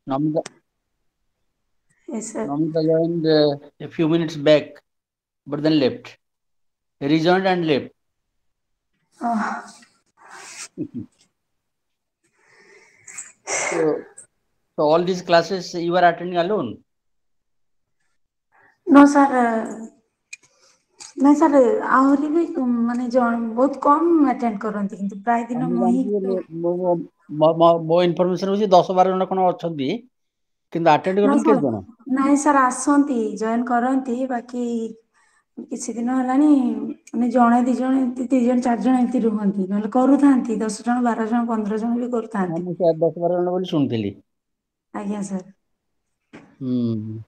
Namita, Yes, sir. Namita joined a few minutes back, but then left. Rejoined and left. Oh, So, so all these classes you are attending alone? no, sir. ନାଇଁ sir ଆହୁରି ବି ମାନେ ବହୁତ କମ attend କରନ୍ତି କିନ୍ତୁ ପ୍ରାୟ ଦିନ ମୁଁ ମୁଁ ହିଁ ଜାଣିଛି ମୋ ଇନଫର୍ମେସନ ହଉଛି 10-12 ଜଣ କଣ ଅଛନ୍ତି, କିନ୍ତୁ ଆଟେଣ୍ଡ ନାଇଁ କରୁଛନ୍ତି ସାର୍ କେତେ ଜଣ? ନାଇଁ ସାର୍ ଆସନ୍ତି ଜଏନ୍ କରନ୍ତି ବାକି କିଛି ଦିନ ହେଲାଣି ମାନେ ଜଣେ ଦି ଜଣ ଏମତି 3 ଜଣ 4 ଜଣ ଏମିତି ରୁହନ୍ତି ନହେଲେ କରୁଥାନ୍ତି 10 ଜଣ 12 ଜଣ 15 ଜଣ ବି ହଁ, କରୁଥାନ୍ତି। ମୁଁ ସେ 10-12 ଜଣ ବୋଲି ଶୁଣିଥିଲି। ଆଜ୍ଞା ସାର୍। ହୁଁ।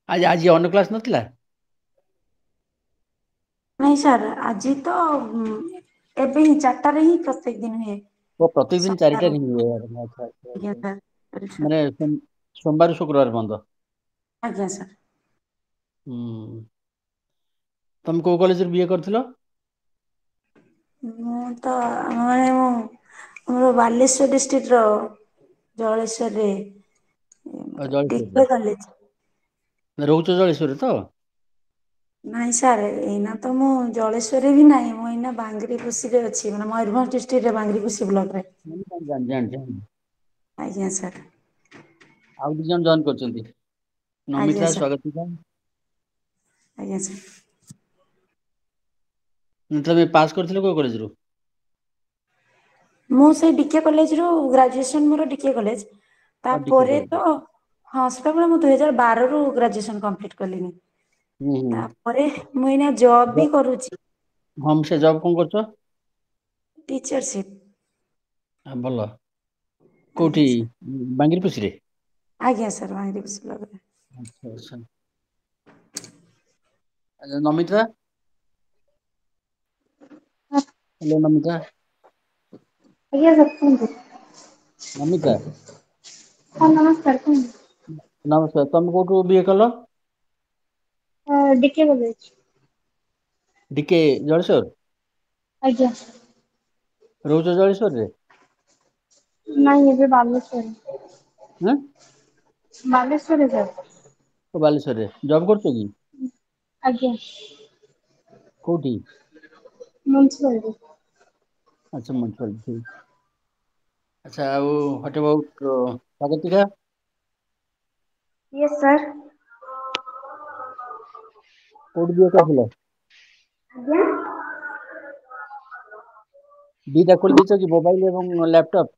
ଆଜି ଅନ୍ୟ କ୍ଲାସ ନଥିଲା? ନାଇଁ ସାର୍ ଆଜି ତ ଏବେ ହିଁ 4ଟାରେ ହିଁ ପ୍ରତ୍ୟେକ ଦିନ ହୁଏ। ପ୍ରତ୍ୟେକ ଦିନ ସନ୍ଧ୍ୟାରୁ 4ଟାରେ ହିଁ ହୁଏ। ଆଚ୍ଛା, ଆଚ୍ଛା, ଆଜ୍ଞା ଆଚ୍ଛା। ସାର୍ ସାର୍ ମାନେ ସୋମବାର ଶୁକ୍ରବାର ବନ୍ଦ। ଆଜ୍ଞା ସାର୍। ହୁଁ। ତମେ କୋଉ କଲେଜରେ ବିଏ କରିଥିଲ? ମୁଁ ତ ମାନେ ମୁଁ ଆମର ବାଲେଶ୍ୱର ଡିଷ୍ଟ୍ରିକ୍ଟର ଜଳେଶ୍ୱରରେ ଜଳେଶ୍ୱରରେ। ଟିକବେ କଲେଜ। ରହୁଛ ଜଳେଶ୍ୱରରେ ତ? ନାଇଁ ସାର୍ ଏଇନା ତ ମୁଁ ଜଳେଶ୍ୱରରେ ବି ନାହିଁ ମୁଁ ଏଇନା ବାଙ୍ଗିରିପୋଷିରେ ଅଛି ମାନେ ମୟୂରଭଞ୍ଜ ଡିଷ୍ଟ୍ରିକ୍ଟରେ ବାଙ୍ଗିରିପୋଷି ବ୍ଲକରେ। ଜାଣିଛି। ଆଜ୍ଞା ସାର୍। ଆଉ 2 ଜଣ ଜଏନ୍ କରିଛନ୍ତି, ଆଜ୍ଞା ନମିତା, ସାର୍ ସ୍ଵାଗତିକା। ଆଜ୍ଞା ସାର୍। ତମେ ପାସ୍ କରିଥିଲ କୋଉ କଲେଜରୁ? ମୁଁ ସେଇ ଡିକେ କଲେଜରୁ ଗ୍ରାଜୁଏସନ୍ ମୋର ଡିକେ କଲେଜ ଟିକେ ତାପରେ କଲେଜ। ତ ହଁ ସେତେବେଳେ ମୁଁ 2012ରୁ ଗ୍ରାଜୁଏସନ୍ କମ୍ପ୍ଲିଟ୍ କଲିଣି। ହୁଁ ହୁଁ। ତାପରେ ମୁଁ ଏଇନା ଜବ୍ ବି କରୁଛି। ହଁ ସେ ଜବ୍ କଣ କରୁଛ? ଟିଚରସିପ୍। ଭଲ। ଆଜ୍ଞା କୋଉଠି ସାର୍ ବାଙ୍ଗିରିପୋଷିରେ? ଆଜ୍ଞା ସାର୍ ବାଙ୍ଗିରିପୋଷି ବ୍ଲକରେ। ଆଚ୍ଛା ଆଚ୍ଛା। ଆଚ୍ଛା ନମିତା? ହ୍ୟାଲୋ ନମିତା? ଆଜ୍ଞା ସାର୍ କୁହନ୍ତୁ। ନମିତା? ହଁ ନମସ୍କାର କୁହନ୍ତୁ। ନମସ୍କାର। ତମେ କୋଉଠୁ ବିଏ କଲ? DK college. ଡିକେ ଜଳେଶ୍ୱର? ଆଜ୍ଞା। ରହୁଛ ଜଳେଶ୍ୱରରେ? ନାଇଁ ଏବେ ବାଲେଶ୍ୱରରେ। ଆଁ? ବାଲେଶ୍ୱରରେ ସାର୍। ବାଲେଶ୍ୱରରେ। ଜବ୍ କରୁଛ କି? ଆଜ୍ଞା। କୋଉଠି? ମୁନ୍ସିପାଲିଟି। ଆଚ୍ଛା ମୁନ୍ସିପାଲିଟି। ଆଚ୍ଛା ଆଉ ହଟେ ବହୁତ ସ୍ୱାଗତିକା? Yes sir. କୋଉଠି ବିଏ କରିଥିଲ? ଆଜ୍ଞା? ଦିଟା ଖୋଲି ଦେଇଛ କି ମୋବାଇଲ ଏବଂ ଲ୍ୟାପଟପ୍?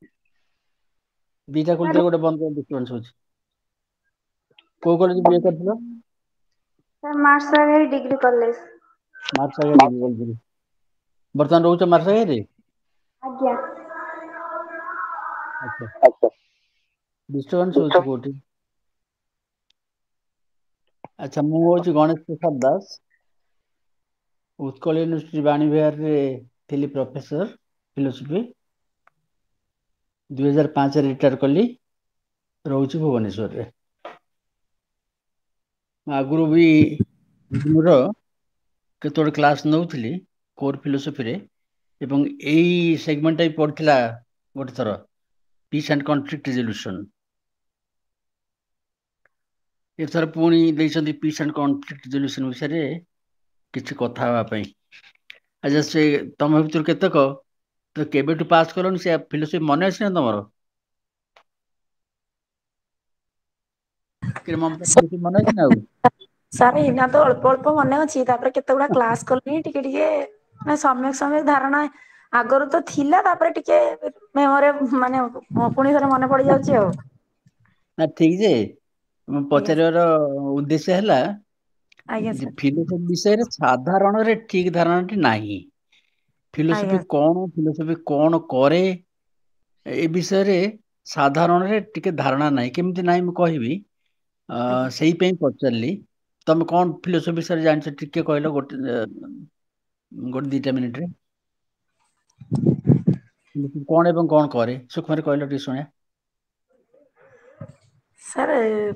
ଦିଟା ସାର୍ ଖୋଲିଦିଅ ଗୋଟେ ବନ୍ଦ କର ଡିଷ୍ଟର୍ବାନ୍ସ ହଉଛି। କୋଉ କଲେଜ ବିଏ କରିଥିଲ? Sir Marshaghai degree college. Marshaghai degree କଲେଜରେ। ବର୍ତ୍ତମାନ ରହୁଛ ମାର୍ଶାଘାଇରେ? ଆଜ୍ଞା। ଆଚ୍ଛା। ଡିଷ୍ଟର୍ବାନ୍ସ ହଉଛି କୋଉଠି? ଆଚ୍ଛା ମୁଁ ହଉଛି ଗଣେଶ ପ୍ରସାଦ ଦାସ। ଉତ୍କଳ ୟୁନିଭର୍ସିଟି ବାଣୀବିହାରରେ ଥିଲି ପ୍ରଫେସର ଫିଲୋସଫି। 2005ରେ ରିଟାୟାର କଲି। ରହୁଛି ଭୁବନେଶ୍ୱରରେ। ଆଗରୁ ବି ମୋର କେତେବେଳେ କ୍ଲାସ୍ ନେଉଥିଲି କୋର୍ ଫିଲୋସଫିରେ। ଏବଂ ଏଇ ସେଗମେଣ୍ଟଟା ବି ପଡ଼ିଥିଲା ଗୋଟେ ଥର। Peace and conflict resolution. ଏଥର ପୁଣି ଦେଇଛନ୍ତି ପିସ୍ ଆଣ୍ଡ କନଫ୍ଲିକ୍ଟ ରେଜଲ୍ୟୁସନ ବିଷୟରେ କିଛି କଥା ହେବା ପାଇଁ। ଆଚ୍ଛା ସେ ତମ ଭିତରୁ କେତେକ ତ କେବେଠୁ ପାସ୍ କଲଣି ସେ ଫିଲୋସଫି ମନେ ଅଛି ନା ତମର? କିରେ ମମତା ଫିଲୋସଫି ମନେ ଅଛି ନା ଆଉ? ସାର୍ ଏଇନା ତ ଅଳ୍ପ ଅଳ୍ପ ମନେ ଅଛି ତାପରେ କେତେ ଗୁଡା କ୍ଲାସ କଲିଣି ଟିକେ ଟିକେ ମାନେ ସମ୍ୟକ ସମ୍ୟକ ଧାରଣା ଆଗରୁ ତ ଥିଲା ତାପରେ ଟିକେ ମେମୋରି ମାନେ ପୁଣି ଥରେ ମନେ ପଡିଯାଉଛି ଆଉ। ନା ଠିକ ଯେ ମୁଁ ଆଜ୍ଞା ପଚାରିବାର ଉଦ୍ଦେଶ୍ୟ ହେଲା ଆଜ୍ଞା ଯେ ସାର୍ ଫିଲୋସଫି ବିଷୟରେ ସାଧାରଣରେ ଠିକ ଧାରଣାଟି ନାହିଁ। ଆଜ୍ଞା ଫିଲୋସଫି କଣ ଫିଲୋସଫି କଣ କରେ ଏ ବିଷୟରେ ସାଧାରଣରେ ଟିକେ ଧାରଣା ନାହିଁ। କେମିତି ନାହିଁ ମୁଁ କହିବି। ଆଜ୍ଞା ସେଇ ପାଇଁ ପଚାରିଲି। ତମେ କଣ ଫିଲୋସଫି ବିଷୟରେ ଜାଣିଛ ଟିକେ କହିଲ ଗୋଟେ ଦିଟା ମିନିଟରେ। କଣ ଏବଂ କଣ କରେ ସୂକ୍ଷ୍ମରେ କହିଲ ଟିକେ ଶୁଣିବା। ସାର୍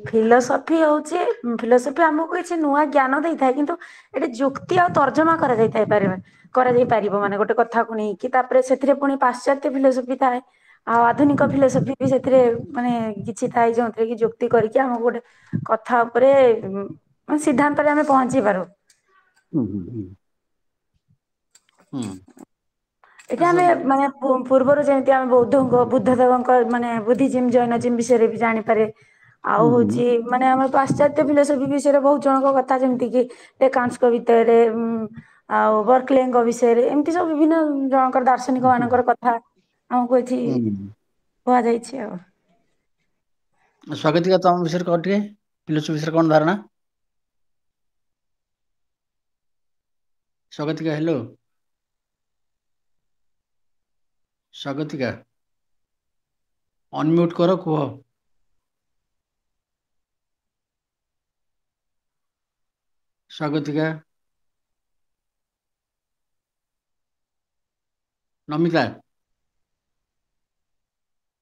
ଫିଲୋସଫି ହଉଛି ଫିଲୋସଫି ଆମକୁ କିଛି ନୂଆ ଜ୍ଞାନ ଦେଇଥାଏ କିନ୍ତୁ ଏଠି ଯୁକ୍ତି ଆଉ ତର୍ଜମା କରାଯାଇଥାଇ ପାରିବେ। କରାଯାଇ ପାରିବ ମାନେ ଗୋଟେ କଥାକୁ ନେଇକି ତାପରେ ସେଥିରେ ପୁଣି ପାଶ୍ଚାତ୍ୟ ଫିଲୋସଫି ଥାଏ। आधुनिक फिलोसफी भी से माने किछि थाई जो कि जुक्ति करके हम गोटे कथा उपरे सिद्धांत रे हमें पहुंची पारो एटा हमें माने पूर्वर जेमति हम बुद्धदेवଙ୍କ माने बुद्धिज्म जैनज्म विषय भी जानि पारे आ होची माने हम पाश्चात्य फिलोसफी विषय बहुत जनक कथा जेमति कि डेकांस को भीतर आ बर्कलेଙ୍କ विषय एमति सब विभिन्न जनकर दार्शनिक मानकर कथा हमको एथि कुआ जाइछि आ स्वागतिका तम विषय कह टिके फिलोसफी विषय कौन धारणा स्वागतिका हेलो स्वागतिका अनम्यूट करो कुह स्वागतिका नमिता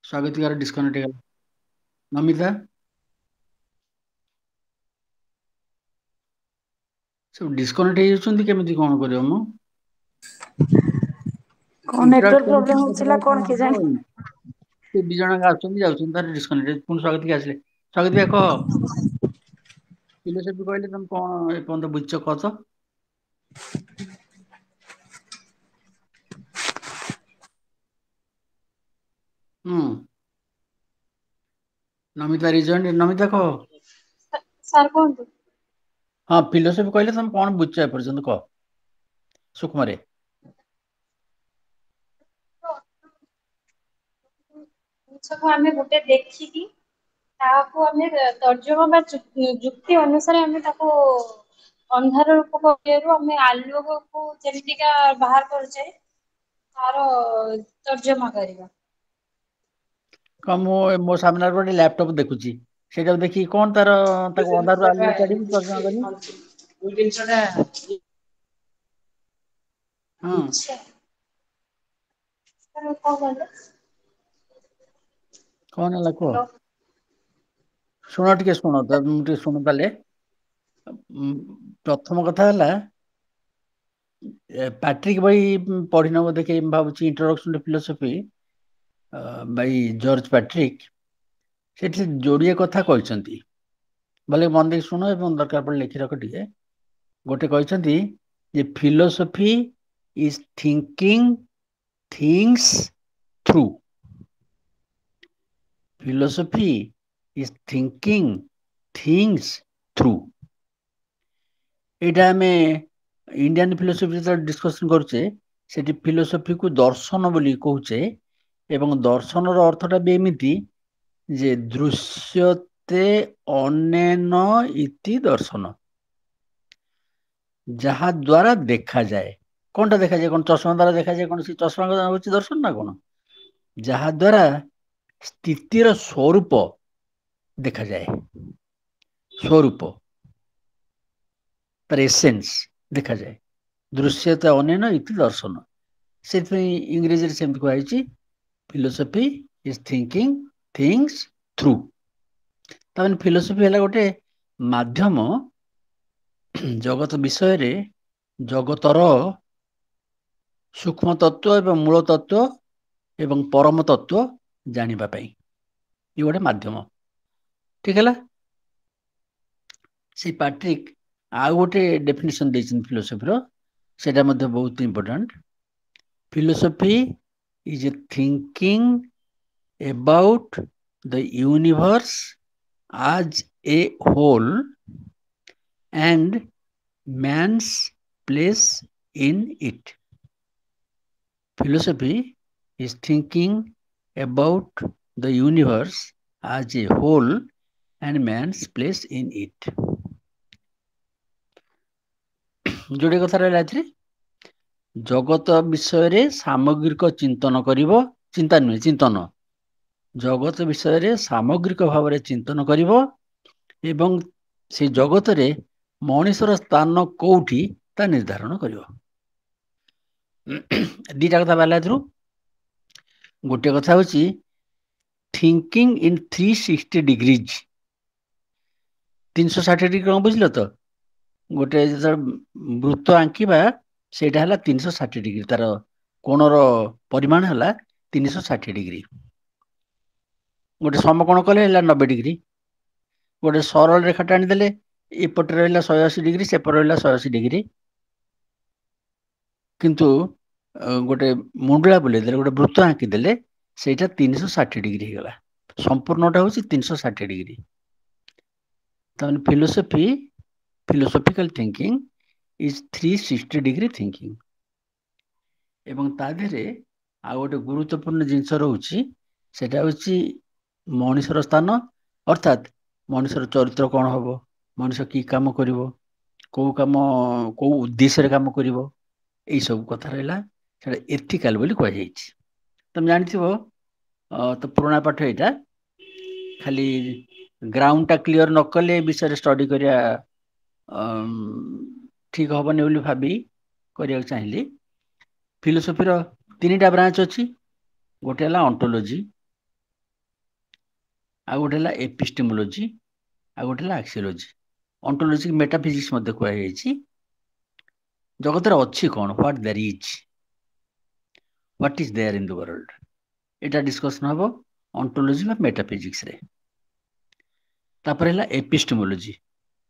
स्वागतिका डिस्कनेक्ट हो नमिता सब डिस्कनेक्ट हो जाउछन्ती केमिति कोन करियो मु कोन नेटवर्क प्रॉब्लम होचिला कोन के जानि से दी जण आछन्ती जाउछन्ती तार डिस्कनेक्ट पुन स्वागतिका आसले स्वागतिका कह फिलोसफी कहले तुम कोन ए पंत बुझछ कह तो नमिता रिजन नमिता कह सर कोन हाँ फिलोसफी कहले तुम कोन बुझछ ए पर्यंत कह सुकुमारे सब हमें गोटे देखिकी ताको हमें तर्जमा बा जुक्ति अनुसार हमें ताको अंधार रूप कहरु हमें आलोक को जेमितिका बाहर कर जाए तार तर्जमा करिबा मो मो सामने गोटे लैपटॉप देखुची सेटा देखि कोन तार ताको अंधार आलो काढी तर्जमा करी हां कौन है को शुण टे शुण टे शुण ताले प्रथम कथा है पैट्रिक भाई पढ़ी नब देखे भावुँ introduction to philosophy by George Patrick से जोड़िए कथा कहते भले मन देख शुण एवं दरकार पड़े लिखि रख टे गोटे कहते philosophy is thinking things through philosophy is thinking things through एटा में इंडियन फिलोसफी जो डिस्कशन करछे सेठी फिलोसफी को दर्शन बोली कहूचे एवं दर्शन रो अर्थटा बे एमिति जे दृश्यते अनेन इति दर्शन जहा द्वारा देखा जाए कोनटा देखा जाए कोन चश्मा द्वारा देखा जाए कोन सी चश्मा का होची दर्शन ना कोन जहा द्वारा स्थितिर स्वरूप देखा जाए स्वरूप तर एसेंस देखा जाए दृश्यता अनेन इति दर्शन से इंग्रेजी से कही philosophy is thinking things through तमें फिलोसफी है गोटे माध्यम जगत विषय रे जगतर सूक्ष्म तत्व एवं मूल तत्व एवं परम तत्व जानिबा पई ये गोटे माध्यम ठीक है से पैट्रिक आ गोटे डेफिनेशन देछन फिलोसफी रो सेटा मध्ये बहुत important philosophy is a thinking about the universe as a whole and man's place in it. Philosophy is thinking about the universe as a whole and man's place in it. जोड़े कथा रहा जगत विषय रे सामग्रिक चिंतन करिवो चिंता नुहे चिंतन जगत विषय रे सामग्रिक भाव रे चिंतन करिवो एवं से जगत रे मनुष्यर स्थान कोठी ता निर्धारण करिवो दीटा कथा बाला गोटे कथा होची थिंकिंग इन 360 डिग्रीज 360 डिग्री कौन बुझल तो गोटे वृत्त आंकिबा सेटा हला 360 डिग्री तार कोणर परिमाण हला 360 डिग्री ଗୋଟେ ସମକୋଣ କଲେ ହେଲା 90 डिग्री, ଗୋଟେ ସରଳ ରେଖା ଟାଣିଦେଲେ ଏପଟେ ରହିଲା 180 डिग्री, ସେପଟେ ରହିଲା 180 डिग्री। କିନ୍ତୁ ଗୋଟେ ମୁଣ୍ଡଳା ବୁଲେଇଦେଲେ, ଗୋଟେ ବୃତ୍ତ ଆଙ୍କିଦେଲେ ସେଇଟା 360 डिग्री ହେଇଗଲା। ସମ୍ପୂର୍ଣ୍ଣଟା ହଉଛି 360 डिग्री। ତାମାନେ philosophical thinking is 360 degree thinking। ଏବଂ ତା ଦେହରେ ଆଉ ଗୋଟେ ଗୁରୁତ୍ୱପୂର୍ଣ୍ଣ ଜିନିଷ ରହୁଛି, ସେଟା ହଉଛି ମଣିଷର ସ୍ଥାନ, ଅର୍ଥାତ୍ ମଣିଷର ଚରିତ୍ର କ'ଣ ହବ, ମଣିଷ କି କାମ କରିବ, କୋଉ ଉଦ୍ଦେଶ୍ୟରେ କାମ କରିବ, ଏଇ ସବୁ କଥା ରହିଲା। ସେଟା ଏଥିକାଲ ବୋଲି କୁହାଯାଇଛି। ତମେ ଜାଣିଥିବ, ତ ପୁରୁଣା ପାଠ ଏଇଟା, ଖାଲି ଗ୍ରାଉଣ୍ଡଟା କ୍ଲିୟର ନ କଲେ ଏ ବିଷୟରେ ଷ୍ଟଡି କରିବା ଠିକ ହବନି ବୋଲି ଭାବି କରିବାକୁ ଚାହିଁଲି। ଫିଲୋସଫିର 3ଟା ବ୍ରାଞ୍ଚ ଅଛି। ଗୋଟେ ହେଲା ଅଣ୍ଟୋଲୋଜି, ଆଉ ଗୋଟେ ହେଲା ଏପିଷ୍ଟେମୋଲୋଜି, ଆଉ ଗୋଟେ ହେଲା ଆକ୍ସିଓଲୋଜି। ଅଣ୍ଟୋଲୋଜି ମେଟାଫିଜିକ୍ସ ମଧ୍ୟ କୁହାଯାଇଛି। ଜଗତରେ ଅଛି କ'ଣ, what there is, what is there in the world, ଏଇଟା ଡିସ୍କସନ ହବ ଅଣ୍ଟୋଲୋଜି ବା ମେଟାଫିଜିକ୍ସରେ। ତାପରେ ହେଲା ଏପିଷ୍ଟେମୋଲୋଜି।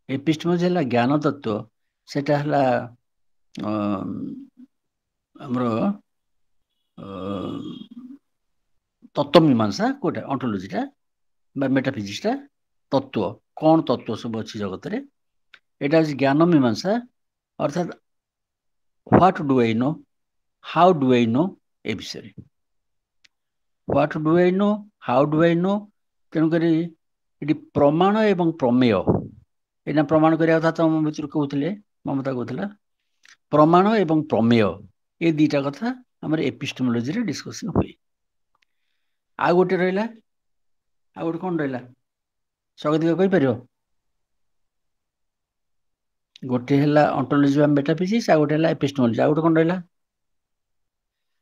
ଏପିଷ୍ଟେମୋଲୋଜି ହେଲା ଜ୍ଞାନ ତତ୍ତ୍ୱ, ସେଟା ହେଲା ଆମର ତତ୍ତ୍ୱମୀମାଂସା। କୋଉଟା ଅଣ୍ଟୋଲୋଜିଟା বা ମେଟାଫିଜିକ୍ସଟା, ତତ୍ତ୍ୱ, କ'ଣ ତତ୍ତ୍ୱ ସବୁ ଅଛି ଜଗତରେ। এটা হচ্ছে জ্ঞাନ মীমাংসା, ଅର୍ଥାତ୍ what do I know, how do I know, ଏ ବିଷୟରେ। What do I know, how do I know, ତେଣୁକରି ଏଠି ପ୍ରମାଣ ଏବଂ ପ୍ରମେୟ, ଏଇନା ପ୍ରମାଣ କରିବା କଥା ତମ ଭିତରୁ କହୁଥିଲେ, ମମତା କହୁଥିଲା। ପ୍ରମାଣ ଏବଂ ପ୍ରମେୟ, ଏ ଦିଟା କଥା ଆମର ଏପିଷ୍ଟେମୋଲୋଜିରେ ଡିସ୍କସନ ହୁଏ। ଆଉ ଗୋଟେ ରହିଲା, ଆଉ ଗୋଟେ କ'ଣ ରହିଲା, ସ୍ୱାଗତିକ କହିପାରିବ? ଗୋଟେ ହେଲା ଅଣ୍ଟୋଲୋଜି ବା ମେଟାଫିଜିକ୍ସ, ଆଉ ଗୋଟେ ହେଲା ଏପିଷ୍ଟେମୋଲୋଜି, ଆଉ ଗୋଟେ କ'ଣ ରହିଲା?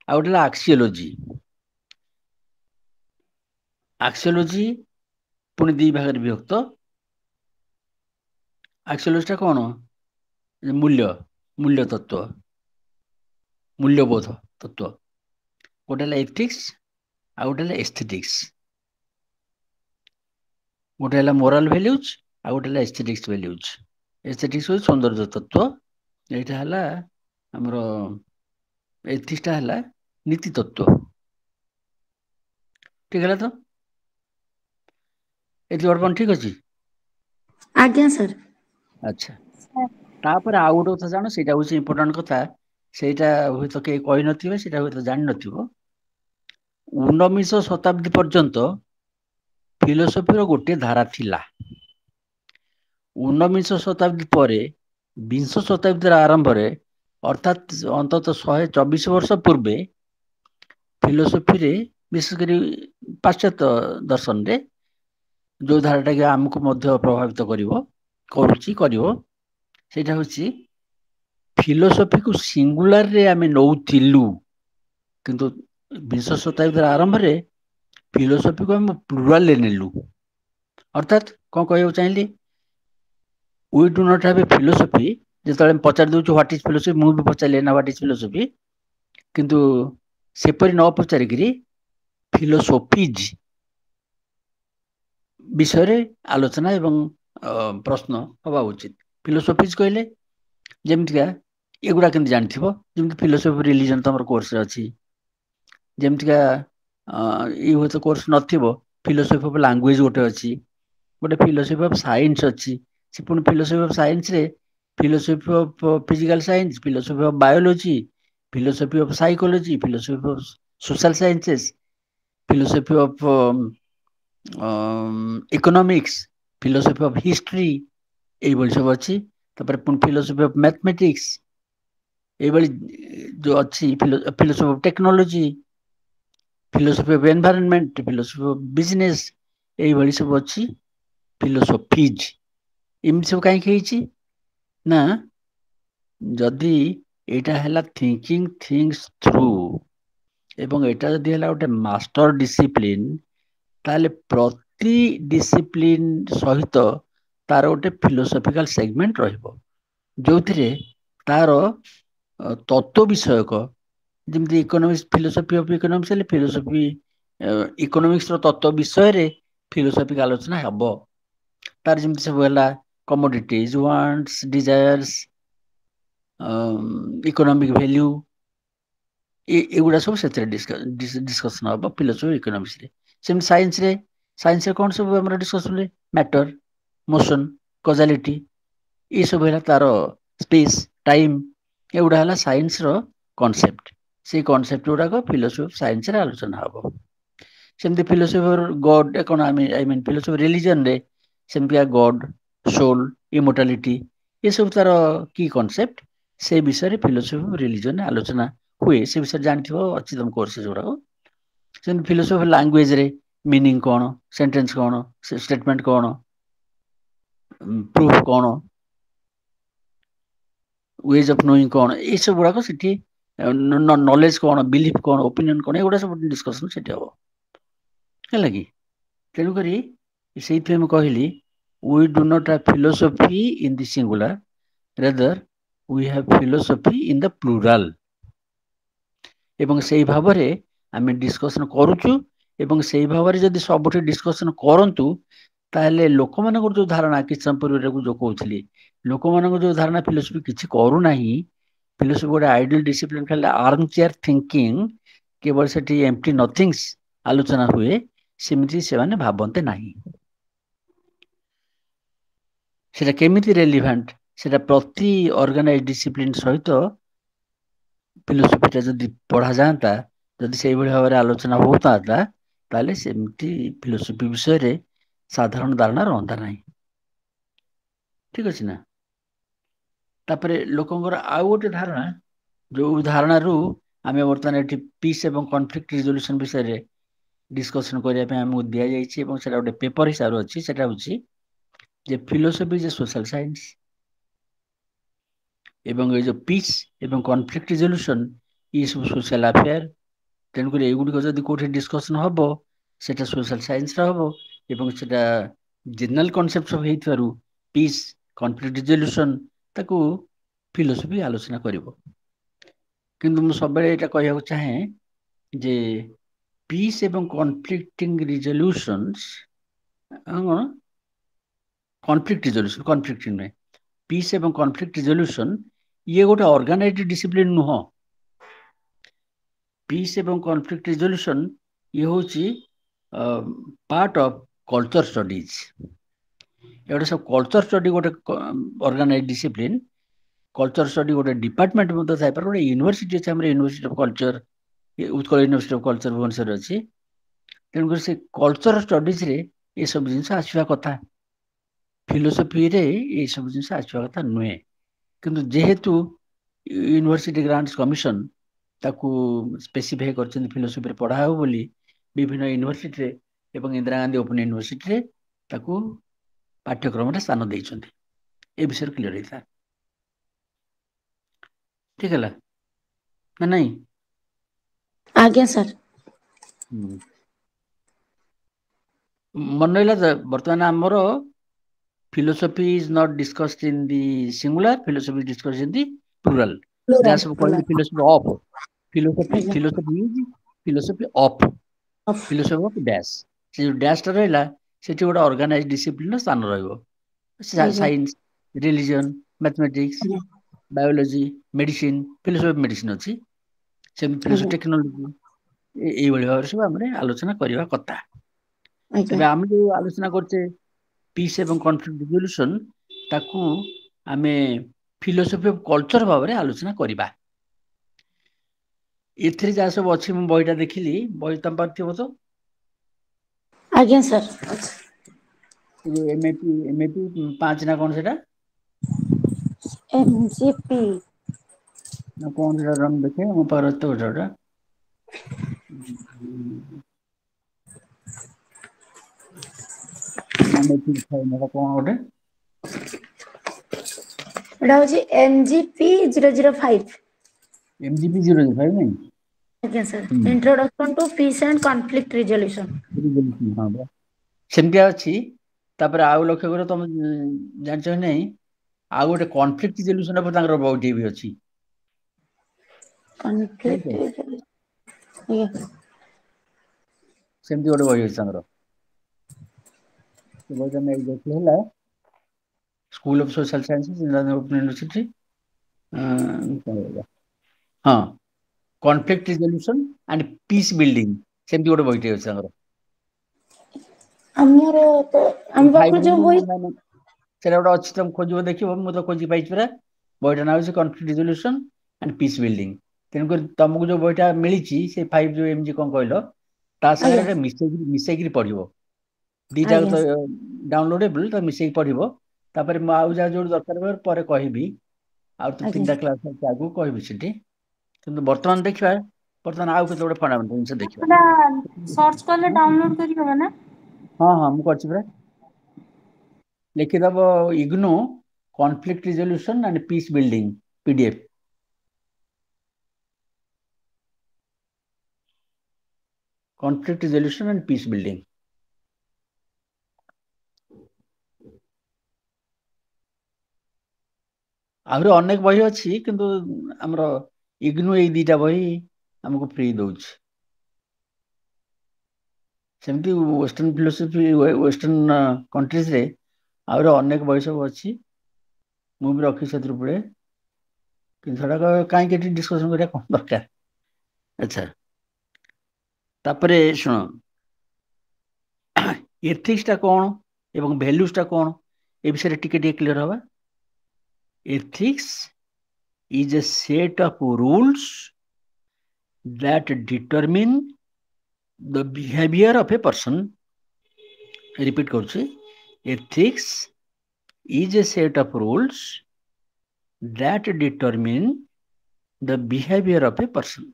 ଆଉ ଗୋଟେ ହେଲା ଆକ୍ସିଓଲୋଜି। ଆକ୍ସିଓଲୋଜି ପୁଣି 2 ଭାଗରେ ବିଭକ୍ତ। ଆକ୍ସିଓଲୋଜିଟା କ'ଣ? ମୂଲ୍ୟ ତତ୍ତ୍ୱ, ମୂଲ୍ୟବୋଧ ତତ୍ତ୍ୱ। ଗୋଟେ ହେଲା ଏଥିକ୍ସ, ଆଉ ଗୋଟେ ହେଲା ଏସ୍ଥେଟିକ୍ସ। ଗୋଟେ ହେଲା ମୋରାଲ ଭ୍ୟାଲ୍ୟୁଜ, ଆଉ ଗୋଟେ ହେଲା ଏସ୍ଥେଟିକ୍ସ ଭ୍ୟାଲ୍ୟୁଜ। ଏସ୍ଥେଟିକ୍ସ ହେଉଛି ସୌନ୍ଦର୍ଯ୍ୟ ତତ୍ତ୍ୱ, ଏଇଟା ହେଲା ଆମର, ଏଥିକ୍ସଟା ହେଲା ନୀତି ତତ୍ତ୍ୱ। ଠିକ ହେଲା ତ? ଏଠି ବର୍ତ୍ତମାନ ଠିକ ଅଛି? ଆଜ୍ଞା ସାର୍। ଆଚ୍ଛା, ତାପରେ ଆଉ ଗୋଟେ କଥା ଜାଣ, ସେଇଟା ହଉଛି ଇମ୍ପୋର୍ଟାଣ୍ଟ କଥା, ସେଇଟା ହୁଏତ କେହି କହିନଥିବେ, ସେଇଟା ହୁଏତ ଜାଣିନଥିବ। 19ଶ ଶତାବ୍ଦୀ ପର୍ଯ୍ୟନ୍ତ ଫିଲୋସଫିର ଗୋଟିଏ ଧାରା ଥିଲା। 19ଶ ଶତାବ୍ଦୀ ପରେ 20ଶ ଶତାବ୍ଦୀର ଆରମ୍ଭରେ, ଅର୍ଥାତ୍ ଅନ୍ତତଃ 124 ବର୍ଷ ପୂର୍ବେ, ଫିଲୋସଫିରେ ବିଶେଷ କରି ପାଶ୍ଚାତ୍ୟ ଦର୍ଶନରେ ଯୋଉ ଧାରାଟା କି ଆମକୁ ମଧ୍ୟ ପ୍ରଭାବିତ କରିବ, ସେଇଟା ହଉଛି ଫିଲୋସଫିକୁ ସିଙ୍ଗୁଲାରରେ ଆମେ ନଉଥିଲୁ, କିନ୍ତୁ 20ଶ ଶତାବ୍ଦୀର ଆରମ୍ଭରେ ଫିଲୋସଫିକୁ ଆମେ ପ୍ଲୁରାଲରେ ନେଲୁ। ଅର୍ଥାତ୍ କ'ଣ କହିବାକୁ ଚାହିଁଲି, we do not have a philosophy। ଯେତେବେଳେ ପଚାରି ଦଉଛୁ ହ୍ୱାଟ ଇଜ୍ ଫିଲୋସଫି, ମୁଁ ବି ପଚାରିଲି ନା ହ୍ୱାଟ ଇଜ୍ ଫିଲୋସଫି, କିନ୍ତୁ ସେପରି ନ ପଚାରିକିରି ଫିଲୋସୋଫିଜ ବିଷୟରେ ଆଲୋଚନା ଏବଂ ପ୍ରଶ୍ନ ହବା ଉଚିତ। ଫିଲୋସଫିଜ କହିଲେ ଯେମିତିକା ଏଗୁଡ଼ା କେମିତି ଜାଣିଥିବ, ଯେମିତି ଫିଲୋସଫି ରିଲିଜନ ତମର କୋର୍ସରେ ଅଛି, ଯେମିତିକା ଇଏ ହୁଏତ କୋର୍ସ ନଥିବ, ଫିଲୋସଫି ଅଫ୍ ଲାଙ୍ଗୁଏଜ ଗୋଟେ ଅଛି, ଗୋଟେ ଫିଲୋସଫି ଅଫ୍ ସାଇନ୍ସ ଅଛି। ସେ ପୁଣି ଫିଲୋସଫି ଅଫ୍ ସାଇନ୍ସରେ philosophy of physical science, philosophy of biology, philosophy of psychology, philosophy of social sciences, philosophy of economics, philosophy of history, এইଭଳି ସବୁ ଅଛି। ତାପରେ ପୁଣି ଫିଲୋସଫି ଅଫ୍ ମ୍ୟାଥମେଟିକ୍ସ, এইଭଳି ଯୋଉ ଅଛି, philosophy of technology, philosophy of environment, philosophy of business, এইଭଳି ସବୁ ଅଛି ଫିଲୋସଫିଜ। ଏମିତି ସବୁ କାହିଁକି ହେଇଛି ନା, ଯଦି ଏଇଟା ହେଲା ଥିଙ୍କିଂ ଥିଙ୍ଗସ୍ ଥ୍ରୁ, ଏବଂ ଏଇଟା ଯଦି ହେଲା ଗୋଟେ ମାଷ୍ଟର ଡିସିପ୍ଲିନ, ତାହେଲେ ପ୍ରତି ଡିସିପ୍ଲିନ ସହିତ ତାର ଗୋଟେ ଫିଲୋସଫିକାଲ ସେଗମେଣ୍ଟ ରହିବ, ଯୋଉଥିରେ ତାର ତତ୍ତ୍ୱ ବିଷୟକ, ଯେମିତି ଇକୋନୋମିକ୍ସ, ଫିଲୋସଫି ଅଫ୍ ଇକୋନୋମିକ୍ସ ହେଲେ ଫିଲୋସଫି ଇକୋନୋମିକ୍ସର ତତ୍ତ୍ୱ ବିଷୟରେ ଫିଲୋସଫିକ ଆଲୋଚନା ହେବ। ତାର ଯେମିତି ସବୁ ହେଲା କମୋଡିଟିଜ, ୱାଣ୍ଟସ୍, ଡିଜାୟାର୍ସ, ଇକୋନୋମିକ ଭ୍ୟାଲ୍ୟୁ, ଏଗୁଡା ସବୁ ସେଥିରେ ଡିସ୍କସନ ହବ ଫିଲୋସଫି ଇକୋନୋମିକ୍ସରେ। ସେମିତି ସାଇନ୍ସରେ କଣ ସବୁ ଆମର ଡିସ୍କସନ ହୁଏ? ମ୍ୟାଟର, ମୋସନ, କଜାଲିଟି, ଏ ସବୁ ହେଲା ତାର ସ୍ପେସ୍, ଟାଇମ, ଏଗୁଡା ହେଲା ସାଇନ୍ସର କନସେପ୍ଟ। ସେଇ କନସେପ୍ଟ ଗୁଡାକ ଫିଲୋସଫି ସାଇନ୍ସରେ ଆଲୋଚନା ହବ। ସେମିତି ଫିଲୋସଫି ଗଡ କଣ ଆଇ ମିନ୍ ଫିଲୋସଫି ରିଲିଜନରେ ସେମିତିଆ ଗଡ, ସୋଲ, ଇମୋର୍ଟାଲିଟି, ଏସବୁ ତାର କି କନସେପ୍ଟ, ସେ ବିଷୟରେ ଫିଲୋସଫି ରିଲିଜନରେ ଆଲୋଚନା ହୁଏ। ସେ ବିଷୟରେ ଜାଣିଥିବ, ଅଛି ତମ କୋର୍ସେସ ଗୁଡାକ। ସେମିତି ଫିଲୋସଫି ଲାଙ୍ଗୁଏଜରେ ମିନିଂ କଣ, ସେଣ୍ଟେନ୍ସ କଣ, ଷ୍ଟେଟମେଣ୍ଟ କଣ, ପ୍ରୁଫ କଣ, ୱେଜ ଅଫ ନୋଇଂ କଣ, ଏସବୁ ଗୁଡାକ ସେଠି ନଲେଜ କଣ, ବିଲିଫ କଣ, ଓପିନିଅନ କଣ, ଏଗୁଡା ସବୁ ଡିସ୍କସନ ସେଠି ହବ। ହେଲା କି? ତେଣୁକରି ସେଇଥିପାଇଁ ମୁଁ କହିଲି we do not have philosophy in the singular, rather we have philosophy in the plural। ଏବଂ ସେଇ ଭାବରେ ଆମେ ଡିସ୍କସନ କରୁଛୁ, ଏବଂ ସେଇ ଭାବରେ ଯଦି ସବୁଠି ଡିସ୍କସନ କରନ୍ତୁ, ତାହେଲେ ଲୋକମାନଙ୍କର ଯୋଉ ଧାରଣା, କିଛି ସମୟ ପୂର୍ବରୁ ଯୋଉ କହୁଥିଲି, ଲୋକମାନଙ୍କର ଯୋଉ ଧାରଣା ଫିଲୋସଫି କିଛି କରୁନାହିଁ, ଫିଲୋସଫି ଗୋଟେ ଆଇଡିଆଲ ଡିସିପ୍ଲିନ, ଖାଲି ଆର୍ମ ଚେୟାର ଥିଙ୍କିଂ, କେବଳ ସେଠି ଏମ୍ପଟି ନଥିଙ୍ଗସ ଆଲୋଚନା ହୁଏ, ସେମିତି ସେମାନେ ଭାବନ୍ତେ ନାହିଁ। ସେଟା କେମିତି ରେଲିଭାଣ୍ଟ, ସେଟା ପ୍ରତି ଅର୍ଗାନାଇଜ ଡିସିପ୍ଲିନ ସହିତ ଫିଲୋସଫିଟା ଯଦି ପଢାଯାଆନ୍ତା, ଯଦି ସେଇଭଳି ଭାବରେ ଆଲୋଚନା ହଉଥାନ୍ତା, ତାହେଲେ ସେମିତି ଫିଲୋସଫି ବିଷୟରେ ସାଧାରଣ ଧାରଣା ରହନ୍ତା ନାହିଁ। ଠିକ ଅଛି ନା? ତାପରେ ଲୋକଙ୍କର ଆଉ ଗୋଟେ ଧାରଣା, ଯୋଉ ଧାରଣାରୁ ଆମେ ବର୍ତ୍ତମାନ ଏଠି ପିସ୍ ଏବଂ କନଫ୍ଲିକ୍ଟ ରିଜଲ୍ୟୁସନ ବିଷୟରେ ଡିସ୍କସନ କରିବା ପାଇଁ ଆମକୁ ଦିଆଯାଇଛି, ଏବଂ ସେଟା ଗୋଟେ ପେପର ହିସାବରେ ଅଛି। ସେଟା ହଉଛି ଯେ philosophy is a social science, ଏବଂ ଏଇ ଯୋଉ ପିସ୍ ଏବଂ କନଫ୍ଲିକ୍ଟ ରିଜଲ୍ୟୁସନ, ଇଏ ସବୁ ସୋସିଆଲ ଆଫେୟାର। ତେଣୁକରି ଏଇଗୁଡିକ ଯଦି କୋଉଠି ଡିସ୍କସନ ହବ, ସେଟା ସୋଶାଲ ସାଇନ୍ସର ହବ, ଏବଂ ସେଟା ଜେନେରାଲ କନସେପ୍ଟ ସବୁ ହେଇଥିବାରୁ ପିସ୍, କନଫ୍ଲିକ୍ଟ ରିଜଲ୍ୟୁସନ, ତାକୁ ଫିଲୋସଫି ଆଲୋଚନା କରିବ। କିନ୍ତୁ ମୁଁ ସବୁବେଳେ ଏଇଟା କହିବାକୁ ଚାହେଁ ଯେ ପିସ୍ ଏବଂ କନଫ୍ଲିକ୍ଟିଂ ରିଜଲ୍ୟୁସନ୍ସ କଣ, କନଫ୍ଲିକ୍ଟ ନୁହେଁ, ପିସ୍ ଏବଂ କନଫ୍ଲିକ୍ଟ ରିଜଲ୍ୟୁସନ ଇଏ ଗୋଟେ ଅର୍ଗାନାଇଜ୍ଡ ଡିସିପ୍ଲିନ ନୁହଁ। ପିସ୍ ଏବଂ କନଫ୍ଲିକ୍ଟ ରିଜଲ୍ୟୁସନ ଇଏ ହଉଛି ପାର୍ଟ ଅଫ କଲଚର ଷ୍ଟଡିଜ। ଏଗୁଡ଼ା ସବୁ କଲଚର ଷ୍ଟଡି ଗୋଟେ ଅର୍ଗାନାଇଜ୍ଡ ଡିସିପ୍ଲିନ। କଲଚର ଷ୍ଟଡି ଗୋଟେ ଡିପାର୍ଟମେଣ୍ଟ ମଧ୍ୟ ଥାଇପାରେ, ଗୋଟେ ୟୁନିଭର୍ସିଟି ଅଛି ଆମର, university of culture, Utkal university of culture ଭୁବନେଶ୍ୱରରେ ଅଛି। ତେଣୁକରି ସେ କଲଚର ଷ୍ଟଡିଜରେ ଏସବୁ ଜିନିଷ ଆସିବା କଥା, ଫିଲୋସଫିରେ ଏସବୁ ଜିନିଷ ଆସିବା କଥା ନୁହେଁ। କିନ୍ତୁ ଯେହେତୁ ୟୁନିଭର୍ସିଟି ଗ୍ରାଣ୍ଟସ କମିଶନ ତାକୁ ସ୍ପେସିଫାଇ କରିଛନ୍ତି ଫିଲୋସଫିରେ ପଢା ହବ ବୋଲି, ବିଭିନ୍ନ ୟୁନିଭର୍ସିଟିରେ ଏବଂ ଇନ୍ଦିରା ଗାନ୍ଧୀ ଓପନ ୟୁନିଭର୍ସିଟିରେ ତାକୁ ପାଠ୍ୟକ୍ରମରେ ସ୍ଥାନ ଦେଇଛନ୍ତି। ଏ ବିଷୟରେ କ୍ଲିୟର ହେଇଥିଲା। ଠିକ ହେଲା ନା ନାଇଁ? ଆଜ୍ଞା ସାର୍। ମନେ ରହିଲା ତ, ବର୍ତ୍ତମାନ ଆମର philosophy is not discussed in the singular, philosophy is discussed in the plural। ଯାହା ସବୁ କହିଲି philosophy of, ଆଜ୍ଞା philosophy of ଡ୍ୟାଶ, ସେ ଯୋଉ ଡ୍ୟାଶଟା ରହିଲା, ସେଠି ଗୋଟେ ଅର୍ଗାନାଇଜ ଡିସିପ୍ଲିନର ସ୍ଥାନ ରହିବ। ଆଜ୍ଞା ସାଇନ୍ସ, ରିଲିଜନ, ମ୍ୟାଥମେଟିକ୍ସ, ଆଜ୍ଞା ବାୟୋଲୋଜି, ମେଡିସିନ, ଫିଲୋସଫି ମେଡିସିନ ଅଛି, ସେମିତି ଫିଲୋସଫି ଆଜ୍ଞା ଟେକ୍ନୋଲୋଜି, ଏଇଭଳି ଭାବରେ ସବୁ ଆମେ ଆଲୋଚନା କରିବା କଥା। ଆଜ୍ଞା ତେବେ ଆମେ ଯୋଉ ଆଲୋଚନା କରୁଛେ ପିସ୍ ଏବଂ କନଫ୍ଲିକ୍ଟ ରିଜଲ୍ୟୁସନ, ତାକୁ ଆମେ ଫିଲୋସଫି ଅଫ କଲଚର ଭାବରେ ଆଲୋଚନା କରିବା। ଏଥିରେ ଯାହା ସବୁ ଅଛି, ମୁଁ ବହିଟା ଦେଖିଲି, ବହି ତମ ପାଖରେ ଥିବ ତ? ଆଜ୍ଞା ସାର୍। ଏମଏପି 5 ନା କଣ ସେଟା? MGP ନା କଣ ସେଟା ରହ ଦେଖେ, ମୋ ପାଖରେ ଅଛି ତ ସେଟା। ମନେ ଠିକ ଥାଏ ନା କଣ ଗୋଟେ? ଏଟା ହଉଛି MGP 005। MGP 005 ନାଇଁ? ଆଜ୍ଞା sir, introduction to peace and conflict resolution. ସେମିତିଆ ଅଛି। ତାପରେ ଆଉ ଲକ୍ଷ୍ୟ କର, ତମେ ଜାଣିଛ କି ନାଇଁ, ଆଉ ଗୋଟେ କନଫ୍ଲିକ୍ଟ ରିଜଲ୍ୟୁସନ ଉପରେ ତାଙ୍କର ବହିଟିଏ ବି ଅଛି। ଜାଣିଛ? କନଫ୍ଲିକ୍ଟ ରିଜଲ୍ୟୁସନ, ଆଜ୍ଞା। ସେମିତି ଗୋଟେ ବହି ଅଛି ତାଙ୍କର। ସେ ବହିଟା ନେଇକି ଯାଇଥିଲି ହେଲା school of social sciences Indira open university ହଁ conflict resolution and peace building ସେମିତି ଗୋଟେ ବହିଟେ ଅଛି ତାଙ୍କର। ଆମର ଆମ ପାଖରୁ ଯୋଉ ବହି ସେଟା ଗୋଟେ ଅଛି ତମେ ଖୋଜିବ ଦେଖିବ ମୁଁ ତ ଖୋଜି ପାଇଛି ପରା ବହିଟା ନାଁ ହେଉଛି conflict resolution and peace building. ତେଣୁକରି ତମକୁ ଯୋଉ ବହିଟା ମିଳିଛି ସେ 5 ଯୋଉ ଏମିତି କଣ କହିଲ ତା ସାଙ୍ଗରେ ଆଜ୍ଞା ମିଶେଇକିରି ପଢିବ ଦିଟା ଆଜ୍ଞା ଡାଉନଲୋଡେବଲ ତ ମିଶେଇକି ପଢିବ। ତାପରେ ମୁଁ ଆଉ ଯାହା ଯୋଉଠି ଦରକାର ପରେ କହିବି ଆଉ ତ ଆଜ୍ଞା 3ଟା କ୍ଲାସ ଅଛି ଆଗକୁ କହିବି ସେଠି। କିନ୍ତୁ ବର୍ତ୍ତମାନ ଦେଖିବା ବର୍ତ୍ତମାନ ଆଉ କେତେ ଗୋଟେ ଫଣ୍ଡାମେଣ୍ଟାଲ ଜିନିଷ ଦେଖିବା। ସେଟା ସର୍ଚ୍ଚ କଲେ ଡାଉନଲୋଡ କରି ହବ ନା? ହଁ ମୁଁ କରିଛି ପରା ଲେଖିଦବ IGNOU conflict resolution and peace building PDF। conflict resolution and peace building। ଆହୁରି ଅନେକ ବହି ଅଛି କିନ୍ତୁ ଆମର ଇଗ୍ନୋ ଏଇ 2ଟା ବହି ଆମକୁ ଫ୍ରି ଦଉଛି। ସେମିତି ୱେଷ୍ଟର୍ଣ୍ଣ ଫିଲୋସଫି ୱେଷ୍ଟର୍ଣ୍ଣ କଣ୍ଟ୍ରିଜରେ ଆହୁରି ଅନେକ ବହି ସବୁ ଅଛି ମୁଁ ବି ରଖିଛି ସେଥିରୁ ପୁଳେ କିନ୍ତୁ ସେଟାକ କାହିଁକି ଏଠି ଡିସ୍କସନ କରିବା କଣ ଦରକାର। ଆଚ୍ଛା ତାପରେ ଶୁଣ ଏଥିକ୍ସଟା କଣ ଏବଂ ଭ୍ୟାଲୁଜଟା କଣ ଏ ବିଷୟରେ ଟିକେ କ୍ଲିୟର ହବା। Ethics is a set of rules that determine the behavior of a person। repeat କରୁଛି ethics is a set of rules that determine the behavior of a person।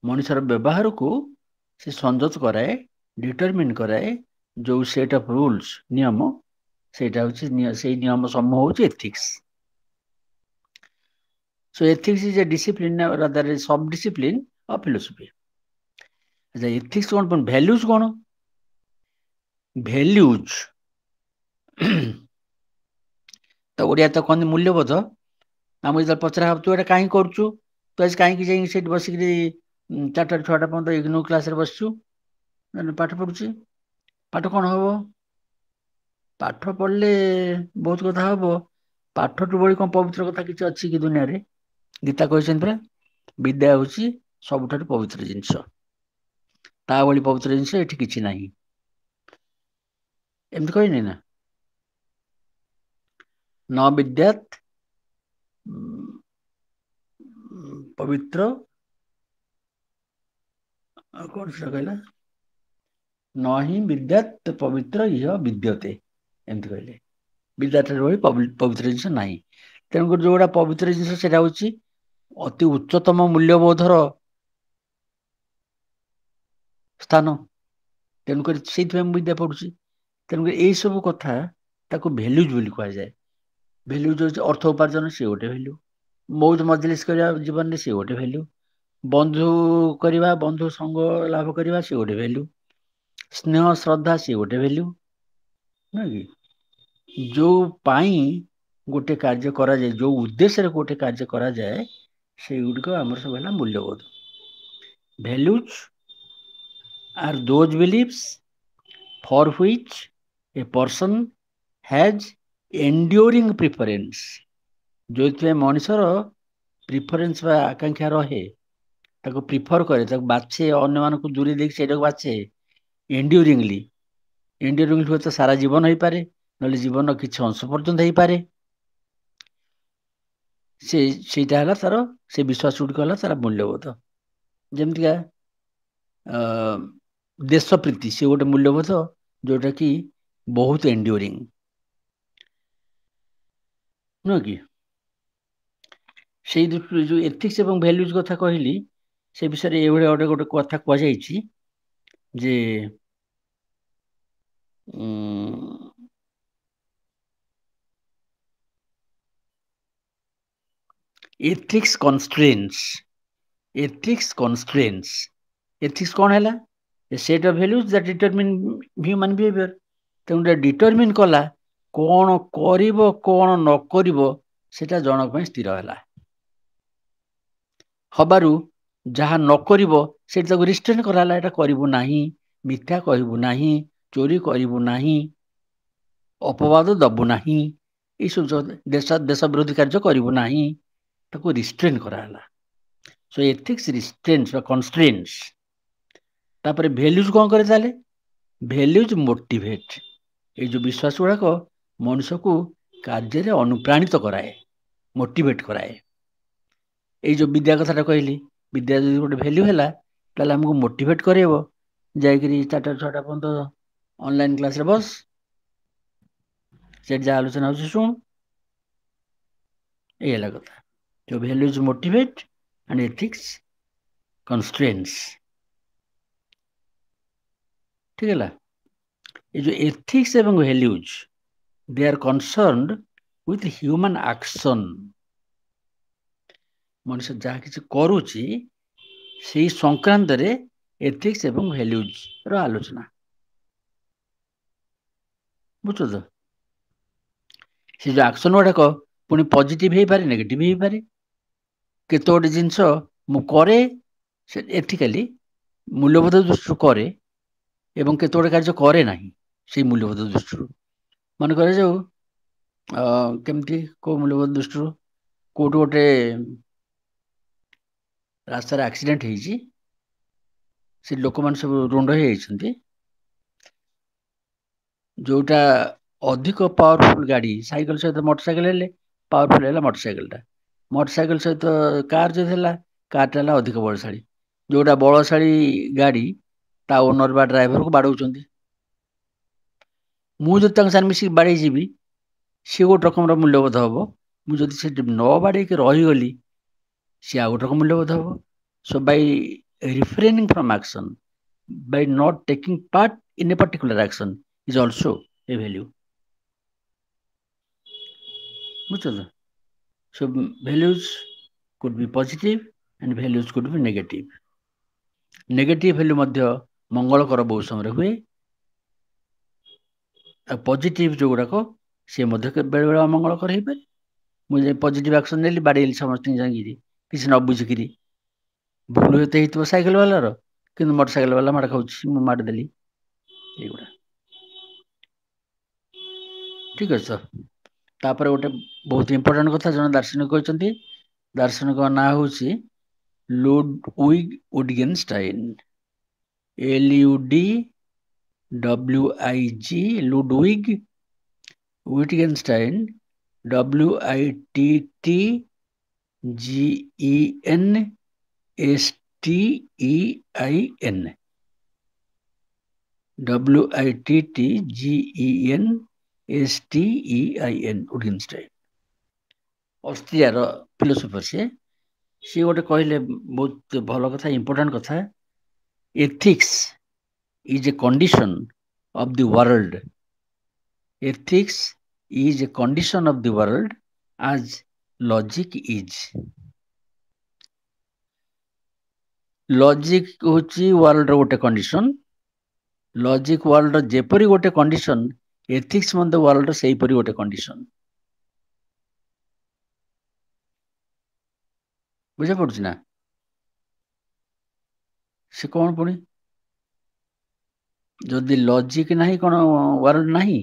ମଣିଷର ବ୍ୟବହାରକୁ ସେ ସଂଯୋଗ କରାଏ ଡିଟରମିନ୍ କରାଏ ଯୋଉ ସେଟ୍ ଅଫ୍ ରୁଲ୍ସ ନିୟମ ସେଇଟା ହଉଛି ସେଇ ନିୟମ ସମୂହ ହଉଛି ethics. So ethics is a discipline rather a sub-discipline of philosophy। ଆଚ୍ଛା ethics କଣ values କଣ? values ତ ଓଡିଆ ତ କହନ୍ତି ମୂଲ୍ୟବୋଧ। ଆମକୁ ଯେତେବେଳେ ପଚରା ହବ ତୁ ଏଇଟା କାହିଁକି କରୁଛୁ ତୁ ଆଜି କାହିଁକି ଯାଇକି ସେଇଠି ବସିକିରି 4ଟାରୁ 6ଟା ପର୍ଯ୍ୟନ୍ତ ଇଗ୍ନୋ କ୍ଲାସରେ ବସିଛୁ ପାଠ ପଢୁଛି। ପାଠ କଣ ହବ? ପାଠ ପଢିଲେ ବହୁତ କଥା ହବ। ପାଠଠୁ ବଳି କଣ ପବିତ୍ର କଥା କିଛି ଅଛି କି ଦୁନିଆରେ? ଗୀତା କହିଛନ୍ତି ପରା ବିଦ୍ୟା ହଉଛି ସବୁଠାରୁ ପବିତ୍ର ଜିନିଷ। ତା ଭଳି ପବିତ୍ର ଜିନିଷ ଏଠି କିଛି ନାହିଁ। ଏମିତି କହିନି ନା? ନ ବିଦ୍ୟାତ୍ ପବିତ୍ର ଆଉ କଣ ସେଟା କହିଲା ନହିଁ ବିଦ୍ୟାତ୍ ପବିତ୍ର ଇହ ବିଦ୍ୟତେ ଏମିତି କହିଲେ। ବିଦ୍ୟାଠାରୁ ବଳି ପବିତ୍ର ଜିନିଷ ନାହିଁ। ତେଣୁକରି ଯୋଉଗୁଡା ପବିତ୍ର ଜିନିଷ ସେଇଟା ହଉଛି ଅତି ଉଚ୍ଚତମ ମୂଲ୍ୟବୋଧର ସ୍ଥାନ। ତେଣୁକରି ସେଇଥିପାଇଁ ମୁଁ ବିଦ୍ୟା ପଢୁଛି। ତେଣୁକରି ଏଇ ସବୁ କଥା ତାକୁ ଭେଲ୍ୟୁଜ ବୋଲି କୁହାଯାଏ। ଭେଲ୍ୟୁଜ ହଉଛି ଅର୍ଥ ଉପାର୍ଜନ ସିଏ ଗୋଟେ ଭେଲ୍ୟୁ। ମଉଜ ମଜଲିସ କରିବା ଜୀବନରେ ସିଏ ଗୋଟେ ଭେଲ୍ୟୁ। ବନ୍ଧୁ କରିବା ବନ୍ଧୁ ସଙ୍ଗ ଲାଭ କରିବା ସେ ଗୋଟେ ଭେଲ୍ୟୁ। ସ୍ନେହ ଶ୍ରଦ୍ଧା ସିଏ ଗୋଟେ ଭେଲ୍ୟୁ ନୁହେଁ କି? ଯୋଉ ପାଇଁ ଗୋଟେ କାର୍ଯ୍ୟ କରାଯାଏ ଯୋଉ ଉଦ୍ଦେଶ୍ୟରେ ଗୋଟେ କାର୍ଯ୍ୟ କରାଯାଏ ସେଇଗୁଡିକ ଆମର ସବୁ ହେଲା ମୂଲ୍ୟବୋଧ। ଭେଲ୍ୟୁଜ are those beliefs for which a person has enduring preference। ଯୋଉଥିପାଇଁ ମଣିଷର ପ୍ରିଫରେନ୍ସ ବା ଆକାଂକ୍ଷା ରହେ ତାକୁ ପ୍ରିଫର କରେ ତାକୁ ବାଛେ ଅନ୍ୟମାନଙ୍କୁ ଦୂରେଇ ଦେଇକି ସେଇଟାକୁ ବାଛେ ଏଣ୍ଡ୍ୟୁରିଂଲି। ଏଣ୍ଡ୍ୟୁରିଂଲି ହୁଏତ ସାରା ଜୀବନ ହେଇପାରେ ନହେଲେ ଜୀବନର କିଛି ଅଂଶ ପର୍ଯ୍ୟନ୍ତ ହେଇପାରେ। ସେଇଟା ହେଲା ତାର ସେ ବିଶ୍ୱାସ ଗୁଡିକ ହେଲା ତାର ମୂଲ୍ୟବୋଧ। ଯେମିତିକା ଦେଶ ପ୍ରୀତି ସେ ଗୋଟେ ମୂଲ୍ୟବୋଧ ଯୋଉଟା କି ବହୁତ ଏଣ୍ଡ୍ୟୁରିଂ ନୁହଁ କି? ସେଇ ଦୃଷ୍ଟିରୁ ଯୋଉ ଏଥିକ୍ସ ଏବଂ ଭ୍ୟାଲୁଜ କଥା କହିଲି ସେ ବିଷୟରେ ଏଇଭଳିଆ ଗୋଟେ କଥା କୁହାଯାଇଛି ଯେ ethics constraints ethics କଣ ହେଲା a set of values that determine human behavior। ତେଣୁ ଡିଟରମିନ୍ କଲା କଣ କରିବ କଣ ନ କରିବ ସେଟା ଜଣକ ପାଇଁ ସ୍ଥିର ହେଲା। ହବାରୁ ଯାହା ନ କରିବ ସେଠି ତାକୁ ରିଷ୍ଟ୍ରେନ୍ କରାହେଲା ଏଟା କରିବୁ ନାହିଁ ମିଥ୍ୟା କହିବୁ ନାହିଁ ଚୋରି କରିବୁ ନାହିଁ, ଅପବାଦ ଦବୁ ନାହିଁ, ଏଇସବୁ ଦେଶ ବିରୋଧୀ କାର୍ଯ୍ୟ କରିବୁ ନାହିଁ, ତାକୁ ରିଷ୍ଟ୍ରେନ୍ କରାହେଲା। ସୋ ଏଥିକ୍ସ ରିଷ୍ଟ୍ରେନ୍ସ ବା କନଷ୍ଟ୍ରେନ୍ସ। ତାପରେ ଭ୍ୟାଲ୍ୟୁଜ କ'ଣ କରେ ତାହେଲେ? ଭ୍ୟାଲ୍ୟୁଜ ମୋଟିଭେଟ୍। ଏଇ ଯୋଉ ବିଶ୍ୱାସ ଗୁଡ଼ାକ ମଣିଷକୁ କାର୍ଯ୍ୟରେ ଅନୁପ୍ରାଣିତ କରାଏ, ମୋଟିଭେଟ୍ କରାଏ। ଏଇ ଯୋଉ ବିଦ୍ୟା କଥାଟା କହିଲି, ବିଦ୍ୟା ଯଦି ଗୋଟେ ଭ୍ୟାଲ୍ୟୁ ହେଲା ତାହେଲେ ଆମକୁ ମୋଟିଭେଟ୍ କରେଇବ, ଯାଇକିରି 4ଟା 6ଟା ପର୍ଯ୍ୟନ୍ତ ଅନଲାଇନ୍ କ୍ଲାସରେ ବସ, ସେଠି ଯାହା ଆଲୋଚନା ହଉଛି ଶୁଣ। ଏଇ ହେଲା କଥା। ଯୋଉ ଭ୍ୟାଲ୍ୟୁଜ ମୋଟିଭେଟ୍ ଆଣ୍ଡ ଏଥିକ୍ସ କନଷ୍ଟ୍ରେନ୍ସ। ଠିକ ହେଲା। ଏ ଯୋଉ ଏଥିକ୍ସ ଏବଂ ଭ୍ୟାଲ୍ୟୁଜ, ଦେ ଆର୍ କନସର୍ନଡ ୱିଥ ହ୍ୟୁମାନ ଆକ୍ସନ। ମଣିଷ ଯାହା କିଛି କରୁଛି ସେଇ ସଂକ୍ରାନ୍ତରେ ଏଥିକ୍ସ ଏବଂ ଭ୍ୟାଲ୍ୟୁଜ ର ଆଲୋଚନା। ବୁଝୁଛ ତ? ସେ ଯୋଉ ଆକ୍ସନ ଗୁଡାକ ପୁଣି ପଜିଟିଭ ହେଇପାରେ, ନେଗେଟିଭ ହେଇପାରେ। କେତେ ଗୋଟେ ଜିନିଷ ମୁଁ କରେ ସେ ଏଥିକାଲି ମୂଲ୍ୟବୋଧ ଦୃଷ୍ଟିରୁ କରେ, ଏବଂ କେତେ ଗୋଟେ କାର୍ଯ୍ୟ କରେ ନାହିଁ ସେଇ ମୂଲ୍ୟବୋଧ ଦୃଷ୍ଟିରୁ। ମନେ କରାଯାଉ କେମିତି କୋଉ ମୂଲ୍ୟବୋଧ ଦୃଷ୍ଟିରୁ କୋଉଠି ଗୋଟେ ରାସ୍ତାରେ ଆକ୍ସିଡେଣ୍ଟ ହେଇଛି, ସେ ଲୋକମାନେ ସବୁ ରୁଣ୍ଡ ହେଇଯାଇଛନ୍ତି। ଯୋଉଟା ଅଧିକ ପାୱାରଫୁଲ ଗାଡି, ସାଇକେଲ ସହିତ ମୋଟର ସାଇକେଲ ହେଲେ ପାୱାରଫୁଲ ହେଲା ମୋଟର ସାଇକେଲଟା, ମୋଟର ସାଇକେଲ ସହିତ କାର ଯଦି ହେଲା, କାରଟା ହେଲା ଅଧିକ ବଳଶାଳୀ। ଯୋଉଟା ବଳଶାଳୀ ଗାଡି ତା ଓନର ବା ଡ୍ରାଇଭରକୁ ବାଡଉଛନ୍ତି। ମୁଁ ଯଦି ତାଙ୍କ ସାଙ୍ଗରେ ମିଶିକି ବାଡେଇ ଯିବି, ସିଏ ଗୋଟେ ରକମର ମୂଲ୍ୟବୋଧ ହବ। ମୁଁ ଯଦି ସେଠି ନ ବାଡେଇକି ରହିଗଲି, ସିଏ ଆଉ ଗୋଟେ ରକମ ମୂଲ୍ୟବୋଧ ହବ। So by refraining from action, by not taking part in a particular action is also a value. ବୁଝୁଛ? So values could be positive and values could be negative. Negative value ମଧ୍ୟ ମଙ୍ଗଳକର ବହୁ ସମୟରେ ହୁଏ, ଆଉ ପଜିଟିଭ ଯୋଉଗୁଡାକ ସେ ମଧ୍ୟ ବେଳେବେଳେ ଅମଙ୍ଗଳକର ହେଇପାରେ। ମୁଁ ଯେ ପଜିଟିଭ ଆକ୍ସନ ନେଲି, ବାଡେଇଲି ସମସ୍ତଙ୍କୁ ଯାଇକିରି କିଛି ନ ବୁଝିକିରି, ଭୁଲ ହୁଏତ ହେଇଥିବ ସାଇକେଲ ବାଲାର, କିନ୍ତୁ ମୋଟର ସାଇକେଲ ବାଲା ମାଡ ଖାଉଛି, ମୁଁ ମାଡ ଦେଲି। ଏଇଗୁଡା ଠିକ ଅଛି। ତାପରେ ଗୋଟେ ବହୁତ ଇମ୍ପୋର୍ଟାଣ୍ଟ କଥା ଜଣେ ଦାର୍ଶନିକ କହିଛନ୍ତି, ଦାର୍ଶନିକ ନାଁ ହଉଛି ଲୁଡୱିଗ ୱିଟଗେନଷ୍ଟାଇନ, LUDWIG, ଲୁଡୱିଗ ୱିଟଗେନଷ୍ଟାଇନ, WITTGENSTEIN, WITTGENSTEIN, ୱିଟଗେନଷ୍ଟାଇନ। ଅଷ୍ଟ୍ରିଆର ଫିଲୋସୋଫର ସିଏ ଗୋଟେ କହିଲେ ବହୁତ ଭଲ କଥା, ଇମ୍ପୋର୍ଟାଣ୍ଟ କଥା। Ethics is a condition of the world. Ethics is a condition of the world as logic is. Logic ହଉଛି ୱାର୍ଲଡର ଗୋଟେ କଣ୍ଡିସନ। ଲଜିକ ୱାର୍ଲଡର ଯେପରି ଗୋଟେ କଣ୍ଡିସନ, ଏଥିକ୍ସ ମଧ୍ୟ ୱାର୍ଲଡର ସେଇପରି ଗୋଟେ କଣ୍ଡିସନ। ବୁଝା ପଡୁଛି ନା? ସେ କଣ ପୁଣି ଯଦି ଲଜିକ ନାହିଁ, କଣ ୱାର୍ଲଡ ନାହିଁ?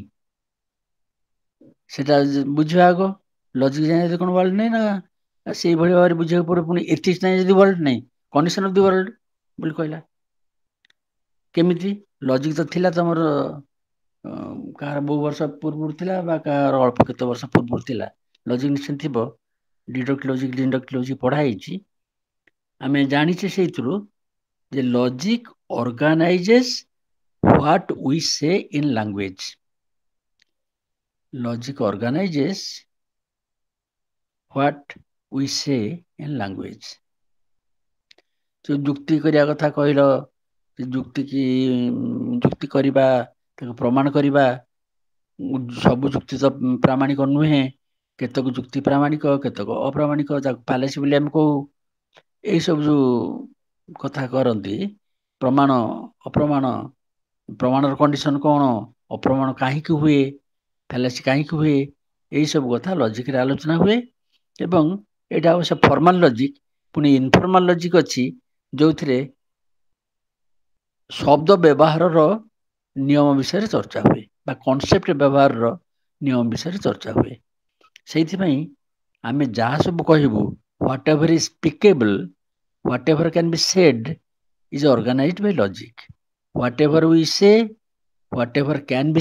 ସେଟା ବୁଝିବା ଆଗ। ଲଜିକ ଜାଣି ଯଦି କଣ ୱାର୍ଲଡ ନାହିଁ, ନା ସେଇଭଳି ଭାବରେ ବୁଝିବାକୁ ପଡିବ। ପୁଣି ଏଥିକ୍ସ ନାହିଁ ଯଦି ୱାର୍ଲଡ ନାହିଁ, କଣ୍ଡିସନ ଅଫ ଦି ୱାର୍ଲଡ ବୋଲି କହିଲା। କେମିତି? ଲଜିକ ତ ଥିଲା ତମର କାହାର ବହୁ ବର୍ଷ ପୂର୍ବରୁ ଥିଲା, ବା କାହାର ଅଳ୍ପ କେତେ ବର୍ଷ ପୂର୍ବରୁ ଥିଲା। ଲଜିକ ନିଶ୍ଚୟ ଥିବ। ଡିଡକ୍ଟ ଲଜିକ, ଇନଡକ୍ଟ ଲଜିକ ପଢା ହେଇଛି। ଆମେ ଜାଣିଛେ ସେଇଥିରୁ ଯେ logic organisation what we say in language. Logic organizes what we say in language. जो ଯୁକ୍ତି କରିବା କଥା କହିଲ, ଯୁକ୍ତି କରିବା, ତାକୁ ପ୍ରମାଣ କରିବା, ସବୁ ଯୁକ୍ତି ତ ପ୍ରାମାଣିକ ନୁହେଁ। କେତେକ ଯୁକ୍ତି ପ୍ରାମାଣିକ, କେତେକ ଅପ୍ରାମାଣିକ, ତାକୁ ଫାଲେସି ବୋଲି ଆମେ କହୁ। ଏଇସବୁ ଯୋଉ କଥା କରନ୍ତି, ପ୍ରମାଣ ଅପ୍ରମାଣ, ପ୍ରମାଣର କଣ୍ଡିସନ କଣ, ଅପ୍ରମାଣ କାହିଁକି ହୁଏ, ଫାଲେସି କାହିଁକି ହୁଏ, ଏଇସବୁ କଥା ଲଜିକରେ ଆଲୋଚନା ହୁଏ। ଏବଂ ଏଇଟା ଅବଶ୍ୟ ଫର୍ମାଲ ଲଜିକ। ପୁଣି ଇନଫର୍ମାଲ ଲଜିକ ଅଛି, ଯୋଉଥିରେ ଶବ୍ଦ ବ୍ୟବହାରର ନିୟମ ବିଷୟରେ ଚର୍ଚ୍ଚା ହୁଏ ବା କନସେପ୍ଟ ବ୍ୟବହାରର ନିୟମ ବିଷୟରେ ଚର୍ଚ୍ଚା ହୁଏ। ସେଇଥିପାଇଁ ଆମେ ଯାହା ସବୁ କହିବୁ whatever is speakable, whatever can be said is organised by logic. Whatever we say, whatever can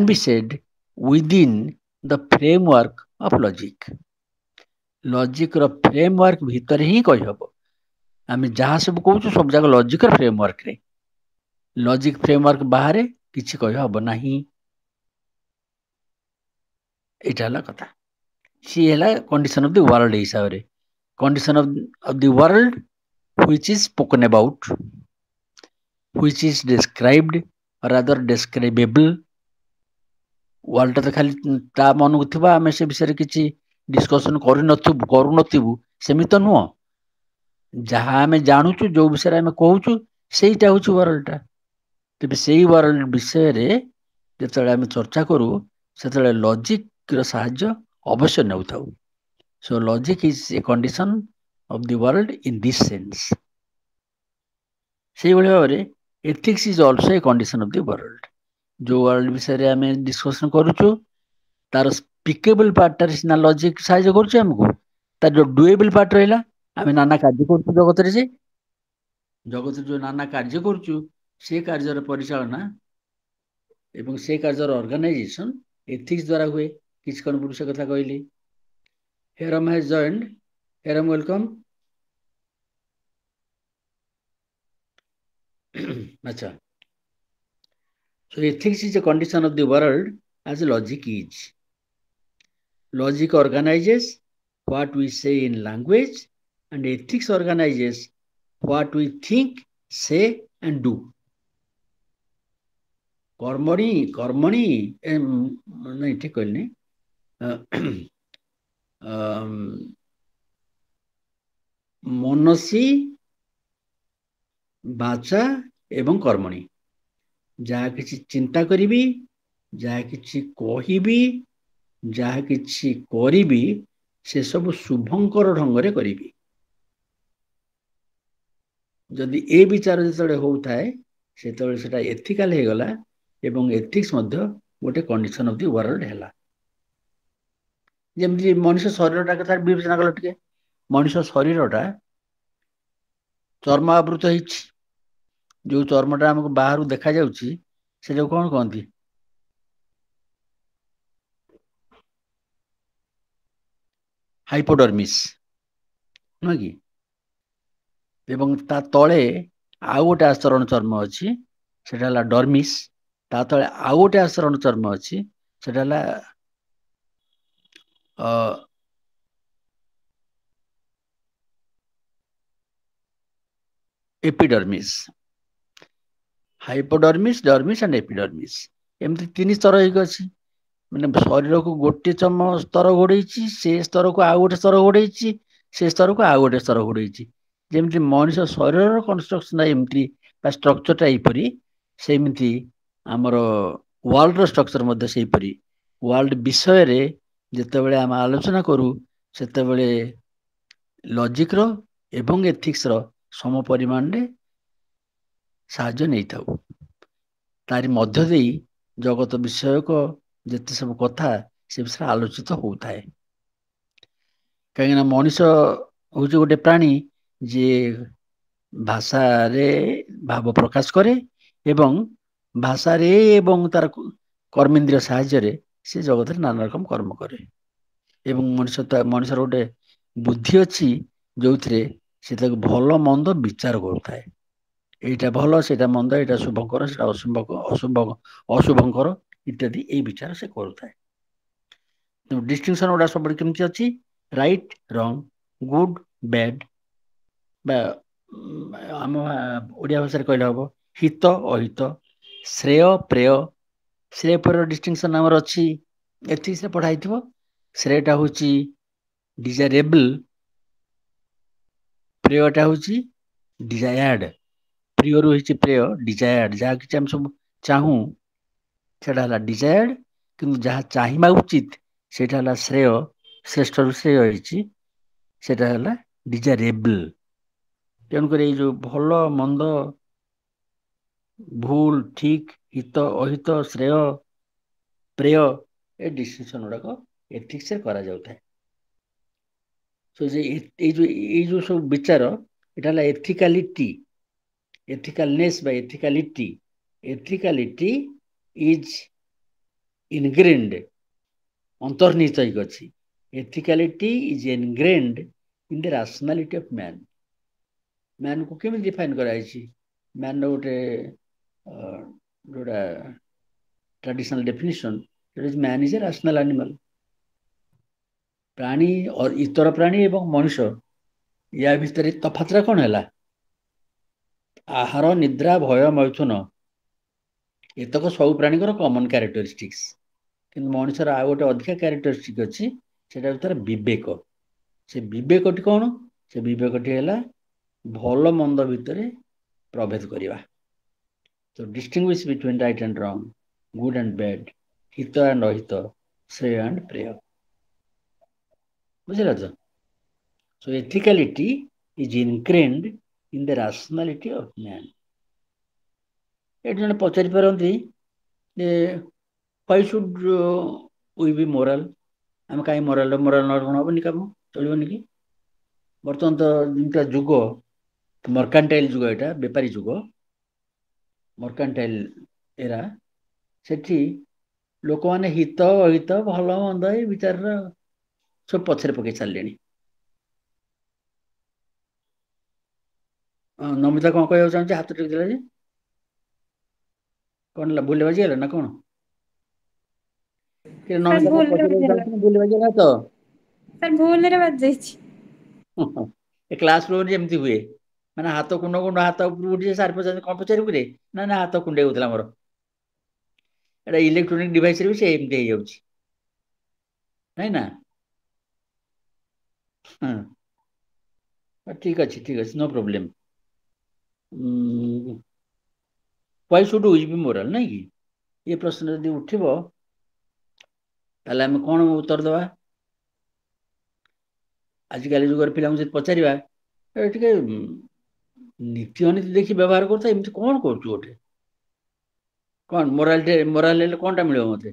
be said within the framework of logic। ଲଜିକର ଫ୍ରେମୱାର୍କ ଭିତରେ ହିଁ କହିହବ। ଆମେ ଯାହା ସବୁ କହୁଛୁ ସବୁ ଯାକ ଲଜିକର ଫ୍ରେମୱାର୍କରେ, ଲଜିକ ଫ୍ରେମୱାର୍କ ବାହାରେ କିଛି କହିହବ ନାହିଁ। ଏଇଟା ହେଲା କଥା। ସିଏ ହେଲା କଣ୍ଡିସନ ଅଫ ଦି ୱାର୍ଲଡ ହିସାବରେ, condition of the world which is spoken about, which is described or rather describable। ୱାର୍ଲଡଟା ତ ଖାଲି ତା ମନକୁ ଥିବା, ଆମେ ସେ ବିଷୟରେ କିଛି ଡିସ୍କସନ କରୁନଥିବୁ ସେମିତି ତ ନୁହଁ। ଯାହା ଆମେ ଜାଣୁଛୁ, ଯୋଉ ବିଷୟରେ ଆମେ କହୁଛୁ, ସେଇଟା ହଉଛି ୱାର୍ଲଡଟା। ତେବେ ସେଇ ୱାର୍ଲଡ ବିଷୟରେ ଯେତେବେଳେ ଆମେ ଚର୍ଚ୍ଚା କରୁ ସେତେବେଳେ ଲଜିକର ସାହାଯ୍ୟ ଅବଶ୍ୟ ନେଉଥାଉ। So logic is a condition of the world in this sense. ସେଇଭଳି ଭାବରେ ethics is also a condition of the world. ଯୋଉ ୱାର୍ଲଡ ବିଷୟରେ ଆମେ ଡିସ୍କସନ କରୁଛୁ ତାର ସ୍ପିକେବଲ ପାର୍ଟଟାରେ ସିନା ଲଜିକ ସାହାଯ୍ୟ କରୁଛି ଆମକୁ, ତାର ଯୋଉ ଡୁଏବଲ ପାର୍ଟ ରହିଲା, ଆମେ ନାନା କାର୍ଯ୍ୟ କରୁଛୁ ଜଗତରେ, ଜଗତରେ ଯୋଉ ନାନା କାର୍ଯ୍ୟ କରୁଛୁ ସେ କାର୍ଯ୍ୟର ପରିଚାଳନା ଏବଂ ସେ କାର୍ଯ୍ୟର ଅର୍ଗାନାଇଜେସନ ଏଥିକ୍ସ ଦ୍ୱାରା ହୁଏ। କିଛି କ'ଣ ପୁରୁଷ କଥା କହିଲି। ହେରମ has joined. ହେରମ welcome। ଆଚ୍ଛା, so ethics is a condition of the world as logic is. Logic organizes what we say in language and ethics organizes what we think, say and do। कर्मणि कर्मणि नहीं ठीक कहली, मनसी बाचा एवं कर्मणि, जहाँ किसी चिंता करी, जहाँ किसी कहिबी, जहाँ किसी करी, से सब शुभंकर ढंग करी। जदि ए विचार जो होता है से एथिकल हो गला एवं एथिक्स मध्य गोटे कंडीशन ऑफ द वर्ल्ड है। जमती मनुष्य शरीरटा कथा विवेचना कल टे, मनुष्य शरीरटा चर्म आवृत हो, जो चर्मटा आमको बाहर देखा जाउछि से जो कौन कहती हाइपोडर्मिस नुह कि, एवं ता तले आउ गोटे आस्तरण चर्म अच्छी सेटा हला डर्मिस, ता तले आउ गोटे आस्तरण चर्म अच्छी सेटा हला epidermis. Hypodermis, dermis and epidermis एमती तीन स्तर एक अच्छी। मैंने शरीर को गोटे चर्म स्तर घोड़े, से स्तर को आउ गोटे स्तर घोड़े, से स्तर को आउ गोटे स्तर घोड़े। जमी मनुष्य शरीर कन्स्ट्रक्शन एमती स्ट्रक्चरटा यहीपरी, सेमती आमर वर्ल्ड स्ट्रक्चर मध्य सेहीपरी। वर्ल्ड विषय रे जेतेबेले आम आलोचना करू सेतेबेले लॉजिक रो एवं एथिक्स रो सम परिमाण रे साहाय्य नहीं थाउ। तारी मध्य देई जगत विषय को जेते सब कथा से विषय आलोचित होता है। कहीं मनुष्य हूँ गोटे प्राणी जे भाषा रे भाव प्रकाश करे एवं भाषा रे एवं तार कर्मेन्द्रिय साहाय्य रे से जगत नाना रकम कर्म करे। एवं मनुष्य गोटे बुद्धि अच्छी जो थे से भल मंद विचार करुए। एटा भल सेटा मंद, एटा शुभंकर सेटा अशुभंकर इत्यादि ये विचार से करुए। डिस्टिंक्शन गुड़ा सब केमती अच्छी, राइट रंग, गुड बैड, आम ओडिया भाषा कहले हम हित अहित, श्रेय प्रेय। श्रेय प्रेय डिस्टिंक्शन आमर अच्छी एथिक्स पढ़ाई थो। श्रेयटा हूँ डिजायरेबल, प्रेयटा हूँ डिजायर्ड। प्रिय रु प्रेय डिजायर्ड, जहाँ कि आम सब चाहूँ सेटा डिजायर्ड, किंतु जहाँ चाहिए उचित सेटा श्रेय, श्रेष्ठ रु श्रेय सेटा डिजायरेबल। तेणुक जो भल मंद ଭୁଲ ଠିକ, ହିତ ଅହିତ, ଶ୍ରେୟ ପ୍ରେୟ, ଏ ଡିସିସନ ଗୁଡାକ ଏଥିକ୍ସରେ କରାଯାଉଥାଏ। ଏଇ ଯୋଉ ସବୁ ବିଚାର, ଏଟା ହେଲା ଏଥିକାଲିଟି, ଏଥିକାଲନେସ୍ ବା ଏଥିକାଲିଟି। ଏଥିକାଲିଟି ଇଜ ଇନଗ୍ରେନ୍ଡ, ଅନ୍ତର୍ନିହିତ ହେଇକି ଅଛି। Ethicality is ingrained in the rationality of man. ମ୍ୟାନକୁ କେମିତି ଡିଫାଇନ କରାଯାଇଛି? ମ୍ୟାନର ଗୋଟେ ଯୋଉଟା traditional definition, man is a rational animal. ପ୍ରାଣୀ, ଇତର ପ୍ରାଣୀ ଏବଂ ମଣିଷ, ୟା ଭିତରେ ତଫାତଟା କଣ ହେଲା? ଆହାର, ନିଦ୍ରା, ଭୟ, ମୈଥୁନ, ଏତକ ସବୁ ପ୍ରାଣୀଙ୍କର କମନ କ୍ୟାରେକ୍ଟରିଷ୍ଟିକ୍ସ। କିନ୍ତୁ ମଣିଷର ଆଉ ଗୋଟେ ଅଧିକା କ୍ୟାରେକ୍ଟରିଷ୍ଟିକ ଅଛି, ସେଟା ହଉଛି ତାର ବିବେକ। ସେ ବିବେକଟି କଣ? ସେ ବିବେକଟି ହେଲା ଭଲ ମନ୍ଦ ଭିତରେ ପ୍ରଭେଦ କରିବା। ତ distinguish between right and wrong, good and bad, ହିତ and ଅହିତ, ଶ୍ରେୟ and ପ୍ରେୟ। ବୁଝିଲ ତ? So ethicality is ingrained in the rationality of man. ଏଠି ଜଣେ ପଚାରି ପାରନ୍ତି ଯେ why should we be moral? ଆମେ କାହିଁ ମୋରାଲ କଣ ହବନି, କାମ ଚଳିବନି କି? ବର୍ତ୍ତମାନ ତ ଯେମିତିଆ ଯୁଗ, ମର୍କାଣ୍ଟାଇଲ ଯୁଗ, ଏଟା ବେପାରୀ ଯୁଗ, ମର୍କାଣ୍ଟାଇଲ ଏରା, ସେଠି ଲୋକମାନେ ହିତ ଅହିତ, ଭଲ ମନ୍ଦ ଏଇ ବିଚାରର ସବୁ ପଛରେ ପକେଇ ସାରିଲେଣି। ନମିତା କଣ କହିବାକୁ ଚାହୁଁଛି? ହାତ ଟେକିଦେଲା ଯେ, କଣ ହେଲା? ଭୁଲ ବାଜିଗଲା ନା କଣ? ସାର୍ ନମିତା କଣ ଭୁଲରେ ପଚାରିବାକୁ ବାଜିଗଲା, ଚାହୁଁଛି? ଭୁଲ ବାଜିଗଲା ତ? ସାର୍ ଭୁଲରେ ବାଜିଯାଇଛି। ଏ କ୍ଲାସ ରୁମରେ ଏମିତି ହୁଏ, ମାନେ ହାତ କୁଣ୍ଡ କୁଣ୍ଡ ହାତ ଉପରକୁ ଉଠିছে, ସାର୍ ପଚାରନ୍ତି କଣ ପଚାରିବୁ ରେ? ନା ନା, ହାତ କୁଣ୍ଡେଇ ହଉଥିଲା ମୋର। ଏଟା ଇଲେକ୍ଟ୍ରୋନିକ ଡିଭାଇସରେ ବି ସେ ଏମିତି ହେଇଯାଉଛି, ନାଇଁ ନା? ଠିକ ଅଛି, ଠିକ ଅଛି, no problem. why should we be moral, ନାଇଁ କି? ଏ ପ୍ରଶ୍ନ ଯଦି ଉଠିବ, ତାହେଲେ ଆମେ କଣ ଉତ୍ତର ଦେବା? ଆଜିକାଲି ଯୁଗର ପିଲାଙ୍କୁ ଯଦି ପଚାରିବା, ଟିକେ ନୀତି ଅନୀତି ଦେଖି ବ୍ୟବହାର କରୁଥା, ଏମିତି କଣ କରୁଛୁ ଗୋଟେ? କଣ ମୋରାଲ ହେଲେ କଣଟା ମିଳିବ ମତେ?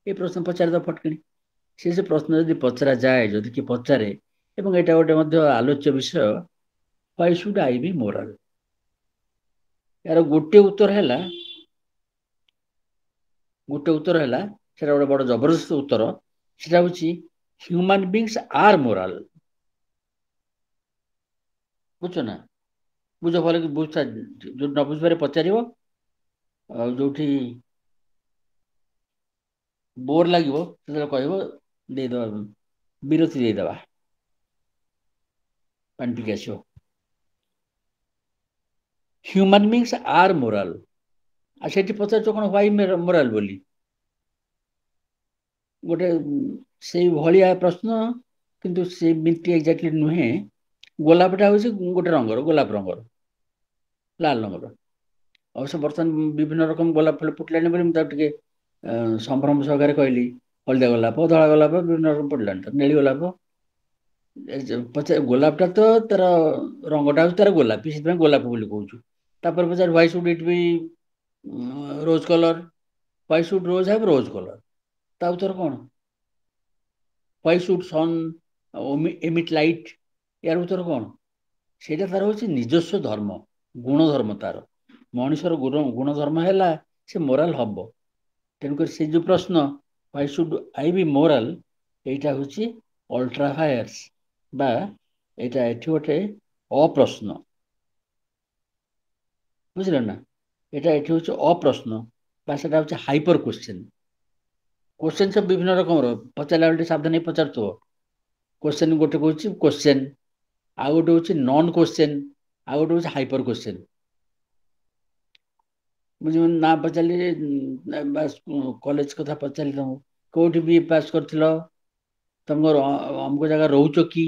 ଏ ପ୍ରଶ୍ନ ପଚାରିଦବା ଫଟକିଣି। ସେ ପ୍ରଶ୍ନ ଯଦି ପଚରା ଯାଏ, ଯଦି କିଏ ପଚାରେ, ଏବଂ ଏଇଟା ଗୋଟେ ମଧ୍ୟ ଆଲୋଚ୍ୟ ବିଷୟ, why should I be moral? ଏହାର ଗୋଟେ ଉତ୍ତର ହେଲା, ସେଟା ଗୋଟେ ବଡ ଜବରଦସ୍ତ ଉତ୍ତର, ସେଟା ହଉଛି ହ୍ୟୁମାନ ବିଙ୍ଗସ୍ ଆର୍ ମୋରାଲ। ବୁଝୁଛ ନା? ବୁଝ ଭଲ କି, ଯୋଉଠି ନ ବୁଝିପାରେ ପଚାରିବ, ଆଉ ଯୋଉଠି ବୋର ଲାଗିବ ସେତେବେଳେ କହିବ, ଦେଇଦବା, ବିରତି ଦେଇଦବା, ପାଣି ଟିକେ ଆସିବ। ହ୍ୟୁମାନ ବିଙ୍ଗସ୍ ଆର୍ ମୋରାଲ। ଆଉ ସେଠି ପଚାରୁଛ କଣ ହ୍ୱାଇ ମୋରାଲ ବୋଲି? ଗୋଟେ ସେଇ ଭଳିଆ ପ୍ରଶ୍ନ, କିନ୍ତୁ ସେମିତି ଏକ୍ଜାକ୍ଟଲି ନୁହେଁ। ଗୋଲାପଟା ହଉଛି ଗୋଟେ ରଙ୍ଗର, ଗୋଲାପ ରଙ୍ଗର, ଲାଲ ରଙ୍ଗର। ଅବଶ୍ୟ ବର୍ତ୍ତମାନ ବିଭିନ୍ନ ରକମ ଗୋଲାପ ଫୁଲ ଫୁଟିଲାଣି ବୋଲି ମୁଁ ତାକୁ ଟିକେ ସମ୍ଭ୍ରମ ସହକାରେ କହିଲି, ହଳଦିଆ ଗୋଲାପ, ଧଳା ଗୋଲାପ, ବିଭିନ୍ନ ରକମ ଫୁଟିଲାଣି, ନେଳି ଗୋଲାପ। ଗୋଲାପଟା ତ ତାର ରଙ୍ଗଟା ହଉଛି ତାର ଗୋଲାପୀ, ସେଥିପାଇଁ ଗୋଲାପ ବୋଲି କହୁଛୁ। ତାପରେ ପଚାର why should it be rose colour? why should rose have rose color? ତା ଉତ୍ତର କଣ? why should sun emit light? ଏହାର ଉତ୍ତର କଣ? ସେଇଟା ତାର ହଉଛି ନିଜସ୍ୱ ଧର୍ମ, ଗୁଣ ଧର୍ମ ତାର। ମଣିଷର ଗୁଣ ଧର୍ମ ହେଲା ସେ ମୋରାଲ ହବ। ତେଣୁକରି ସେ ଯୋଉ ପ୍ରଶ୍ନ why should I be moral, এইটা হচ্ছে ଅଲ୍ଟ୍ରା ଭାୟାର୍ସ, ବା ଏଇଟା ଏଠି ଗୋଟେ ଅପ୍ରଶ୍ନ। ବୁଝିଲ ନା? এটা ଏଠି ହଉଛି ଅପ୍ରଶ୍ନ, ବା ସେଟା ହଉଛି ହାଇପର କ୍ୱେଶ୍ଚେନ। କ୍ୱେଶ୍ଚେନ ସବୁ ବିଭିନ୍ନ ରକମର, ପଚାରିଲା ବେଳେ ଟିକେ ସାବଧାନ ହେଇ ପଚାରୁଥିବ। କ୍ୱେଶ୍ଚେନ ଗୋଟେ କହୁଛି କ୍ୱେଶ୍ଚେନ, ଆଉ ଗୋଟେ ହଉଛି ନନ୍ କ୍ୱେଶ୍ଚେନ, ଆଉ ଗୋଟେ ହଉଛି ହାଇପର କ୍ୱେଶ୍ଚେନ। ବୁଝିବ? ନା ପଚାରିଲି, କଲେଜ କଥା ପଚାରିଲି, ତମକୁ କୋଉଠି ବି ପାସ୍ କରିଥିଲ, ତମର ଅମୁକ ଜାଗା ରହୁଛ କି,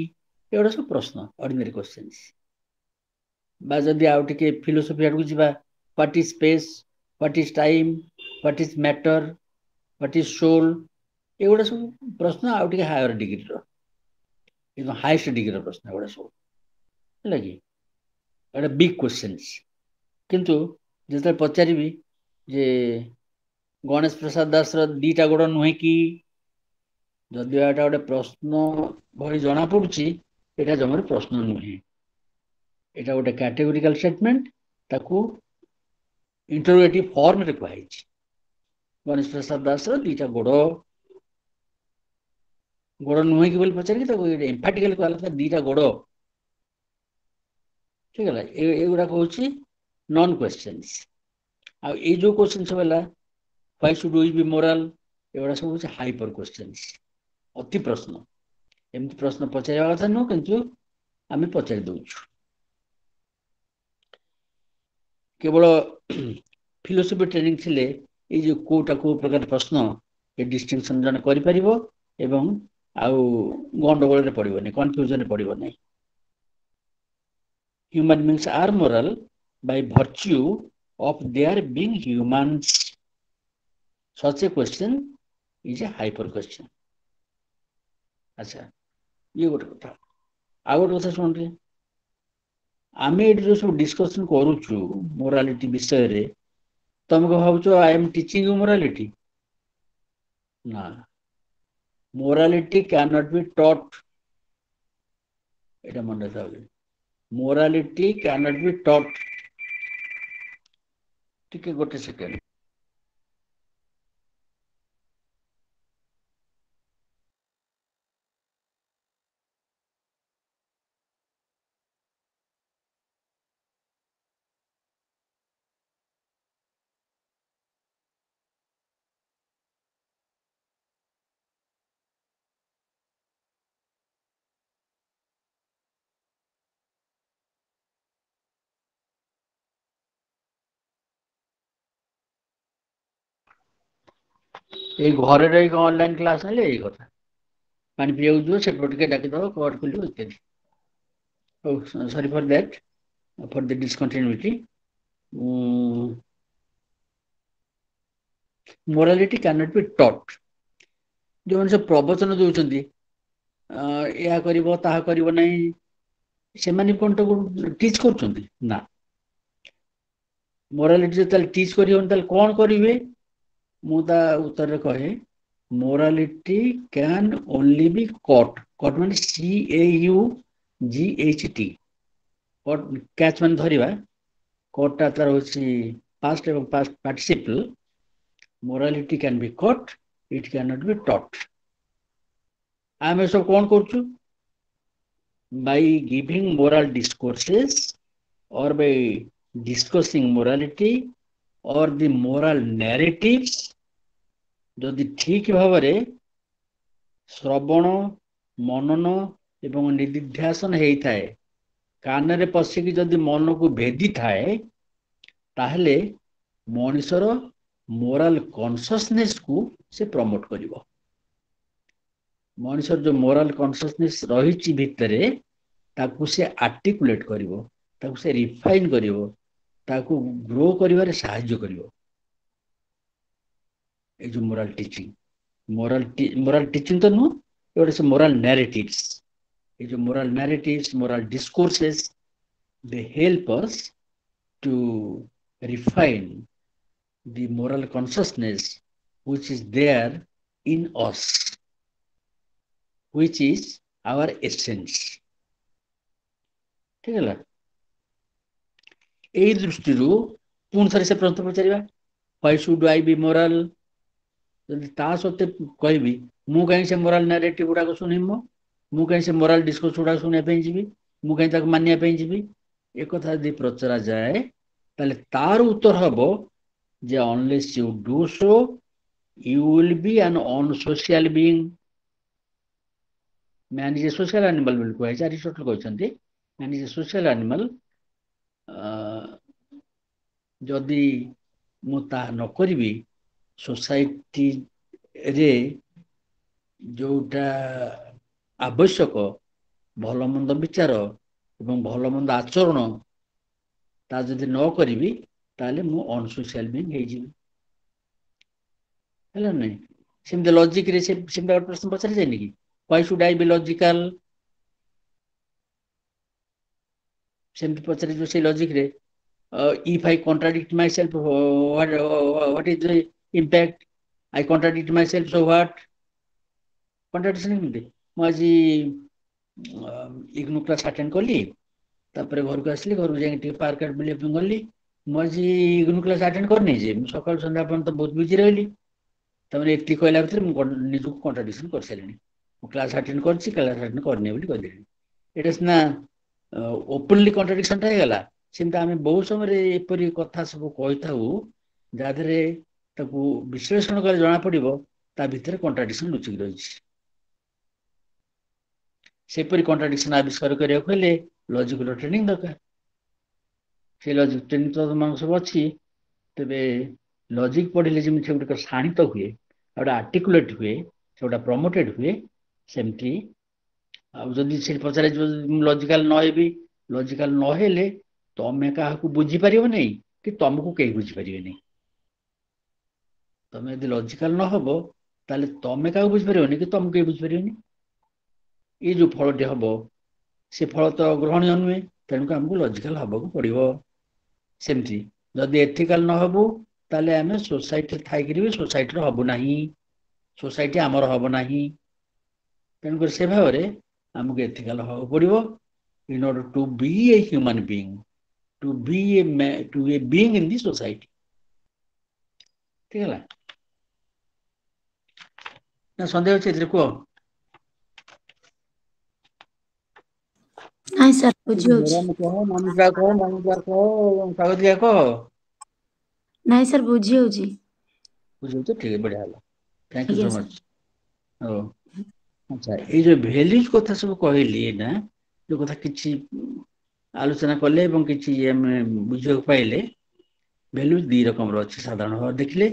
ଏଗୁଡ଼ା ସବୁ ପ୍ରଶ୍ନ, ଅର୍ଡିନାରୀ କ୍ୱେଶ୍ଚେନ୍ସ। ବା ଯଦି ଆଉ ଟିକେ ଫିଲୋସଫି ଆଡକୁ ଯିବା, what is space, what is time, what is matter, what is soul, ଏଗୁଡ଼ା ସବୁ ପ୍ରଶ୍ନ ଆଉ ଟିକେ ହାୟର ଡିଗ୍ରୀର, କିନ୍ତୁ ହାଇଏଷ୍ଟ ଡିଗ୍ରୀର ପ୍ରଶ୍ନ ଏଗୁଡ଼ା ସବୁ, ହେଲା କି? ଏଗୁଡ଼ା ବିଗ୍ କ୍ୱେଶ୍ଚେନ୍ସ। କିନ୍ତୁ ଯେତେବେଳେ ପଚାରିବି ଯେ ଗଣେଶ ପ୍ରସାଦ ଦାସର ଦିଟା ଗୋଡ଼ ନୁହେଁ କି, ଯଦିଓ ଏଟା ଗୋଟେ ପ୍ରଶ୍ନ ଭଳି ଜଣା ପଡୁଛି, ଏଟା ଜମାରୁ ପ୍ରଶ୍ନ ନୁହେଁ, ଏଟା ଗୋଟେ କ୍ୟାଟେଗୋରିକାଲ ଷ୍ଟେଟମେଣ୍ଟ, ତାକୁ ଇଣ୍ଟରୋଗେଟିଭ ଫର୍ମରେ କୁହାଯାଇଛି। ଗଣେଶ ପ୍ରସାଦ ଦାସର ଦିଟା ଗୋଡ଼ ନୁହେଁ କି ବୋଲି ପଚାରିକି ତାକୁ ଏମ୍ଫାଟିକାଲି କୁହାଗଲା ଦିଟା ଗୋଡ଼। ଠିକ ହେଲା, ଏଗୁଡାକ ହଉଛି ନନ୍ କ୍ୱେଶ୍ଚନ୍ସ। ଆଉ ଏଇ ଯୋଉ କ୍ୱେଶ୍ଚନ ସବୁ ହେଲା why should we B moral, ଏଗୁଡା ସବୁ ହଉଛି ହାଇପର କ୍ୱେଶ୍ଚନ୍ସ, ଅତି ପ୍ରଶ୍ନ। ଏମିତି ପ୍ରଶ୍ନ ପଚାରିବା କଥା ନୁହଁ, କିନ୍ତୁ ଆମେ ପଚାରି ଦଉଛୁ। କେବଳ ଫିଲୋସଫି ଟ୍ରେନିଂ ଥିଲେ ଏଇ ଯୋଉ କୋଉଟା କୋଉ ପ୍ରକାର ପ୍ରଶ୍ନ ଏ ଡିଷ୍ଟିଂସନ ଜଣେ କରିପାରିବ ଏବଂ ଆଉ ଗଣ୍ଡଗୋଳରେ ପଡିବନି, କନଫ୍ୟୁଜନରେ ପଡିବନି। Human beings are moral by virtue of their being humans. Such a question is a hyper question. ଆଚ୍ଛା, ଇଏ ଗୋଟେ କଥା। ଆଉ ଗୋଟେ କଥା ଶୁଣନ୍ତୁ, ଆମେ ଏଠି ଯୋଉ ସବୁ ଡିସ୍କସନ କରୁଛୁ ମୋରାଲିଟି ବିଷୟରେ, ତମେ କଣ ଭାବୁଛ I am teaching you morality? ନା, ମୋରାଲିଟି କ୍ୟାନଟ୍ ବି ଟଟ୍। এটা মনে রাখতে হবে, ମୋରାଲିଟି କ୍ୟାନଟ୍ ବି ଟଟ୍। ଟିକେ ଗୋଟେ ସେକେଣ୍ଡ। ଏଇ ଘରେ ରହିକି ଅନଲାଇନ କ୍ଲାସ ନେଲେ ଏଇ କଥା, ପାଣି ପିଇବାକୁ ଯିବ, ସେପଟ ଟିକେ ଡାକିଦବ, କବାଟ ଖୋଲିବ ଇତ୍ୟାଦି। ହଉ, sorry for that, for the discontinuity. Morality can't be taught. ଯୋଉମାନେ ସବୁ ପ୍ରବଚନ ଦଉଛନ୍ତି, ଏହା କରିବ ତାହା କରିବ ନାହିଁ, ସେମାନେ କଣ ତାକୁ ଟିଚ୍ କରୁଛନ୍ତି? ନା। ମୋରାଲିଟି ଯେତେବେଳେ ଟିଚ୍ କରିବନି, ତାହେଲେ କଣ କରିବେ? ମୁଁ ତା ଉତ୍ତରରେ କହେ, morality can only be caught. Caught ମାନେ CAUGHT। କ୍ୟାଚ୍ ମାନେ ଧରିବା, କଟ୍ଟା ତାର ହଉଛି ପାଷ୍ଟ ଏବଂ past participle. Morality can be caught, it cannot be taught. ଆମେ ସବୁ କଣ କରୁଛୁ? By giving moral discourses or by discussing morality or the moral narratives, ଯଦି ଠିକ ଭାବରେ ଶ୍ରବଣ, ମନନ ଏବଂ ନିଧିଧ୍ୟାସନ ହେଇଥାଏ, କାନରେ ପଶିକି ଯଦି ମନକୁ ଭେଦିଥାଏ, ତାହେଲେ ମଣିଷର ମୋରାଲ କନସିୟସନେସକୁ ସେ ପ୍ରମୋଟ କରିବ। ମଣିଷର ଯୋଉ ମୋରାଲ କନସିୟସନେସ ରହିଛି ଭିତରେ, ତାକୁ ସେ ଆର୍ଟିକୁଲେଟ କରିବ, ତାକୁ ସେ ରିଫାଇନ କରିବ, ତାକୁ ଗ୍ରୋ କରିବାରେ ସାହାଯ୍ୟ କରିବ। এই যে মোরাল টিচিং, মোরাল টিচিং তো নুহଁ, এগুলো সব মোরাল ন্যারেটিভস। এই যে moral narratives, moral discourses, they help us to refine the moral consciousness which is there in us, which is our essence। ঠিক ହେଲା? এই ଦୃଷ୍ଟିରୁ ପୁଣି ଥରେ ସେ ପ୍ରଶ୍ନ ପଚାରିବା, why should I be moral? ଯଦି ତା ସତ୍ତ୍ୱେ କହିବି, ମୁଁ କାହିଁକି ସେ ମୋରାଲ ନାରେଟିଭ ଗୁଡାକ ଶୁଣିବି? ମୁଁ କାହିଁକି ସେ ମୋରାଲ ଡିସ୍କୋର୍ସ ଗୁଡାକ ଶୁଣିବା ପାଇଁ ଯିବି? ମୁଁ କାହିଁକି ତାକୁ ମାନିବା ପାଇଁ ଯିବି? ଏକଥା ଯଦି ପଚରା ଯାଏ, ତାହେଲେ ତାର ଉତ୍ତର ହବ ଯେ unless you do so, you will be an unsocial being। Man is a social animal ବୋଲି କୁହାଯାଇଛି, ଆରିଷ୍ଟଟଲ କହିଛନ୍ତି man is a social animal। ଯଦି ମୁଁ ତାହା ନ କରିବି, ସୋସାଇଟିରେ ଯୋଉଟା ଆବଶ୍ୟକ ଭଲ ମନ୍ଦ ବିଚାର ଏବଂ ଭଲ ମନ୍ଦ ଆଚରଣ, ତା ଯଦି ନ କରିବି, ତାହେଲେ ମୁଁ ଅନସୋସିଆଲ ବିଙ୍ଗ ହେଇଯିବି। ହେଲା ନାଇଁ? ସେମିତି ଲଜିକରେ ସେମିତି ଗୋଟେ ପ୍ରଶ୍ନ ପଚାରି ଯାଇନି କି, why should I be logical? ସେମିତି ପଚାରିଯିବ ସେଇ ଲଜିକରେ, if I contradict myself, what is the impact? I contradict myself, so what? Contradiction କେମିତି? ମୁଁ ଆଜି ଇଗ୍ନୋ କ୍ଲାସ୍ ଆଟେଣ୍ଡ କଲି, ତାପରେ ଘରକୁ ଆସିଲି, ଘରକୁ ଯାଇକି ଟିକେ ପାର୍କ ଆଡେ ବୁଲିବା ପାଇଁ ଗଲି। ମୁଁ ଆଜି ଇଗ୍ନୋ କ୍ଲାସ୍ ଆଟେଣ୍ଡ କରିନି ଯେ, ମୁଁ ସକାଳୁ ସନ୍ଧ୍ୟା ପର୍ଯ୍ୟନ୍ତ ବହୁତ ବିଜି ରହିଲି। ତାମାନେ ଏତିକି କହିଲା ଭିତରେ ମୁଁ ନିଜକୁ କଣ୍ଟ୍ରାଡିକ୍ସନ କରିସାରିଲିଣି। ମୁଁ କ୍ଲାସ୍ ଆଟେଣ୍ଡ କରିଛି, କ୍ଲାସ୍ ଆଟେଣ୍ଡ କରିନି ବୋଲି କହିଦେଲିଣି। ଏଇଟା ସିନା ଓପନଲି କଣ୍ଟ୍ରାଡିକ୍ସନଟା ହେଇଗଲା। ସେମିତି ଆମେ ବହୁ ସମୟରେ ଏପରି କଥା ସବୁ କହିଥାଉ ଯାହା ଦେହରେ ତାକୁ ବିଶ୍ଳେଷଣ କଲେ ଜଣାପଡ଼ିବ ତା ଭିତରେ କଣ୍ଟ୍ରାଡିକ୍ସନ ଲୁଚିକି ରହିଛି। ସେପରି କଣ୍ଟ୍ରାଡିକ୍ସନ ଆବିଷ୍କାର କରିବାକୁ ହେଲେ ଲଜିକର ଟ୍ରେନିଂ ଦରକାର। ସେ ଲଜିକ ଟ୍ରେନିଂ ତ ତମମାନଙ୍କ ସବୁ ଅଛି। ତେବେ ଲଜିକ ପଢିଲେ ଯେମିତି ସେଗୁଡ଼ିକ ଶାଣିତ ହୁଏ, ଗୋଟେ ଆର୍ଟିକୁଲେଟ ହୁଏ, ସେଗୁଡ଼ା ପ୍ରମୋଟେଡ ହୁଏ, ସେମିତି ଆଉ ଯଦି ସେ ପଚାରେ ଲଜିକାଲ ନ ହେବି, ଲଜିକାଲ ନହେଲେ ତମେ କାହାକୁ ବୁଝିପାରିବ ନାହିଁ କି ତମକୁ କେହି ବୁଝିପାରିବେନି। ତମେ ଯଦି ଲଜିକାଲ ନ ହବ ତାହେଲେ ତମେ କାହାକୁ ବୁଝିପାରିବନି କି ତମକୁ କେହି ବୁଝିପାରିବେନି। ଏ ଯୋଉ ଫଳଟି ହବ ସେ ଫଳ ତ ଗ୍ରହଣୀୟ ନୁହେଁ, ତେଣୁକୁ ଆମକୁ ଲଜିକାଲ ହବାକୁ ପଡିବ। ସେମିତି ଯଦି ଏଥିକାଲ ନ ହବୁ ତାହେଲେ ଆମେ ସୋସାଇଟିରେ ଥାଇକିରି ବି ସୋସାଇଟିର ହବୁ ନାହିଁ, ସୋସାଇଟି ଆମର ହବ ନାହିଁ। ତେଣୁକରି ସେ ଭାବରେ ଆମକୁ ଏଥିକାଲ ହବାକୁ ପଡିବ। in order to be a human being, to be a being in the society। ଠିକ ହେଲା ନା? ସନ୍ଦେହ ଅଛି ଏଥିରେ? କୁହ। ନାଇଁ ସାର୍ ବୁଝି ହଉଛି। କହ, ମନୁଷ୍ୟ କହ, ମନୁଷ୍ୟ କହ, ସ୍ୱାଗତିକା କହ। ନାଇଁ ସାର୍ ବୁଝି ହଉଛି। ବୁଝିଲ ତ? ଠିକ, ବଢିଆ ହେଲା। ଥ୍ୟାଙ୍କ ୟୁ ଆଜ୍ଞା ସୋ ସାର୍। ମଚ୍। ହଉ, ଆଚ୍ଛା, ଏଇ ଯୋଉ ଭ୍ୟାଲ୍ୟୁଜ କଥା ସବୁ କହିଲି ନା, ଯୋଉ କଥା କିଛି ଆଲୋଚନା କଲେ ଏବଂ କିଛି ଆମେ ବୁଝିବାକୁ ପାଇଲେ, ଭ୍ୟାଲ୍ୟୁଜ ଦି ରକମର ଅଛି ସାଧାରଣ ଭାବରେ ଦେଖିଲେ,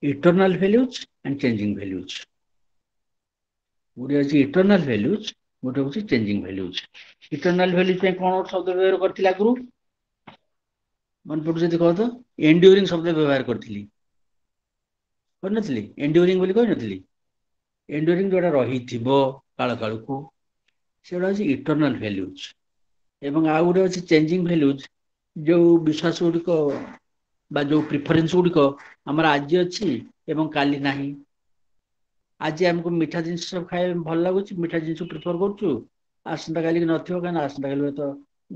ଇଟର୍ନାଲ ଭ୍ୟାଲ୍ୟୁଜ ଆଣ୍ଡ ଚେଞ୍ଜିଂ ଭ୍ୟାଲ୍ୟୁଜ। ଗୋଟେ ଅଛି ଇଟର୍ନାଲ ଭ୍ୟାଲ୍ୟୁଜ, ଗୋଟେ ହଉଛି ଚେଞ୍ଜିଂ ଭ୍ୟାଲ୍ୟୁଜ। ଇଟର୍ନାଲ ଭ୍ୟାଲ୍ୟୁଜ ପାଇଁ କଣ ଗୋଟେ ଶବ୍ଦ ବ୍ୟବହାର କରିଥିଲି ଆଗରୁ? ମନେ ପଡୁଛି ଯଦି କହ ତ? ଏଣ୍ଡ୍ୟୁରିଂ ଶବ୍ଦ ବ୍ୟବହାର କରିଥିଲି, କରିନଥିଲି? ଏଣ୍ଡ୍ୟୁରିଂ ବୋଲି କହିନଥିଲି? ଏଣ୍ଡ୍ୟୁରିଂ ଯୋଉଟା ରହିଥିବ କାଳ କାଳକୁ, ସେଗୁଡ଼ା ହଉଛି ଇଟର୍ନାଲ ଭ୍ୟାଲ୍ୟୁଜ। ଏବଂ ଆଉ ଗୋଟେ ଅଛି ଚେଞ୍ଜିଂ ଭ୍ୟାଲ୍ୟୁଜ, ଯୋଉ ବିଶ୍ୱାସ ଗୁଡ଼ିକ ବା ଯୋଉ ପ୍ରିଫରେନ୍ସ ଗୁଡ଼ିକ ଆମର ଆଜି ଅଛି ଏବଂ କାଲି ନାହିଁ। ଆଜି ଆମକୁ ମିଠା ଜିନିଷ ସବୁ ଖାଇବା ଭଲ ଲାଗୁଛି, ମିଠା ଜିନିଷ ପ୍ରିଫର କରୁଛୁ। ଆସନ୍ତା କାଲିକି ନଥିବ, କାହିଁକି ନା ଆସନ୍ତା କାଲି ହୁଏତ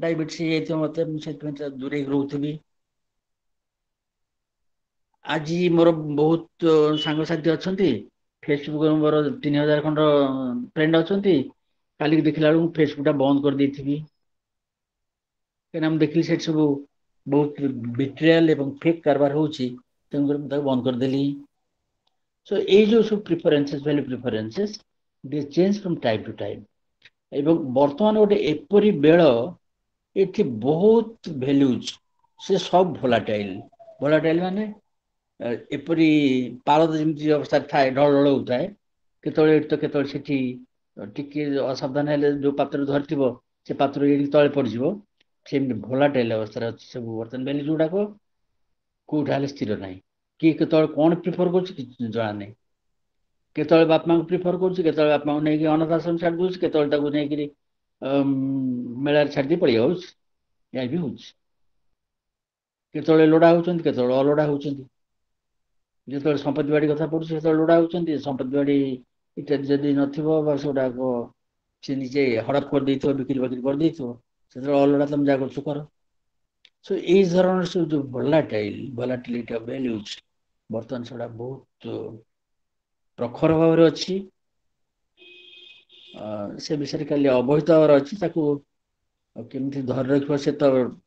ଡାଇବେଟିସ୍ ହେଇଯାଇଥିବ ମତେ, ମୁଁ ସେଥିପାଇଁ ଦୂରେଇକି ରହୁଥିବି। ଆଜି ମୋର ବହୁତ ସାଙ୍ଗସାଥି ଅଛନ୍ତି, ଫେସବୁକରେ ମୋର 3000 ଖଣ୍ଡ ଫ୍ରେଣ୍ଡ ଅଛନ୍ତି। କାଲିକି ଦେଖିଲା ବେଳକୁ ଫେସବୁକ୍ ଟା ବନ୍ଦ କରିଦେଇଥିବି, କାହିଁକିନା ମୁଁ ଦେଖିଲି ସେଠି ସବୁ ବହୁତ ବିଟ୍ରିୟାଲ ଏବଂ ଫେକ୍ କାରବାର ହଉଛି, ତେଣୁକରି ମୁଁ ତାକୁ ବନ୍ଦ କରିଦେଲି। ସୋ ଏଇ ଯୋଉ ସବୁ preferences, value preferences, they change from time to time. ଏବଂ ବର୍ତ୍ତମାନ ଗୋଟେ ଏପରି ବେଳ, ଏଠି ବହୁତ ଭ୍ୟାଲ୍ୟୁଜ ସେ ସବୁ ଭୋଲାଟାଇଲ। ଭୋଲାଟାଇଲ ମାନେ ଏପରି ପାରଦ ଯେମିତି ଅବସ୍ଥାରେ ଥାଏ, ଢଳ ଢଳ ହଉଥାଏ, କେତେବେଳେ ଏଠି ତ କେତେବେଳେ ସେଠି, ଟିକେ ଅସାବଧାନ ହେଲେ ଯୋଉ ପାତ୍ରରେ ଧରିଥିବ ସେ ପାତ୍ର ଏଠି ତଳେ ପଡିଯିବ। ସେମିତି ଭୋଲାଟାଇଲ ଅବସ୍ଥାରେ ଅଛି ସବୁ ବର୍ତ୍ତମାନ ଭ୍ୟାଲ୍ୟୁଜ ଗୁଡାକ। କୋଉଟା ହେଲେ ସ୍ଥିର ନାହିଁ। କିଏ କେତେବେଳେ କଣ ପ୍ରିଫର କରୁଛି କିଛି ଜଣା ନାହିଁ। କେତେବେଳେ ବାପା ମାଙ୍କୁ ପ୍ରିଫର କରୁଛି, କେତେବେଳେ ବାପା ମାଙ୍କୁ ନେଇକି ଅନାଥ ଆଶ୍ରମ ଛାଡି ଦଉଛି, କେତେବେଳେ ତାକୁ ନେଇକିରି ମେଳାରେ ଛାଡିଦେଇ ପଳେଇ ଆଉଛି। ଏହା ବି ହଉଛି। କେତେବେଳେ ଲୋଡା ହଉଛନ୍ତି, କେତେବେଳେ ଅଲୋଡା ହଉଛନ୍ତି। ଯେତେବେଳେ ସମ୍ପତ୍ତି ବାଡି କଥା ପଡୁଛି ସେତେବେଳେ ଲୋଡା ହଉଛନ୍ତି। ସମ୍ପତ୍ତି ବାଡି ଇତ୍ୟାଦି ଯଦି ନଥିବ ବା ସେଗୁଡାକ ସେ ନିଜେ ହଡପ କରିଦେଇଥିବ, ବିକ୍ରି ବାକିରି କରିଦେଇଥିବ, ସେତେବେଳେ ଅଲୋଡା ତମେ ଯାହା କରୁଛ କର। ସୋ ଏଇ ଧରଣର ସବୁ ଯୋଉ ଭୋଲାଟିଲିଟି ଅଫ ଭ୍ୟାଲ୍ୟୁଜ, ବର୍ତ୍ତମାନ ସେଟା ବହୁତ ପ୍ରଖର ଭାବରେ ଅଛି। ସେ ବିଷୟରେ କାଲି ଅବହିତ ହେବାର ଅଛି, ତାକୁ କେମିତି ଧରି ରଖିବ ସେ ତ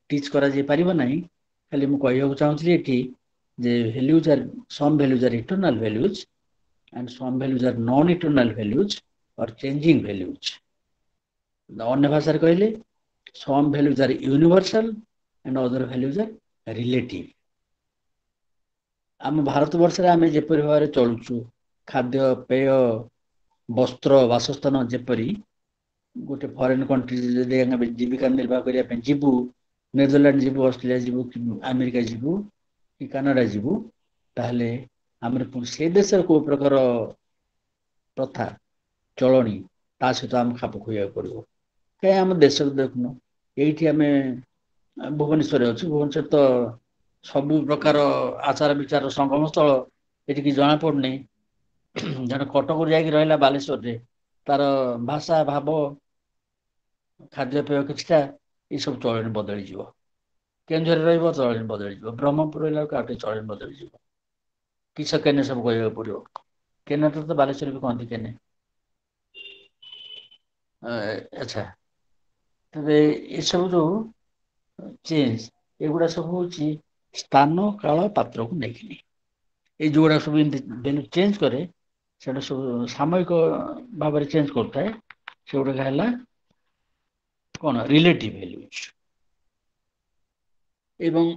ଟିଚ କରାଯାଇ ପାରିବ ନାହିଁ। ଖାଲି ମୁଁ କହିବାକୁ ଚାହୁଁଥିଲି ଏଠି ଯେ values are, some values are eternal values and some values are non-eternal values or changing values। ଅନ୍ୟ ଭାଷାରେ କହିଲେ, some values are universal and other values are relative। ଆମ ଭାରତ ବର୍ଷରେ ଆମେ ଯେପରି ଭାବରେ ଚଳୁଛୁ, ଖାଦ୍ୟ ପେୟ, ବସ୍ତ୍ର, ବାସସ୍ଥାନ, ଯେପରି ଗୋଟେ ଫରେନ କଣ୍ଟ୍ରି ଯଦି ଆମେ ଜୀବିକା ନିର୍ବାହ କରିବା ପାଇଁ ଯିବୁ, ନେଦରଲ୍ୟାଣ୍ଡ ଯିବୁ, ଅଷ୍ଟ୍ରେଲିଆ ଯିବୁ, କି ଆମେରିକା ଯିବୁ, କି କାନାଡା ଯିବୁ, ତାହେଲେ ଆମର ସେ ଦେଶର କୋଉ ପ୍ରକାର ପ୍ରଥା ଚଳଣି, ତା ସହିତ ଆମକୁ ଖାପ ଖୁଆଇବାକୁ ପଡିବ। କାହିଁ ଆମ ଦେଶକୁ ଦେଖୁନ, ଏଇଠି ଆମେ ଭୁବନେଶ୍ୱରରେ ଅଛି। ଭୁବନେଶ୍ୱର ତ ସବୁ ପ୍ରକାର ଆଚାର ବିଚାର ସଙ୍ଗମ ସ୍ଥଳ, ଏଠି କିଛି ଜଣା ପଡୁନି। ଜଣେ କଟକରୁ ଯାଇକି ରହିଲା ବାଲେଶ୍ୱରରେ, ତାର ଭାଷା ଭାବ ଖାଦ୍ୟପେୟ କିଛିଟା ଏସବୁ ଚଳଣି ବଦଳିଯିବ। କେନ୍ଦୁଝରରେ ରହିବ ଚଳଣି ବଦଳିଯିବ, ବ୍ରହ୍ମପୁର ରହିଲା ବେଳକୁ ଆଉ ଟିକେ ଚଳଣି ବଦଳିଯିବ। କିସ କେନେ ସବୁ କହିବାକୁ ପଡିବ। କେନେ ତ ବାଲେଶ୍ୱର ବି କହନ୍ତି କେନେ। ଆଚ୍ଛା, ତେବେ ଏସବୁ ଯୋଉ ଚେଞ୍ଜ, ଏଗୁଡା ସବୁ ହଉଛି ସ୍ଥାନ କାଳ ପାତ୍ରକୁ ନେଇକିନି। ଏଇ ଯୋଉଗୁଡା ସବୁ ଏମିତି ଚେଞ୍ଜ କରେ, ସେଟା ସବୁ ସାମୟିକ ଭାବରେ ଚେଞ୍ଜ କରୁଥାଏ। ସେଗୁଡାକ ହେଲା କଣ ରିଲେଟିଭ ଭ୍ୟାଲୁଜ। ଏବଂ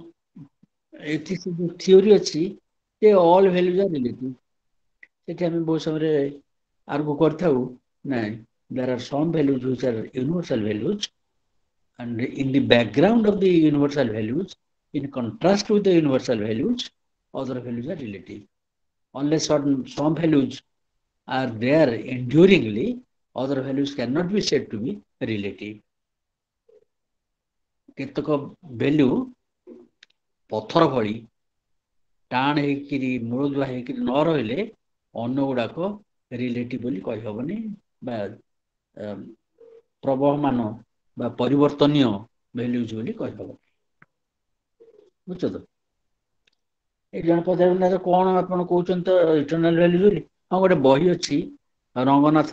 ଏଠି ଯୋଉ ଥିଓରି ଅଛି ଯେ ଅଲ୍ ଭ୍ୟାଲୁଜ ଆର୍ ରିଲେଟିଭ, ସେଠି ଆମେ ବହୁତ ସମୟରେ ଆର୍ଗୁ କରିଥାଉ, ନାଇଁ, there are some values which are universal values, and in the background of the universal values, in contrast with the universal values, other values are relative. Unless some values are there enduringly, other values cannot be said to be relative. କେତେକ value ପଥର ଭଳି ଟାଣ ହେଇକିରି ମୂଳଦୁଆ ହେଇକିରି ନ ରହିଲେ ଅନ୍ୟ ଗୁଡାକ ରିଲେଟିଭ ବୋଲି କହିହବନି, ବା ପ୍ରବହମାନ ବା ପରିବର୍ତ୍ତନୀୟ ଭ୍ୟାଲୁଜ ବୋଲି କହିହବ। ବୁଝଛ ତ? ଏଇ ଜଣେ ପଚାରୁଛନ୍ତି କଣ ଆପଣ କହୁଛନ୍ତି ତ ଇଟରନାଲ ଭ୍ୟାଲୁଜ ବୋଲି। ହଁ, ଗୋଟେ ବହି ଅଛି, ରଙ୍ଗନାଥ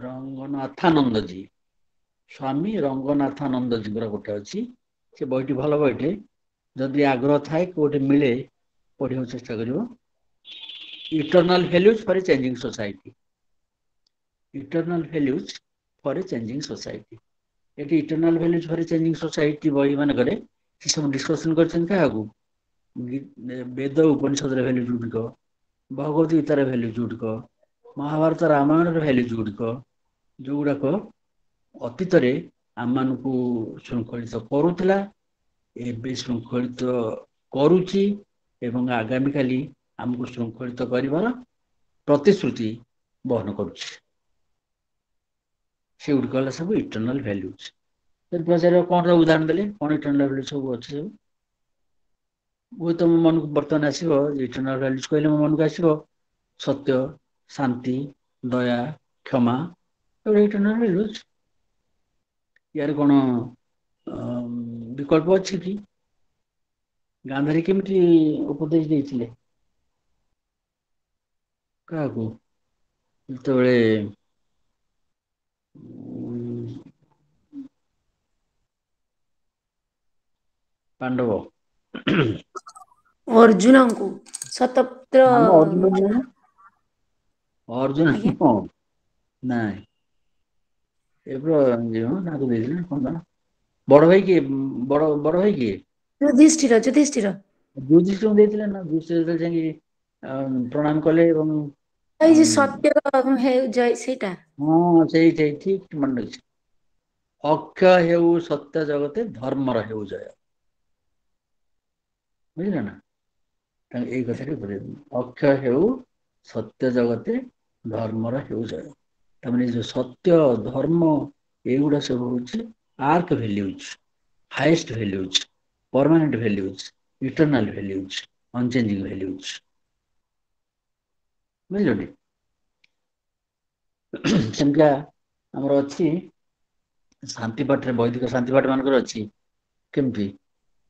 ରଙ୍ଗନାଥାନନ୍ଦଜୀ, ସ୍ୱାମୀ ରଙ୍ଗନାଥାନନ୍ଦଜୀଙ୍କର ଗୋଟେ ଅଛି। ସେ ବହିଟି ଭଲ ବହିଟେ, ଯଦି ଆଗ୍ରହ ଥାଏ କୋଉଠି ମିଳେ ପଢିବାକୁ ଚେଷ୍ଟା କରିବ। ଇଟରନାଲ ଭ୍ୟାଲୁଜ ଫର ଏ ଚେଞ୍ଜିଂ ସୋସାଇଟି। ଇଟରନାଲ ଭ୍ୟାଲୁଜ ଫର ଏ ଚେଞ୍ଜିଂ ସୋସାଇଟି। ଏଠି ଇଟରନାଲ ଭ୍ୟାଲୁଜ ଫର ଏ ଚେଞ୍ଜିଂ ସୋସାଇଟି ବହି ମାନଙ୍କରେ ସେ ସବୁ ଡିସ୍କସନ କରିଛନ୍ତି କାହାକୁ? ବେଦ ଉପନିଷଦର ଭ୍ୟାଲୁଜ ଗୁଡ଼ିକ, ଭଗବତ ଗୀତାର ଭ୍ୟାଲୁଜ ଗୁଡ଼ିକ, ମହାଭାରତ ରାମାୟଣର ଭ୍ୟାଲୁଜ ଗୁଡ଼ିକ, ଯୋଉଗୁଡାକ ଅତୀତରେ ଆମମାନଙ୍କୁ ଶୃଙ୍ଖଳିତ କରୁଥିଲା, ଏବେ ଶୃଙ୍ଖଳିତ କରୁଛି, ଏବଂ ଆଗାମୀ କାଲି ଆମକୁ ଶୃଙ୍ଖଳିତ କରିବାର ପ୍ରତିଶ୍ରୁତି ବହନ କରୁଛି। ସେଗୁଡ଼ିକ ହେଲା ସବୁ ଇଟରନାଲ ଭ୍ୟାଲୁଜ। ପଚାରିବ କଣ ସବୁ ଉଦାହରଣ ଦେଲେ, କଣ ଇଟରନାଲ ଭ୍ୟାଲୁଜ ସବୁ ଅଛି ସବୁ? ହୁଏତ ମୋ ମନକୁ ବର୍ତ୍ତମାନ ଆସିବ, ଇଟରନାଲ ଭ୍ୟାଲୁଜ କହିଲେ ମୋ ମନକୁ ଆସିବ ସତ୍ୟ, ଶାନ୍ତି, ଦୟା, କ୍ଷମା, ଏଗୁଡା ଇଟରନାଲ ଭ୍ୟାଲୁଜ। ୟାର କଣ ବିକଳ୍ପ ଅଛି କି? ଗାନ୍ଧାରୀ କେମିତି ଉପଦେଶ ଦେଇଥିଲେ କାହାକୁ, ଯେତେବେଳେ ପାଣ୍ଡବ ଅର୍ଜୁନଙ୍କୁ ଶତପୁତ୍ର ଅର୍ଜୁନ ଆଜ୍ଞା ହଁ, ନାଇଁ, ବଡ ଭାଇ କିଏ? ବଡ ଭାଇ କିଏ? ଯୁଧିଷ୍ଠିର। ଯୁଧିଷ୍ଠିରଙ୍କୁ ଦେଇଥିଲେ ନା। ଯୁଧିଷ୍ଠିର ଯାଇକି ପ୍ରଣାମ କଲେ ଏବଂ ଏଇ ଯେ ସତ୍ୟର ଜୟ ସେଇଟା। ହଁ, ସେଇ ଠିକ ମନେ ଅଛି। ଅକ୍ଷୟ ହେଉ ସତ୍ୟ ଜଗତେ ଧର୍ମର ହେଉ ଜୟ। ବୁଝିଲ ନା? ଏଇ କଥାଟି ଅକ୍ଷୟ ହେଉ ସତ୍ୟ ଜଗତେ ଧର୍ମର ହେଉ ଜୟ। ତାମାନେ ଯୋଉ ସତ୍ୟ, ଧର୍ମ, ଏଇଗୁଡା ସବୁ ହଉଛି ଆର୍କ ଭ୍ୟାଲୁଜ, ହାଏଷ୍ଟ ଭ୍ୟାଲୁଜ, ପରମାନେଣ୍ଟ ଭ୍ୟାଲୁଜ, ଇଟରନାଲ ଭ୍ୟାଲୁଜ, ଅନଚେଞ୍ଜିଂ ଭ୍ୟାଲୁଜ। ବୁଝିଲଟି? ସେମିତିଆ ଆମର ଅଛି ଶାନ୍ତି ପାଠରେ, ବୈଦିକ ଶାନ୍ତି ପାଠ ମାନଙ୍କର ଅଛି କେମିତି?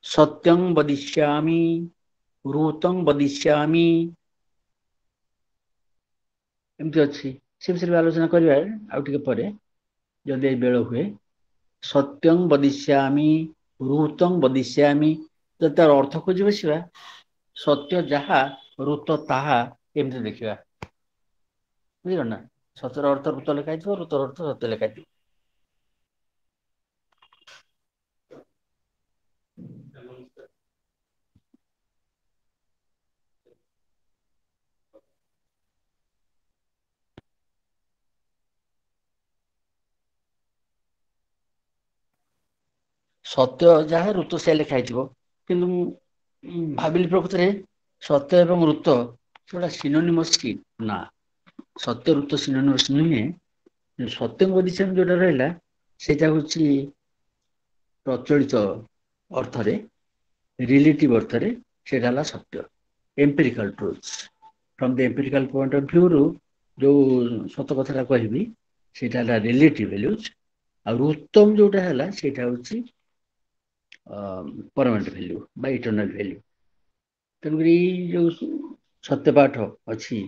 ସତ୍ୟଂ ବଦିଷ୍ୟାମି, ଋତଂ ବଦିଷ୍ୟାମି, ଏମିତି ଅଛି। ସେ ବିଷୟରେ ଆଲୋଚନା କରିବା ଆଉ ଟିକେ ପରେ, ଯଦି ଏଇ ବେଳ ହୁଏ। ସତ୍ୟଂ ବଦିଷ୍ୟାମି, ଋତଂ ବଦିଷ୍ୟାମି, ଯଦି ତାର ଅର୍ଥ ଖୋଜି ବସିବା, ସତ୍ୟ ଯାହା ଋତ ତାହା, ଏମିତି ଦେଖିବା। ବୁଝିଲ ନା? ସତ୍ୟର ଅର୍ଥ ଋତ ଲେଖା ହେଇଥିବ, ଋତର ଅର୍ଥ ସତ୍ୟ ଲେଖା ହେଇଥିବ। ସତ୍ୟ ଯାହା ଋତ ସେଇଆ ଲେଖା ହେଇଥିବ। କିନ୍ତୁ ମୁଁ ଭାବିଲି ପ୍ରକୃତରେ ସତ୍ୟ ଏବଂ ଋତ ସେଗୁଡା ସିନୋନିମସ୍ କି? ନା, ସତ୍ୟ ଋତ ସିନୋନିମସ୍ ନୁହେଁ। ସତ୍ୟଂ ବଦିଶ୍ୟାମି ଯୋଉଟା ରହିଲା ସେଇଟା ହଉଛି ପ୍ରଚଳିତ ଅର୍ଥରେ, ରିଲେଟିଭ ଅର୍ଥରେ ସେଇଟା ହେଲା ସତ୍ୟ, empirical ଟ୍ରୁଥ୍ସ। From the empirical point of ଭ୍ୟୁରୁ ଯୋଉ ସତ କଥାଟା କହିବି ସେଇଟା ହେଲା ରିଲେଟିଭ ଭ୍ୟାଲ୍ୟୁଜ, ଆଉ ଉତ୍ତମ ଯୋଉଟା ହେଲା ସେଇଟା ହଉଛି ପରମାନେଣ୍ଟ ଭ୍ୟାଲ୍ୟୁ ବା ଇଟରନାଲ ଭ୍ୟାଲ୍ୟୁ। ତେଣୁକରି ଏଇ ଯୋଉ ସତ୍ୟପାଠ ଅଛି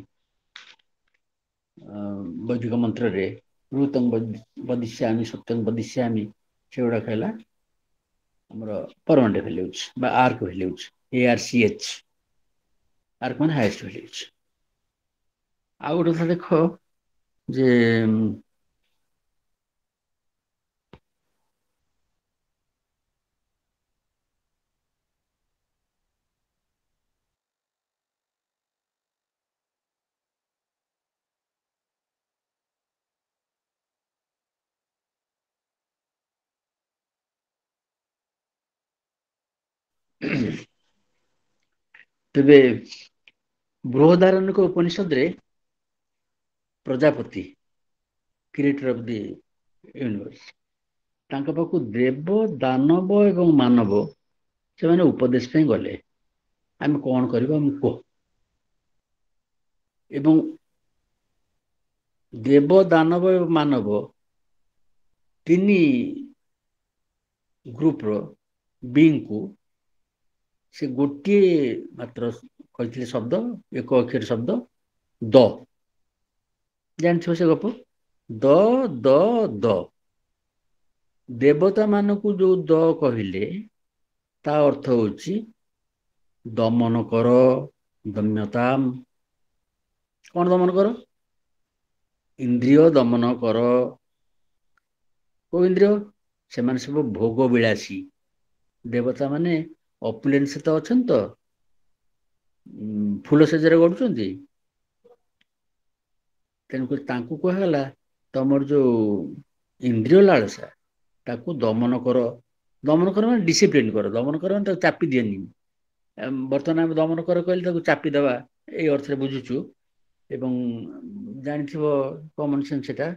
ବୈଦିକ ମନ୍ତ୍ରରେ, ଋତଂ ବଦିଷ୍ୟାମି ସତ୍ୟଂ ବଦିଷ୍ୟାମି, ସେଗୁଡାକ ହେଲା ଆମର ପରମାନେଣ୍ଟ ଭ୍ୟାଲ୍ୟୁଜ ବା ଆର୍କ ଭ୍ୟାଲ୍ୟୁଜ, ARCH, ଆର୍କ ମାନେ ହାଇଏଷ୍ଟ ଭ୍ୟାଲ୍ୟୁଜ। ଆଉ ଗୋଟେ କଥା ଦେଖ ଯେ ତେବେ ବୃହଦାରଣ୍ୟକ ଉପନିଷଦରେ ପ୍ରଜାପତି, କ୍ରିଏଟର ଅଫ ଦି ୟୁନିଭର୍ସ, ତାଙ୍କ ପାଖକୁ ଦେବ, ଦାନବ ଏବଂ ମାନବ ସେମାନେ ଉପଦେଶ ପାଇଁ ଗଲେ, ଆମେ କଣ କରିବା ଆମକୁ କୁହ। ଏବଂ ଦେବ, ଦାନବ ଏବଂ ମାନବ ତିନି ଗ୍ରୁପର ବିଙ୍ଗକୁ ସେ ଗୋଟିଏ ମାତ୍ର କହିଥିଲେ ଶବ୍ଦ, ଏକ ଅକ୍ଷର ଶବ୍ଦ ଦ, ଜାଣିଥିବ ସେ ଗପ, ଦ ଦ ଦ। ଦେବତା ମାନଙ୍କୁ ଯୋଉ ଦ କହିଲେ ତା ଅର୍ଥ ହଉଛି ଦମନ କର, ଦମ୍ୟତାମ୍। କଣ ଦମନ କର? ଇନ୍ଦ୍ରିୟ ଦମନ କର। କୋଉ ଇନ୍ଦ୍ରିୟ? ସେମାନେ ସବୁ ଭୋଗ ବିଳାସୀ। ଦେବତା ମାନେ ଅପୁଲେନ୍ସ ତ ଅଛନ୍ତି ତ, ଫୁଲ ଶେଯରେ ଗଡୁଛନ୍ତି, ତେଣୁକରି ତାଙ୍କୁ କୁହାଗଲା ତମର ଯୋଉ ଇନ୍ଦ୍ରିୟ ଲାଳସା ତାକୁ ଦମନ କର। ଦମନ କର ମାନେ ଡିସିପ୍ଲିନ କର, ଦମନ କର ମାନେ ତାକୁ ଚାପି ଦିଅନି। ବର୍ତ୍ତମାନ ଆମେ ଦମନ କର କହିଲେ ତାକୁ ଚାପିଦବା ଏଇ ଅର୍ଥରେ ବୁଝୁଛୁ। ଏବଂ ଜାଣିଥିବ କମନ ସେନ୍ସ ସେଟା,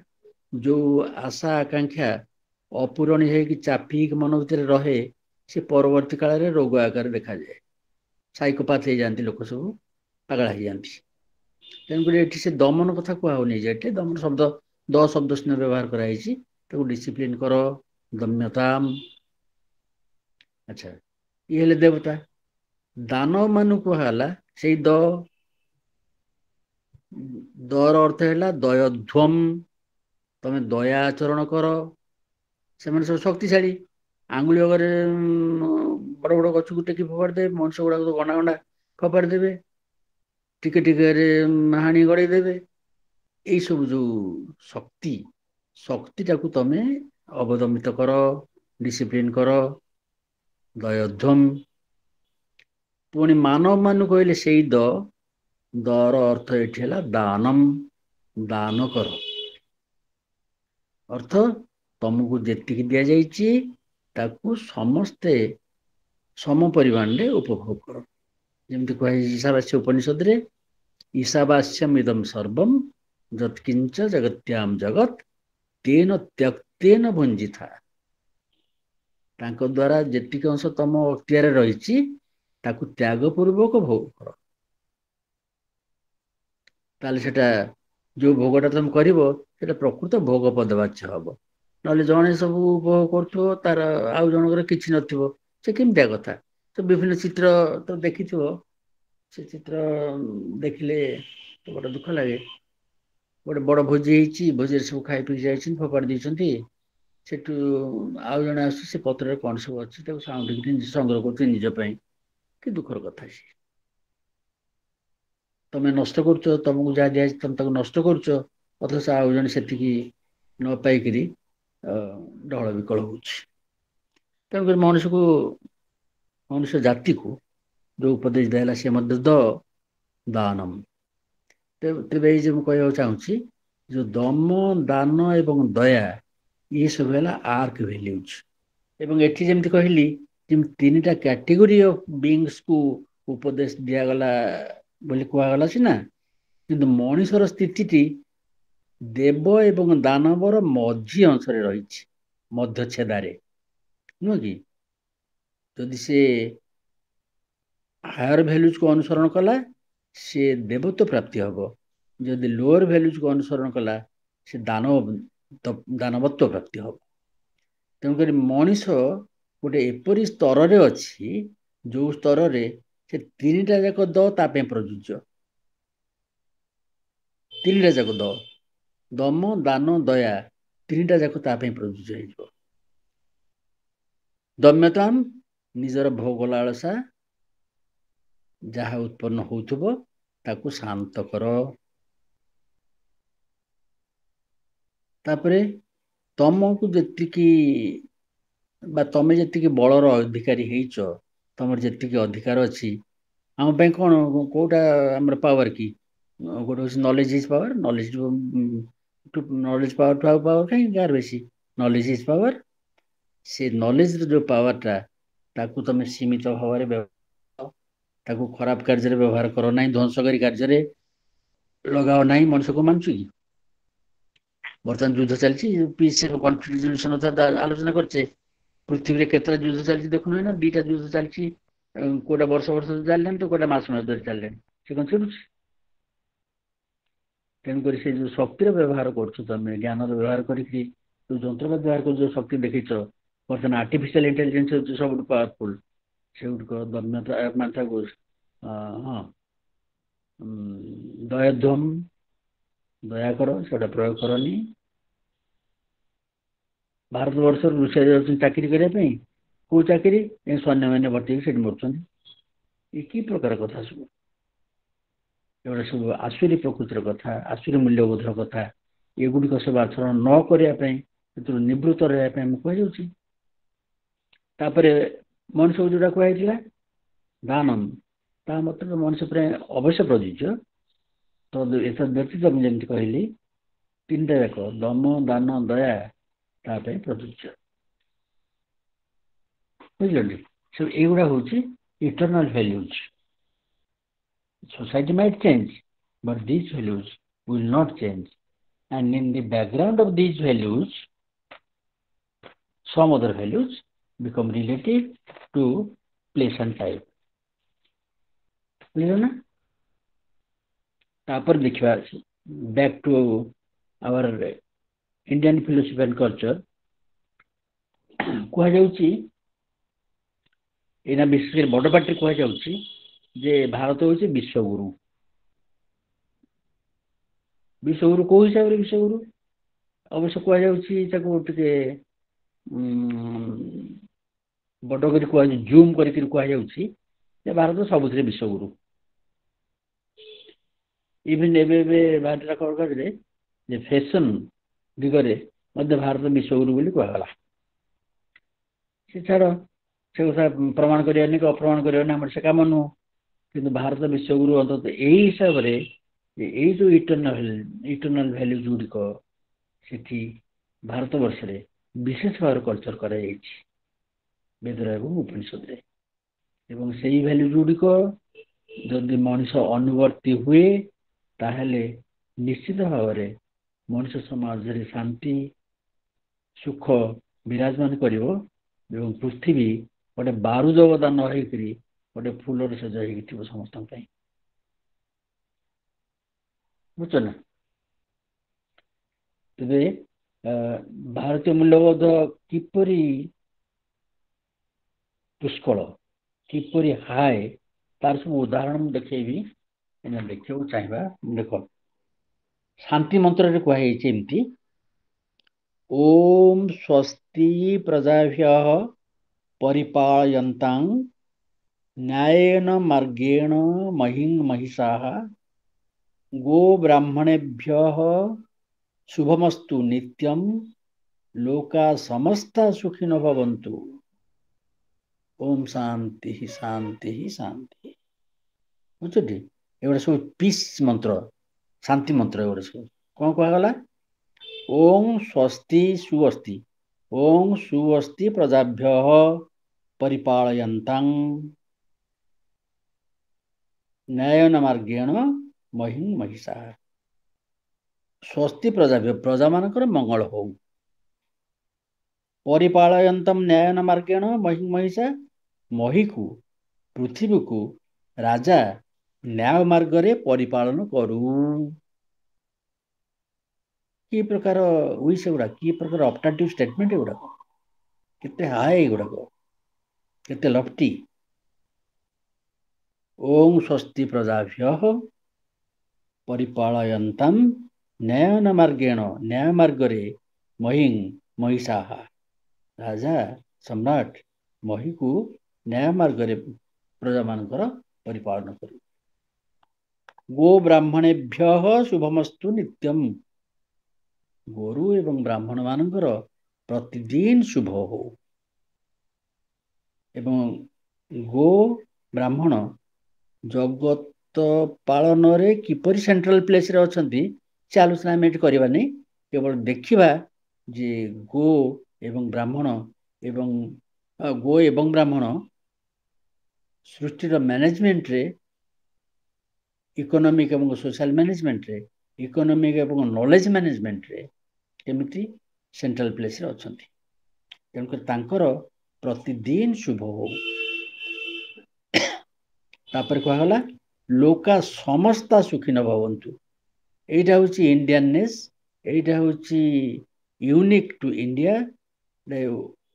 ଯୋଉ ଆଶା ଆକାଂକ୍ଷା ଅପୂରଣୀୟ ହେଇକି ଚାପିକି ମନ ଭିତରେ ରହେ, ସେ ପରବର୍ତ୍ତୀ କାଳରେ ରୋଗ ଆକାରରେ ଦେଖାଯାଏ। ସାଇକୋପାଥ ହେଇଯାଆନ୍ତି ଲୋକ ସବୁ, ପାଗଳା ହେଇଯାଆନ୍ତି। ତେଣୁକରି ଏଠି ସେ ଦମନ କଥା କୁହା ହଉନି ଯେ, ଏଠି ଦମନ ଶବ୍ଦ ଦ ଶବ୍ଦ ସିନା ବ୍ୟବହାର କରାଯାଇଛି, ତାକୁ ଡିସିପ୍ଲିନ କର, ଦମ୍ୟତାମ୍। ଆଚ୍ଛା, ଇଏ ହେଲେ ଦେବତା। ଦାନବ ମାନଙ୍କୁ କୁହାଗଲା ସେଇ ଦ, ଦର ଅର୍ଥ ହେଲା ଦୟଧ୍ୱମ୍, ତମେ ଦୟା ଆଚରଣ କର। ସେମାନେ ସବୁ ଶକ୍ତିଶାଳୀ। ଆଙ୍ଗୁଳି ଅଗରେ ବଡ ବଡ ଗଛକୁ ଟେକି ଫୋପାଡି ଦେବେ, ମଣିଷ ଗୁଡାକ ଗଣ୍ଡା ଗଣ୍ଡା ଫୋପାଡି ଦେବେ, ଟିକେ ଟିକେରେ ହାଣି ଗଡେଇ ଦେବେ। ଏଇ ସବୁ ଯୋଉ ଶକ୍ତି, ଶକ୍ତିଟାକୁ ତମେ ଅବଦମିତ କର, ଡିସିପ୍ଲିନ କର, ଦୟଧ୍ୱମ୍। ପୁଣି ମାନବ ମାନଙ୍କୁ କହିଲେ ସେଇ ଦ, ଦର ଅର୍ଥ ଏଠି ହେଲା ଦାନମ୍, ଦାନ କର। ଅର୍ଥ ତମକୁ ଯେତିକି ଦିଆଯାଇଛି ତାକୁ ସମସ୍ତେ ସମ ପରିମାଣରେ ଉପଭୋଗ କର। ଯେମିତି କୁହାଯାଇଛି ଈଶାବାସ୍ୟ ଉପନିଷଦରେ, ଈଶାବାସ୍ୟମ୍ ଇଦମ୍ ସର୍ବମ୍ ଯତ୍କିଞ୍ଚ ଜଗତ୍ୟାମ୍ ଜଗତ୍ ତେନ ତ୍ୟକ୍ତେନ ଭୁଞ୍ଜିଥା। ତାଙ୍କ ଦ୍ଵାରା ଯେତିକି ଅଂଶ ତମ ଅକ୍ତିଆରେ ରହିଛି ତାକୁ ତ୍ୟାଗ ପୂର୍ବକ ଭୋଗ କର। ତାହେଲେ ସେଟା ଯୋଉ ଭୋଗଟା ତମେ କରିବ ସେଇଟା ପ୍ରକୃତ ଭୋଗ ପଦବାଚ୍ୟ ହବ। ନହେଲେ ଜଣେ ସବୁ ଉପଭୋଗ କରୁଥିବ, ତାର ଆଉ ଜଣଙ୍କର କିଛି ନଥିବ, ସେ କେମିତିଆ କଥା? ତ ବିଭିନ୍ନ ଚିତ୍ର ତ ଦେଖିଥିବ, ସେ ଚିତ୍ର ଦେଖିଲେ ତ ଗୋଟେ ଦୁଃଖ ଲାଗେ। ଗୋଟେ ବଡ ଭୋଜି ହେଇଛି, ଭୋଜିରେ ସବୁ ଖାଇ ପିଇ ଯାଇଛନ୍ତି, ଫୋପାଡି ଦେଇଛନ୍ତି। ସେଠୁ ଆଉ ଜଣେ ଆସୁଛି, ସେ ପତ୍ରରେ କଣ ସବୁ ଅଛି ତାକୁ ସାଉଁଟିକି ସଂଗ୍ରହ କରୁଛି ନିଜ ପାଇଁ। କି ଦୁଃଖର କଥା ସିଏ। ତମେ ନଷ୍ଟ କରୁଛ, ତମକୁ ଯାହା ଦିଆଯାଇଛି ତମେ ତାକୁ ନଷ୍ଟ କରୁଛ, ଅଥଚ ଆଉ ଜଣେ ସେତିକି ନ ପାଇକିରି ଡହଳ ବିକଳ ହଉଛି। ତେଣୁକରି ମଣିଷକୁ, ମନୁଷ୍ୟ ଜାତିକୁ ଯୋଉ ଉପଦେଶ ଦିଆହେଲା ସେ ମଧ୍ୟ ଦ ଦାନମ୍। ତେବେ ଏଇ ଯେ ମୁଁ କହିବାକୁ ଚାହୁଁଛି, ଯୋଉ ଦମ, ଦାନ ଏବଂ ଦୟା ଇଏ ସବୁ ହେଲା ଆର୍କ ଭ୍ୟାଲୁଜ୍। ଏବଂ ଏଠି ଯେମିତି କହିଲି, ଯେମିତି ତିନିଟା କ୍ୟାଟେଗୋରୀ ଅଫ ବିଙ୍ଗସକୁ ଉପଦେଶ ଦିଆଗଲା ବୋଲି କୁହାଗଲା ସିନା, କିନ୍ତୁ ମଣିଷର ସ୍ଥିତିଟି ଦେବ ଏବଂ ଦାନବର ମଝି ଅଂଶରେ ରହିଛି, ମଧ୍ୟଛେଦାରେ, ନୁହଁ କି? ଯଦି ସେ ହାୟର ଭ୍ୟାଲ୍ୟୁଜକୁ ଅନୁସରଣ କଲା ସେ ଦେବତ୍ୱ ପ୍ରାପ୍ତି ହବ, ଯଦି ଲୋଅର ଭ୍ୟାଲ୍ୟୁଜକୁ ଅନୁସରଣ କଲା ସେ ଦାନବତ୍ୱ ପ୍ରାପ୍ତି ହବ। ତେଣୁକରି ମଣିଷ ଗୋଟେ ଏପରି ସ୍ତରରେ ଅଛି ଯୋଉ ସ୍ତରରେ ସେ ତିନିଟା ଯାକ ଦ ତା ପାଇଁ ପ୍ରଯୁଜ୍ୟ। ତିନିଟା ଯାକ ଦ, ଦମ ଦାନ ଦୟା, ତିନିଟା ଯାକ ତା ପାଇଁ ପ୍ରଯୁଜ୍ୟ ହେଇଯିବ। ଦମ୍ୟତାମ୍, ନିଜର ଭୋଗ ଲାଳସା ଯାହା ଉତ୍ପନ୍ନ ହଉଥିବ ତାକୁ ଶାନ୍ତ କର। ତାପରେ ତମକୁ ଯେତିକି ବା ତମେ ଯେତିକି ବଳର ଅଧିକାରୀ ହେଇଛ, ତମର ଯେତିକି ଅଧିକାର ଅଛି, ଆମ ପାଇଁ କଣ କୋଉଟା ଆମର ପାୱାର କି? ଗୋଟେ ହଉଛି knowledge is power, knowledge power ଠୁ ଆଉ ପାୱାର କାହିଁ କାହାର ବେଶୀ? Knowledge is power. ସେ ନଲେଜର ଯୋଉ ପାୱାରଟା ତାକୁ ତମେ ସୀମିତ ଭାବରେ ତାକୁ ଖରାପ କାର୍ଯ୍ୟରେ ବ୍ୟବହାର କର ନାହିଁ, ଧ୍ୱଂସକାରୀ କାର୍ଯ୍ୟରେ ଲଗାଅ ନାହିଁ। ମଣିଷ କଣ ମାନୁଛୁ କି? ବର୍ତ୍ତମାନ ଯୁଦ୍ଧ ଚାଲିଛି, ପିସ୍ କନଫ୍ଲିକ୍ଟ ରିଜଲ୍ୟୁସନ କଥା ଆଲୋଚନା କରିଛେ। ପୃଥିବୀରେ କେତେଟା ଯୁଦ୍ଧ ଚାଲିଛି ଦେଖୁନ, ନା 2ଟା ଯୁଦ୍ଧ ଚାଲିଛି, କୋଉଟା ବର୍ଷ ଚାଲିଲାଣି ତ କୋଉଟା ମାସ ଧରି ଚାଲିଲାଣି। ସେ କଣ ଛିଡୁଛି? ତେଣୁକରି ସେ ଯୋଉ ଶକ୍ତିର ବ୍ୟବହାର କରୁଛ, ତମେ ଜ୍ଞାନର ବ୍ୟବହାର କରିକି ଯୋଉ ଯନ୍ତ୍ରପାତି ବ୍ୟବହାର କରି ଯୋଉ ଶକ୍ତି ଦେଖିଛ, ବର୍ତ୍ତମାନ ଆର୍ଟିଫିସିଆଲ ଇଣ୍ଟେଲିଜେନ୍ସ ହଉଛି ସବୁଠୁ ପାୱାରଫୁଲ। ସେଗୁଡିକ ଦୟାଧ୍ୱମ, ଦୟା କର, ସେଟା ପ୍ରୟୋଗ କରନି। ଭାରତବର୍ଷରୁ ରୁଷିଆ ଯାଉଛନ୍ତି ଚାକିରି କରିବା ପାଇଁ, କୋଉ ଚାକିରି? ସୈନ୍ୟମାନେ ଭର୍ତ୍ତି ହେଇକି ସେଠି ମରୁଛନ୍ତି। ଏ କି ପ୍ରକାର କଥା ସବୁ? ଏଗୁଡ଼ା ସବୁ ଆସୁରୀ ପ୍ରକୃତିର କଥା, ଆସୁରୀ ମୂଲ୍ୟବୋଧର କଥା। ଏଗୁଡ଼ିକ ସବୁ ଆଚରଣ ନ କରିବା ପାଇଁ, ସେଥିରୁ ନିବୃତ୍ତ ରହିବା ପାଇଁ ମୁଁ କୁହାଯାଉଛି। ତାପରେ ମଣିଷକୁ ଯୋଉଟା କୁହାଯାଇଥିଲା ଦାନମ୍, ତା ମତରେ ମଣିଷ ପାଇଁ ଅବଶ୍ୟ ପ୍ରଯୁଜ୍ୟ। ତ ଏତଦ୍ ବ୍ୟତୀତ ମୁଁ ଯେମିତି କହିଲି, ତିନିଟା ଯାକ ଦମ ଦାନ ଦୟା ତା ପାଇଁ ପ୍ରଯୁଜ୍ୟ। ବୁଝିଲନି? ସବୁ ଏଇଗୁଡ଼ା ହଉଛି ଇଟର୍ନାଲ ଭ୍ୟାଲ୍ୟୁଜ। Society might change, but these values will not change. And in the background of these values, some other values become relative to place and time. ବୁଝିଲ ନା? ତାପରେ ଦେଖିବା back to our Indian philosophy and culture। କୁହାଯାଉଛି, ଏଇନା ବିଶେଷ କରି ବଡ଼ ପାଟିରେ କୁହାଯାଉଛି ଯେ ଭାରତ ହେଉଛି ବିଶ୍ୱଗୁରୁ। ବିଶ୍ୱଗୁରୁ କୋଉ ହିସାବରେ ବିଶ୍ୱଗୁରୁ? ଅବଶ୍ୟ କୁହାଯାଉଛି ତାକୁ ଟିକେ ବଡ଼ କରି କୁହାଯାଉଛି, ଜୁମ୍ କରିକି କୁହାଯାଉଛି ଯେ ଭାରତ ସବୁଥିରେ ବିଶ୍ୱଗୁରୁ। ଇଭିନ୍ ଏବେ ବାହାରିଲା ଖବରକାଗଜରେ ଯେ ଫ୍ୟାସନ୍ ଦିଗରେ ମଧ୍ୟ ଭାରତ ବିଶ୍ୱଗୁରୁ ବୋଲି କୁହାଗଲା। ସେ ଛାଡ଼, ସେ କଥା ପ୍ରମାଣ କରିବାନି କି ଅପ୍ରମାଣ କରିବାନି, ଆମର ସେ କାମ ନୁହଁ। କିନ୍ତୁ ଭାରତ ବିଶ୍ୱଗୁରୁ ଅନ୍ତତଃ ଏଇ ହିସାବରେ ଯେ ଏଇ ଯୋଉ ଇଟର୍ନାଲ ଭ୍ୟାଲ୍ୟୁଜ ଗୁଡ଼ିକ ସେଠି ଭାରତବର୍ଷରେ ବିଶେଷ ଭାବରେ କଲଚର କରାଯାଇଛି ବେଦରେ ଏବଂ ଉପନିଷଦରେ। ଏବଂ ସେଇ ଭ୍ୟାଲ୍ୟୁଜ ଗୁଡ଼ିକ ଯଦି ମଣିଷ ଅନୁବର୍ତ୍ତୀ ହୁଏ, ତାହେଲେ ନିଶ୍ଚିତ ଭାବରେ ମଣିଷ ସମାଜରେ ଶାନ୍ତି ସୁଖ ବିରାଜମାନ କରିବ ଏବଂ ପୃଥିବୀ ଗୋଟେ ବାରୁଦ ଦାନ ହେଇକରି ଗୋଟେ ଫୁଲରେ ସଜା ହେଇକି ଥିବ ସମସ୍ତଙ୍କ ପାଇଁ। ବୁଝୁଛ ନା? ତେବେ ଭାରତୀୟ ମୂଲ୍ୟବୋଧ କିପରି ପୁଷ୍କଳ, କିପରି ହାଏ, ତାର ସବୁ ଉଦାହରଣ ମୁଁ ଦେଖେଇବି। ଦେଖିବାକୁ ଚାହିଁବା, ଦେଖ ଶାନ୍ତି ମନ୍ତ୍ରରେ କୁହାଯାଇଛି ଏମିତି, ଓମ୍ ସ୍ୱସ୍ତି ପ୍ରଜାଭ୍ୟଃ ପରିପାଳୟନ୍ତାଂ ନ୍ୟାୟେନ ମାର୍ଗେଣ ମହିଂ ମହିଷାଃ ଗୋ ବ୍ରାହ୍ମଣେଭ୍ୟଃ ଶୁଭମସ୍ତୁ ନିତ୍ୟଂ ଲୋକା ସମସ୍ତା ସୁଖିନୋ ଭବନ୍ତୁ। ଓମ୍ ଶାନ୍ତି ଶାନ୍ତି ଶାନ୍ତି। ବୁଝୁଛନ୍ତି? ଏଗୁଡ଼ା ସବୁ ପିସ୍ ମନ୍ତ୍ର, ଶାନ୍ତି ମନ୍ତ୍ର। ଏଗୁଡ଼ା ସବୁ କ'ଣ କୁହାଗଲା? ଓଂ ସ୍ୱସ୍ତି ସୁଅସ୍ତି, ଓଂ ସୁଅସ୍ତି ପ୍ରଜାଭ୍ୟଃ ପରିପାଳୟନ୍ତାଂ ନ୍ୟାୟେନ ମାର୍ଗେଣ ମହିଂ ମହିଷାଃ। ସ୍ୱସ୍ତି ପ୍ରଜାଭ୍ୟ ପ୍ରଜାମାନଙ୍କର ମଙ୍ଗଳ ହଉ। ପରିପାଳୟନ୍ତମ୍ ନ୍ୟାୟନ ମାର୍ଗେଣ ମହିଷା ମହିକୁ ପୃଥିବୀକୁ ରାଜା ନ୍ୟାୟ ମାର୍ଗରେ ପରିପାଳନ କରୁ। କି ପ୍ରକାର ୱିଶ୍ ଏଗୁଡ଼ା, କି ପ୍ରକାର ଅପଟାଟିଭ ଷ୍ଟେଟମେଣ୍ଟ ଏଗୁଡ଼ାକ, କେତେ ହାଇ ଏଗୁଡ଼ାକ, କେତେ ଲଫ୍ଟି। ଓಂ ସ୍ୱସ୍ତି ପ୍ରଜାଭ୍ୟଃ ପରିପାଳୟନ୍ତାମ୍ ନ୍ୟାୟନ ମାର୍ଗେଣ ନ୍ୟାୟ ମାର୍ଗରେ ମହିଂ ମହିଷାଃ ରାଜା ସମ୍ରାଟ ମହିକୁ ନ୍ୟାୟ ମାର୍ଗରେ ପ୍ରଜାମାନଙ୍କର ପରିପାଳନ କରୁ। ଗୋ ବ୍ରାହ୍ମଣେଭ୍ୟଃ ଶୁଭମସ୍ତୁ ନିତ୍ୟମ୍ ଗୋରୁ ଏବଂ ବ୍ରାହ୍ମଣ ମାନଙ୍କର ପ୍ରତିଦିନ ଶୁଭ ହଉ। ଏବଂ ଗୋ ବ୍ରାହ୍ମଣ ଜଗତ ପାଳନରେ କିପରି ସେଣ୍ଟ୍ରାଲ ପ୍ଲେସରେ ଅଛନ୍ତି ସେ ଆଲୋଚନା ଆମେ ଏଠି କରିବାନି, କେବଳ ଦେଖିବା ଯେ ଗୋ ଏବଂ ବ୍ରାହ୍ମଣ ସୃଷ୍ଟିର ମ୍ୟାନେଜମେଣ୍ଟରେ, ଇକୋନୋମିକ୍ ଏବଂ ସୋଶାଲ ମ୍ୟାନେଜମେଣ୍ଟରେ, ଇକୋନୋମିକ୍ ଏବଂ ନଲେଜ ମ୍ୟାନେଜମେଣ୍ଟରେ କେମିତି ସେଣ୍ଟ୍ରାଲ ପ୍ଲେସରେ ଅଛନ୍ତି। ତେଣୁକରି ତାଙ୍କର ପ୍ରତିଦିନ ଶୁଭ ହଉ। ତାପରେ କୁହାଗଲା ଲୋକା ସମସ୍ତା ସୁଖୀନ ଭବନ୍ତୁ। ଏଇଟା ହଉଛି ଇଣ୍ଡିଆନନେସ୍, ଏଇଟା ହଉଛି unique to India.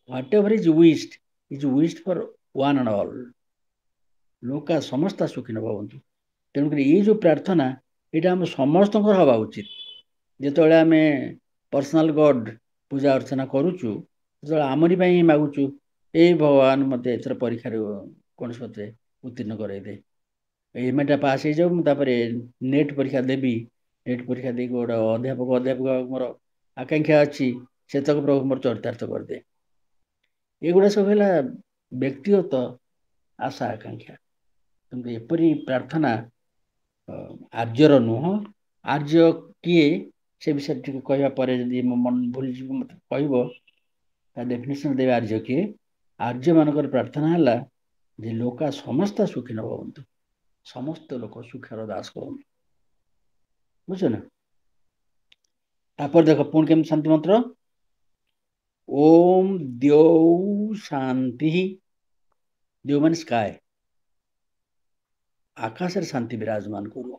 Whatever is wished for one and all. ଲୋକା ସମସ୍ତା ସୁଖୀନ ଭବନ୍ତୁ। ତେଣୁକରି ଏଇ ଯେଉଁ ପ୍ରାର୍ଥନା ଏଇଟା ଆମ ସମସ୍ତଙ୍କର ହେବା ଉଚିତ। ଯେତେବେଳେ ଆମେ ପର୍ସନାଲ ଗଡ୍ ପୂଜା ଅର୍ଚ୍ଚନା କରୁଛୁ, ସେତେବେଳେ ଆମରି ପାଇଁ ହିଁ ମାଗୁଛୁ, ଏଇ ଭଗବାନ ମୋତେ ଏଥର ପରୀକ୍ଷାରେ କୌଣସି ମତେ ଉତ୍ତୀର୍ଣ୍ଣ କରାଇଦେ, ଏମ୍ଏଟା ପାସ୍ ହେଇଯାଉ, ମୁଁ ତାପରେ ନେଟ୍ ପରୀକ୍ଷା ଦେବି, ନେଟ୍ ପରୀକ୍ଷା ଦେଇକି ଗୋଟେ ଅଧ୍ୟାପକ ମୋର ଆକାଂକ୍ଷା ଅଛି, ସେତକ ପ୍ରଭୁ ମୋର ଚରିତାର୍ଥ କରିଦେ। ଏଗୁଡ଼ା ସବୁ ହେଲା ବ୍ୟକ୍ତିଗତ ଆଶା ଆକାଂକ୍ଷା। କିନ୍ତୁ ଏପରି ପ୍ରାର୍ଥନା ଆର୍ଯ୍ୟର ନୁହଁ। ଆର୍ଯ୍ୟ କିଏ ସେ ବିଷୟରେ ଟିକେ କହିବା ପରେ, ଯଦି ମୋ ମନ ଭୁଲିଯିବ ମୋତେ କହିବ, ତା ଡେଫିନେସନ୍ ଦେବେ ଆର୍ଯ୍ୟ କିଏ। ଆର୍ଯ୍ୟମାନଙ୍କର ପ୍ରାର୍ଥନା ହେଲା ଯେ ଲୋକା ସମସ୍ତେ ସୁଖୀନ ଭବନ୍ତୁ, ସମସ୍ତ ଲୋକ ସୁଖର ଦାସ କରନ୍ତୁ। ବୁଝଛ ନା? ତାପରେ ଦେଖ ପୁଣି କେମିତି ଶାନ୍ତି ମନ୍ତ୍ର, ଓମ୍ ଦ୍ୟୌ ଶାନ୍ତି, ଦ୍ୟୌ ମାନେ ସ୍କାଏ, ଆକାଶରେ ଶାନ୍ତି ବିରାଜମାନ କରୁ।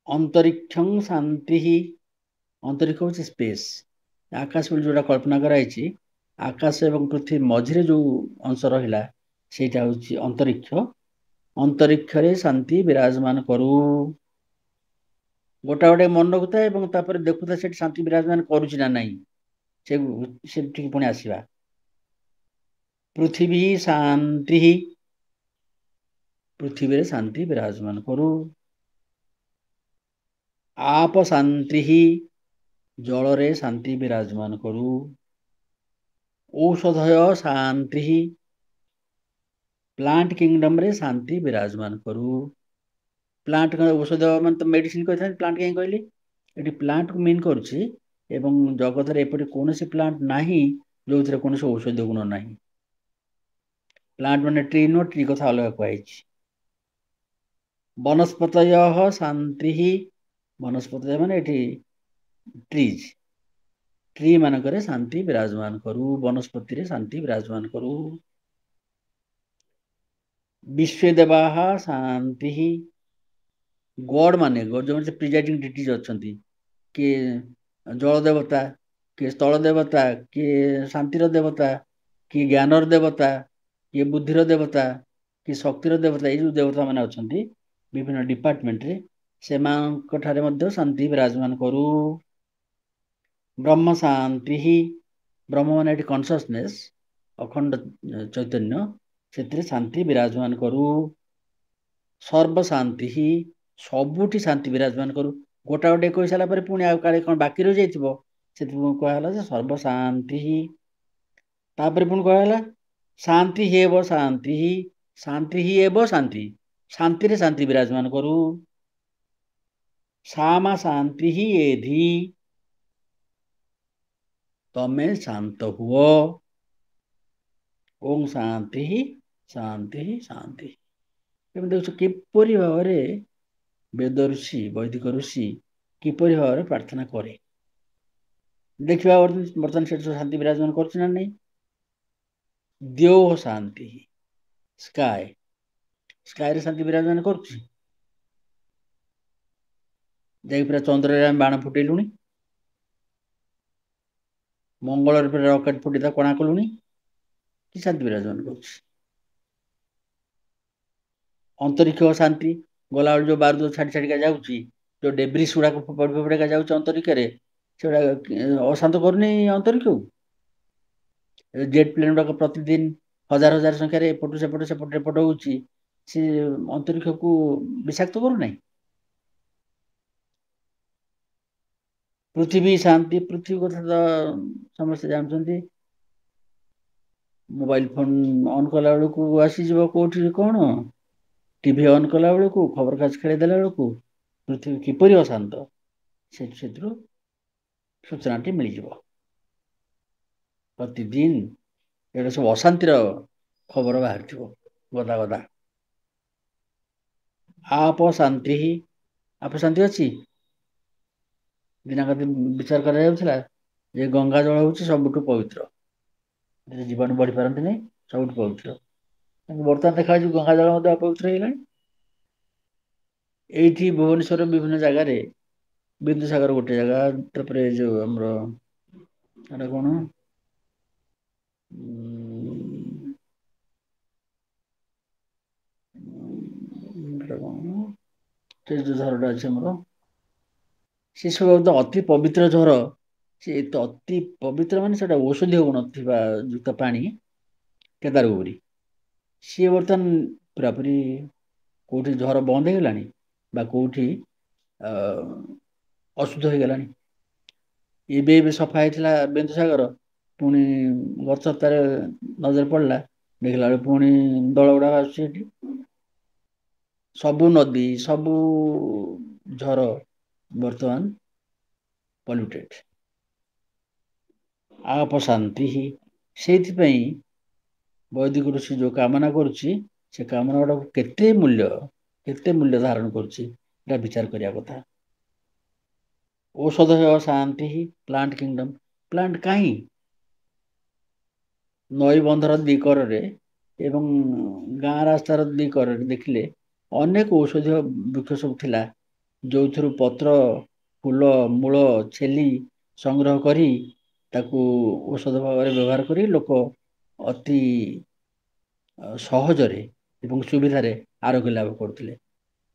ଅନ୍ତରିକ୍ଷଂ ଶାନ୍ତି, ଅନ୍ତରିକ୍ଷ ହେଉଛି ସ୍ପେସ୍, ଆକାଶ ବୋଲି ଯେଉଁଟା କଳ୍ପନା କରାଯାଇଛି, ଆକାଶ ଏବଂ ପୃଥିବୀ ମଝିରେ ଯେଉଁ ଅଂଶ ରହିଲା ସେଇଟା ହେଉଛି ଅନ୍ତରିକ୍ଷ। ଅନ୍ତରିକ୍ଷରେ ଶାନ୍ତି ବିରାଜମାନ କରୁ। ଗୋଟେ ମନ ରଖୁଥାଏ ଏବଂ ତାପରେ ଦେଖୁଥାଏ ସେଠି ଶାନ୍ତି ବିରାଜମାନ କରୁଛି ନା ନାହିଁ, ସେଠିକି ପୁଣି ଆସିବା। ପୃଥିବୀ ଶାନ୍ତି, ପୃଥିବୀରେ ଶାନ୍ତି ବିରାଜମାନ କରୁ। आप ଶାନ୍ତି, ଜଳରେ ଶାନ୍ତି ବିରାଜମାନ କରୁ। ଔଷଧୟ ଶାନ୍ତି, ପ୍ଲାଣ୍ଟ କିଙ୍ଗଡମରେ ଶାନ୍ତି ବିରାଜମାନ କରୁ। ପ୍ଲାଣ୍ଟ ଔଷଧ ମାନେ ତ ମେଡିସିନ କହିଥାନ୍ତି, ପ୍ଲାଣ୍ଟ କାହିଁ କହିଲି? ଏଠି ପ୍ଲାଣ୍ଟକୁ ମିନ୍ କରୁଛି ଏବଂ ଜଗତରେ ଏପରି କୌଣସି ପ୍ଲାଣ୍ଟ ନାହିଁ ଯେଉଁଥିରେ କୌଣସି ଔଷଧୀୟ ଗୁଣ ନାହିଁ। ପ୍ଲାଣ୍ଟ ମାନେ ଟ୍ରି ନୁହଁ, ଟ୍ରି କଥା ଅଲଗା କୁହାଯାଇଛି। ବନସ୍ପତୟ ଶାନ୍ତି, ବନସ୍ପତୟ ମାନେ ଏଠି ଟ୍ରିଜ୍, ଟ୍ରି ମାନଙ୍କରେ ଶାନ୍ତି ବିରାଜମାନ କରୁ, ବନସ୍ପତିରେ ଶାନ୍ତି ବିରାଜମାନ କରୁ। ବିଶ୍ୱେ ଦେବାଃ ଶାନ୍ତି, ଗଡ୍ ମାନେ ଯେଉଁମାନେ ପ୍ରିଜାଇଡିଂ ଡିଟିଜ୍ ଅଛନ୍ତି, କିଏ ଜଳ ଦେବତା, କିଏ ସ୍ଥଳ ଦେବତା, କିଏ ଶାନ୍ତିର ଦେବତା, କିଏ ଜ୍ଞାନର ଦେବତା, କିଏ ବୁଦ୍ଧିର ଦେବତା, କିଏ ଶକ୍ତିର ଦେବତା, ଏଇ ଯେଉଁ ଦେବତା ମାନେ ଅଛନ୍ତି ବିଭିନ୍ନ ଡିପାର୍ଟମେଣ୍ଟରେ, ସେମାନଙ୍କ ଠାରେ ମଧ୍ୟ ଶାନ୍ତି ବିରାଜମାନ କରୁ। ବ୍ରହ୍ମ ଶାନ୍ତି, ବ୍ରହ୍ମ ମାନେ ଏଠି କନସିୟସନେସ୍, ଅଖଣ୍ଡ ଚୈତନ୍ୟ, ସେଥିରେ ଶାନ୍ତି ବିରାଜମାନ କରୁ। ସର୍ବଶାନ୍ତି, ସବୁଠି ଶାନ୍ତି ବିରାଜମାନ କରୁ। ଗୋଟେ କହିସାରିଲା ପରେ ପୁଣି ଆଉ କାଳେ କ'ଣ ବାକି ରହିଯାଇଥିବ, ସେଥିପାଇଁ କୁହାଗଲା ଯେ ସର୍ବଶାନ୍ତି। ତାପରେ ପୁଣି କୁହାଗଲା ଶାନ୍ତି ହେବ ଶାନ୍ତି, ଶାନ୍ତି ହି ହେବ ଶାନ୍ତି, ଶାନ୍ତିରେ ଶାନ୍ତି ବିରାଜମାନ କରୁ। ସାମା ଶାନ୍ତି ହି ଏଧି, ତମେ ଶାନ୍ତ ହୁଅ। ଓಂ ଶାନ୍ତି ଶାନ୍ତି ଶାନ୍ତି। ଏମିତି ଦେଖୁଛ କିପରି ଭାବରେ ବେଦ ଋଷି, ବୈଦିକ ଋଷି କିପରି ଭାବରେ ପ୍ରାର୍ଥନା କରେ। ଦେଖିବା ବର୍ତ୍ତମାନ ସେଠି ଶାନ୍ତି ବିରାଜମାନ କରୁଛି ନା ନାହିଁ। ଦ୍ୟୌଃ ଶାନ୍ତି, ସ୍କାଏରେ ଶାନ୍ତି ବିରାଜମାନ କରୁଛି। ଯାଇକି ପୁରା ଚନ୍ଦ୍ରରେ ଆମେ ବାଣ ଫୁଟେଇଲୁଣି, ମଙ୍ଗଳରେ ପୁରା ରକେଟ ଫୁଟି ତା କଣା କଲୁଣି, କି ଶାନ୍ତି ବିରାଜମାନ କରୁଛି। ଅନ୍ତରିକ୍ଷ ଶାନ୍ତି, ଗଲାବେଳେ ଯୋଉ ବାରୁଦ ଛାଡି ଛାଡିକା ଯାଉଛି, ଯୋଉ ଡେବ୍ରିସ୍ ଗୁଡାକ ଫୋପାଡି ଫୋପାଡିକା ଯାଉଛି ଅନ୍ତରିକ୍ଷରେ, ସେଗୁଡା ଅଶାନ୍ତ କରୁନି ଅନ୍ତରିକ୍ଷକୁ। ଜେଟ୍ ପ୍ଲେନ୍ ଗୁଡାକ ପ୍ରତିଦିନ ହଜାର ହଜାର ସଂଖ୍ୟାରେ ଏପଟୁ ସେପଟ ସେପଟ ଏପଟ ହଉଛି, ସେ ଅନ୍ତରିକ୍ଷକୁ ବିଷାକ୍ତ କରୁନାହିଁ। ପୃଥିବୀ ଶାନ୍ତି, ପୃଥିବୀ କଥା ତ ସମସ୍ତେ ଜାଣୁଛନ୍ତି। ମୋବାଇଲ ଫୋନ ଅନ୍ କଲା ବେଳକୁ ଆସିଯିବ କୋଉଠି କଣ, ଟିଭି ଅନ୍ କଲା ବେଳକୁ, ଖବର କାଗଜ ଖେଳେଇ ଦେଲା ବେଳକୁ ପୃଥିବୀ କିପରି ଅଶାନ୍ତ, ସେଥିରୁ ସୂଚନାଟି ମିଳିଯିବ। ପ୍ରତିଦିନ ଏଗୁଡ଼ା ସବୁ ଅଶାନ୍ତିର ଖବର ବାହାରିଥିବ ଗଦା ଗଦା। ଆପୋ ଶାନ୍ତି, ଆପୋ ଶାନ୍ତି ଅଛି। ଦିନାକ ବିଚାର କରାଯାଉଥିଲା ଯେ ଗଙ୍ଗା ଜଳ ହଉଛି ସବୁଠୁ ପବିତ୍ର। ଜୀବାଣୁ ବଢି ପାରନ୍ତି ନାହିଁ, ସବୁଠୁ ପବିତ୍ର। ବର୍ତ୍ତମାନ ଦେଖାଯାଉଛି ଗଙ୍ଗା ଜଳ ମଧ୍ୟ ଅପବିତ୍ର ହେଇଗଲାଣି। ଏଇଠି ଭୁବନେଶ୍ୱରର ବିଭିନ୍ନ ଜାଗାରେ, ବିନ୍ଦୁସାଗର ଗୋଟେ ଜାଗା, ତାପରେ ଯୋଉ ଆମର ଏଟା କଣ, ସେ ଯୋଉ ଝରଟା ଅଛି ଆମର, ସେ ସବୁ ଅତି ପବିତ୍ର ଝର। ସେ ଅତି ପବିତ୍ର ମାନେ ସେଟା ଔଷଧୀୟ ଗୁଣ ଥିବା ଯୁକ୍ତ ପାଣି। କେଦାରଗୌରୀ, ସିଏ ବର୍ତ୍ତମାନ ପୁରାପୁରି କୋଉଠି ଝର ବନ୍ଦ ହେଇଗଲାଣି, ବା କୋଉଠି ଅଶୁଦ୍ଧ ହେଇଗଲାଣି। ଏବେ ସଫା ହେଇଥିଲା ବିନ୍ଦୁସାଗର, ପୁଣି ଗତ ସପ୍ତାହରେ ନଜର ପଡ଼ିଲା, ଦେଖିଲା ବେଳକୁ ପୁଣି ଦଳ ଗୁଡାକ ଆସୁଛି ଏଠି। ସବୁ ନଦୀ, ସବୁ ଝର ବର୍ତ୍ତମାନ ପଲ୍ୟୁଟେଡ୍। ଆପୋ ଶାନ୍ତି, ସେଇଥିପାଇଁ ବୈଦିକ ଋଷି ଯୋଉ କାମନା କରୁଛି, ସେ କାମନା ଗୁଡାକୁ କେତେ ମୂଲ୍ୟ ଧାରଣ କରୁଛି, ଏଟା ବିଚାର କରିବା କଥା। ଔଷଧ ହେଉ ଶାନ୍ତି, ପ୍ଲାଣ୍ଟ କିଙ୍ଗଡମ, ପ୍ଲାଣ୍ଟ କାହିଁ? ନଈ ବନ୍ଧର ଦିକରରେ ଏବଂ ଗାଁ ରାସ୍ତାର ଦିକରରେ ଦେଖିଲେ ଅନେକ ଔଷଧୀୟ ବୃକ୍ଷ ସବୁ ଥିଲା, ଯୋଉଥିରୁ ପତ୍ର, ଫୁଲ, ମୂଳ, ଛେଲି ସଂଗ୍ରହ କରି ତାକୁ ଔଷଧ ଭାବରେ ବ୍ୟବହାର କରି ଲୋକ ଅତି ସହଜରେ ଏବଂ ସୁବିଧାରେ ଆରୋଗ୍ୟ ଲାଭ କରୁଥିଲେ।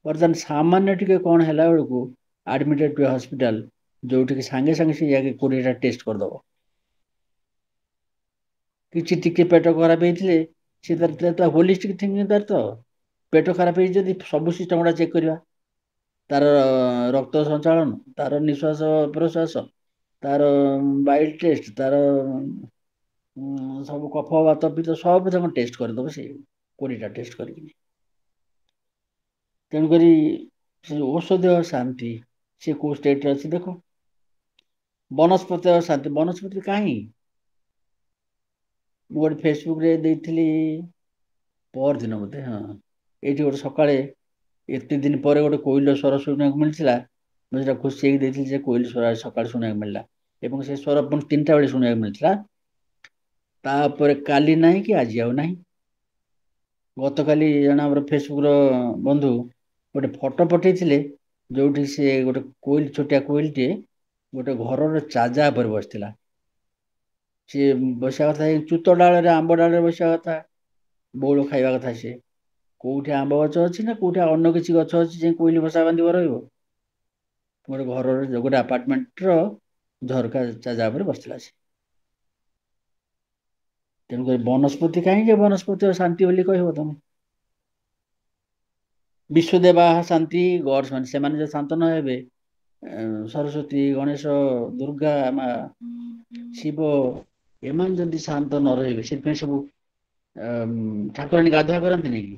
ବର୍ତ୍ତମାନ ସାମାନ୍ୟ ଟିକେ କଣ ହେଲା ବେଳକୁ ଆଡମିଟେଡ୍ ହସ୍ପିଟାଲ, ଯୋଉଠିକି ସାଙ୍ଗେ ସାଙ୍ଗେ ସେ ଯାଇକି 20ଟା ଟେଷ୍ଟ କରିଦବ। କିଛି ଟିକେ ପେଟ ଖରାପ ହେଇଥିଲେ, ସେ ହୋଲିଷ୍ଟିକ ଥିଙ୍କିଂ ତାର ତ। ପେଟ ଖରାପ ହେଇଛି ଯଦି ସବୁ ସିଷ୍ଟମ ଗୁଡା ଚେକ୍ କରିବା। ତାର ରକ୍ତ ସଞ୍ଚାଳନ, ତାର ନିଶ୍ଵାସ ପ୍ରଶ୍ଵାସ, ତାର ବାଇଲ ଟେଷ୍ଟ, ତାର ସବୁ କଫ ବାତ ପିତ ସବୁ ଯାକ ଟେଷ୍ଟ କରିଦବ ସେଇ 20ଟା ଟେଷ୍ଟ କରିକି। ତେଣୁକରି ସେ ଔଷଧ ଶାନ୍ତି, ସେ କୋଉ ଷ୍ଟେଟରେ ଅଛି ଦେଖ। ବନସ୍ପତି ଆଉ ଶାନ୍ତି, ବନସ୍ପତି କାହିଁ? ମୁଁ ଗୋଟେ ଫେସବୁକ ରେ ଦେଇଥିଲି ପରଦିନ ବୋଧେ, ହଁ, ଏଇଠି ଗୋଟେ ସକାଳେ ଏତେ ଦିନ ପରେ ଗୋଟେ କୋଇଲିର ସ୍ୱର ଶୁଣିବାକୁ ମିଳିଥିଲା। ମୁଁ ସେଟା ଖୁସି ହେଇକି ଦେଇଥିଲି ଯେ କୋଇଲି ସ୍ୱର ଆଜି ସକାଳେ ଶୁଣିବାକୁ ମିଳିଲା। ଏବଂ ସେ ସ୍ୱର ପୁଣି 3ଟା ବେଳେ ଶୁଣିବାକୁ ମିଳିଥିଲା। ତାପରେ କାଲି ନାହିଁ କି ଆଜି ଆଉ ନାହିଁ। ଗତକାଲି ଜଣେ ଆମର ଫେସବୁକ ର ବନ୍ଧୁ ଗୋଟେ ଫଟୋ ପଠେଇଥିଲେ, ଯୋଉଠି ସେ ଗୋଟେ କୋଇଲି, ଛୋଟିଆ କୋଇଲିଟିଏ ଗୋଟେ ଘରର ଚାଜା ଉପରେ ବସିଥିଲା। ସିଏ ବସିବା କଥା ଏଇ ତୁତ ଡାଳରେ, ଆମ୍ବ ଡାଳରେ ବସିବା କଥା, ବଉଳ ଖାଇବା କଥା ସିଏ। କୋଉଠି ଆମ୍ବ ଗଛ ଅଛି ନା କୋଉଠି ଅନ୍ୟ କିଛି ଗଛ ଅଛି ଯେ କୋଇଲି ବସା ବାନ୍ଧିବ ରହିବ। ଗୋଟେ ଘରର ଗୋଟେ ଆପାର୍ଟମେଣ୍ଟ ର ଝରକା ଚାଜା ଉପରେ ବସିଥିଲା ସେ। ତେଣୁକରି ବନସ୍ପତି କାହିଁକି ବନସ୍ପତି ଶାନ୍ତି ବୋଲି କହିବ ତମେ। ବିଶ୍ୱଦେବା ଶାନ୍ତି, ଗଡସ୍ ମାନେ ସେମାନେ ଯୋଉ ଶାନ୍ତ ନ ହେବେ, ସରସ୍ଵତୀ, ଗଣେଶ, ଦୁର୍ଗା ମା, ଶିବ, ଏମାନେ ଯଦି ଶାନ୍ତ ନ ରହିବେ, ସେଥିପାଇଁ ସବୁ ଠାକୁରାଣୀ ଗାଧୁଆ କରନ୍ତିନି କି?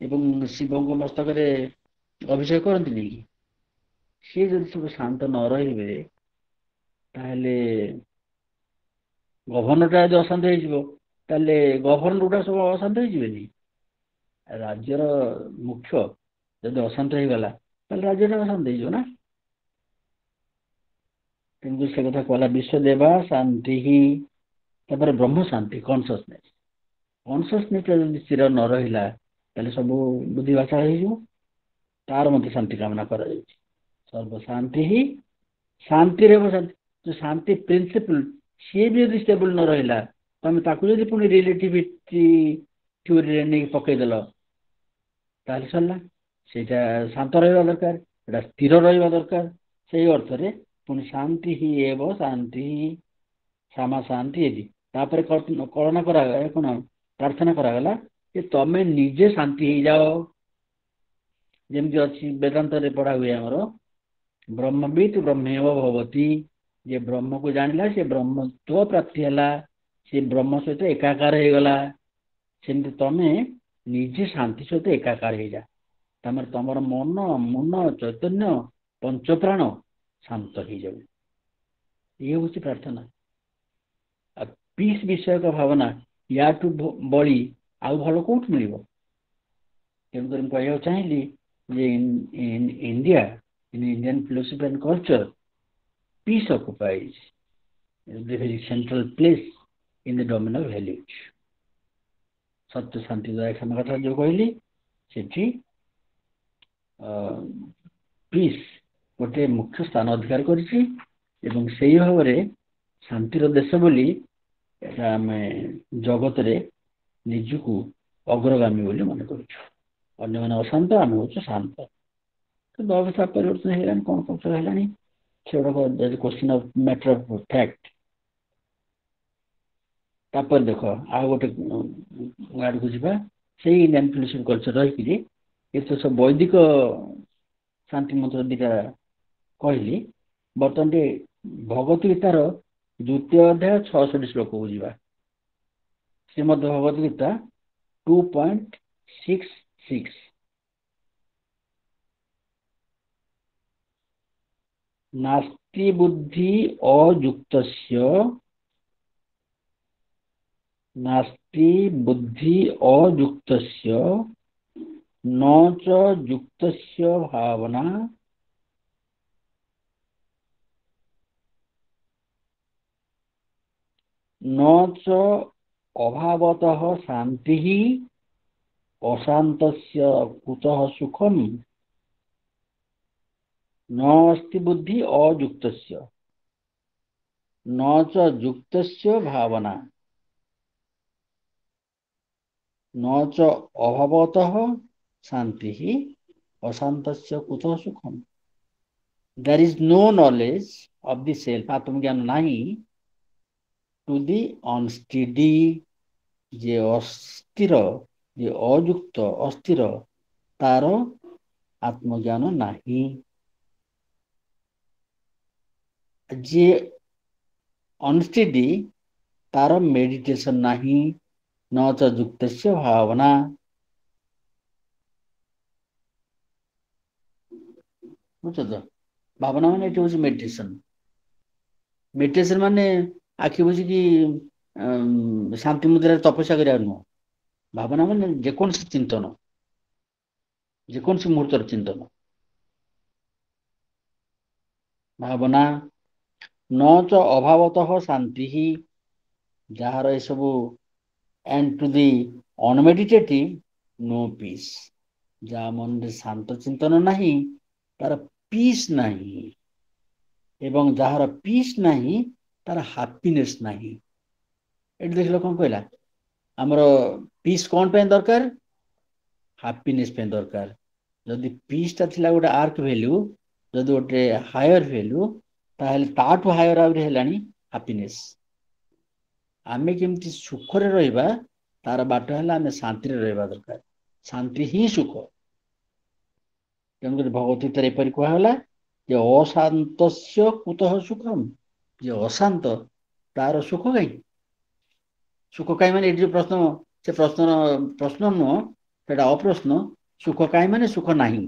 ଏବଂ ଶିବଙ୍କ ମସ୍ତକରେ ଅଭିଷେକ କରନ୍ତିନି କି? ସିଏ ଯଦି ସବୁ ଶାନ୍ତ ନ ରହିବେ, ତାହେଲେ ଗଭର୍ଣ୍ଣର ଟା ଯଦି ଅଶାନ୍ତ ହେଇଯିବ, ତାହେଲେ ଗଭର୍ଣ୍ଣର ଗୁଡା ସବୁ ଅଶାନ୍ତ ହେଇଯିବେନି। ରାଜ୍ୟର ମୁଖ୍ୟ ଯଦି ଅଶାନ୍ତ ହେଇଗଲା, ତାହେଲେ ରାଜ୍ୟଟା ଅଶାନ୍ତ ହେଇଯିବ ନା। କିନ୍ତୁ ସେ କଥା କହିଲା ବିଶ୍ୱଦେବା ଶାନ୍ତି ହିଁ, ତାପରେ ବ୍ରହ୍ମ ଶାନ୍ତି କନସିୟସନେସ୍। କନସିୟସନେସ୍ ଯଦି ସ୍ଥିର ନ ରହିଲା ତାହେଲେ ସବୁ ବୁଦ୍ଧି ଭାଷା ହେଇଯିବ। ତାର ମଧ୍ୟ ଶାନ୍ତି କାମନା କରାଯାଉଛି। ସର୍ବଶାନ୍ତି ହିଁ, ଶାନ୍ତିରେ ଯୋଉ ଶାନ୍ତି ପ୍ରିନ୍ସିପଲ ସିଏ ବି ଯଦି ଷ୍ଟେବଲ ନ ରହିଲା, ତମେ ତାକୁ ଯଦି ପୁଣି ରିଲେଟିଭିଟି ଥ୍ୟୋରୀରେ ନେଇକି ପକେଇଦେଲ ତାହେଲେ ସରିଲା। ସେଇଟା ଶାନ୍ତ ରହିବା ଦରକାର, ସେଇଟା ସ୍ଥିର ରହିବା ଦରକାର। ସେଇ ଅର୍ଥରେ ପୁଣି ଶାନ୍ତି ହିଁ ଏବ ଶାନ୍ତି ହିଁ ସାମା ଶାନ୍ତି ଏଠି। ତାପରେ କଳନା କରାଗଲା କଣ, ପ୍ରାର୍ଥନା କରାଗଲା ଯେ ତମେ ନିଜେ ଶାନ୍ତି ହେଇଯାଅ। ଯେମିତି ଅଛି ବେଦାନ୍ତରେ ପଢା ହୁଏ ଆମର, ବ୍ରହ୍ମବିତ୍ ବ୍ରହ୍ମେବ ଭବତି। ଯେ ବ୍ରହ୍ମକୁ ଜାଣିଲା ସେ ବ୍ରହ୍ମତ୍ୱ ପ୍ରାପ୍ତି ହେଲା, ସେ ବ୍ରହ୍ମ ସହିତ ଏକାକାର ହେଇଗଲା। ସେମିତି ତମେ ନିଜେ ଶାନ୍ତି ସହିତ ଏକାକାର ହେଇଯା। ତାପରେ ତମର ମନ ମନ ଚୈତନ୍ୟ ପଞ୍ଚପ୍ରାଣ ଶାନ୍ତ ହେଇଯାଉ। ଇଏ ହଉଛି ପ୍ରାର୍ଥନା। ଆଉ ପିସ୍ ବିଷୟକ ଭାବନା ୟାଠୁ ବଳି ଆଉ ଭଲ କୋଉଠି ମିଳିବ? ତେଣୁକରି ମୁଁ କହିବାକୁ ଚାହିଁଲି ଯେ India, Indian philosophy and culture, peace occupies the very central place in the domain of values. ସତ୍ୟ ଶାନ୍ତି ଦୟା କଥା ଯୋଉ କହିଲି, ସେଠି ପିସ୍ ଗୋଟେ ମୁଖ୍ୟ ସ୍ଥାନ ଅଧିକାର କରିଛି। ଏବଂ ସେଇ ଭାବରେ ଶାନ୍ତିର ଦେଶ ବୋଲି এটা ଆମେ ଜଗତରେ ନିଜକୁ ଅଗ୍ରଗାମୀ ବୋଲି ମନେ କରୁଛୁ। ଅନ୍ୟମାନେ ଅଶାନ୍ତ, ଆମେ ହଉଛୁ ଶାନ୍ତ। କିନ୍ତୁ ଅବସ୍ଥା ପରିବର୍ତ୍ତନ ହେଇଗଲାଣି, କ'ଣ କଷ୍ଟ ହେଲାଣି, ସେଗୁଡ଼ାକ question of matter of fact. ତାପରେ ଦେଖ ଆଉ ଗୋଟେ ଆଡ଼କୁ ଯିବା, ସେଇ ଇଣ୍ଡିଆନ୍ ଫିଲୋସଫି କଲଚର ରହିକିରି ଏତ ସବୁ ବୈଦିକ ଶାନ୍ତି ମନ୍ତ୍ର ଦିଟା କହିଲି। ବର୍ତ୍ତମାନ ଟିକେ ଭଗବତ ଗୀତାର ଦ୍ୱିତୀୟ ଅଧ୍ୟାୟ 66 ଶ୍ଲୋକକୁ ଯିବା। ଶ୍ରୀମଦ୍ ଭଗବତ ଗୀତା 2.66। नास्ति बुद्धि अयुक्तस्य, नास्ति बुद्धि अयुक्तस्य न च युक्तस्य भावना, न च अभावतः शान्तिः, अशान्तस्य कुतः सुखम्, नास्ति बुद्धि अयुक्तस्य न च युक्तस्य भावना, न च अभावतः शान्तिः, अशान्तस्य कुतः सुखम्। There is no knowledge of the self, आत्मज्ञान नहीं, to the unsteady, जे अस्थिर, जे अयुक्त अस्थिर, तार आत्मज्ञान नहीं। जे अनस्टेडी, तार मेडिटेशन नहीं। न च युक्तस्य भावना, बुझ तो भावना माने एटी होची मेडिटेशन। मेडिटेशन माने आखि बुझिकी शांति मुद्रा तपस्या करिया नुह। भावना माने जेकोसी चिंतन, जेकोसी मुहूर्तर चिंतन। भावना न च अभावतः शांति ही, जार ये सब and to the unmeditative no peace. जहाँ मन रे शांत चिंतन नहीं, तार पीस नहीं। एवं जार पीस नहीं, तार हैप्पीनेस नहीं। एटी देख लो कौन कहला, आमर पीस कौन पे दरकार, हैप्पीनेस पे दरकार। जदि पीस ता थिला गोटे आर्क वैल्यू, जदि गोटे हायर वैल्यू, ताहले ताठू हायर आउरी हेलानी हैप्पीनेस। आमे केमती सुखरे रहिबा, तार बाट हैला आमे शांति रे रहिबा दरकार। शांति ही सुख। तेणुकर भगवत गीतार एपरि कहला जे अशान्तस्य कुतः सुखम। जे अशांत तार सुख कहीं, सुख कहीं माने जो प्रश्न, से प्रश्न नुह, सेटा अप्रश्न। सुख कहीं माने सुख नहीं,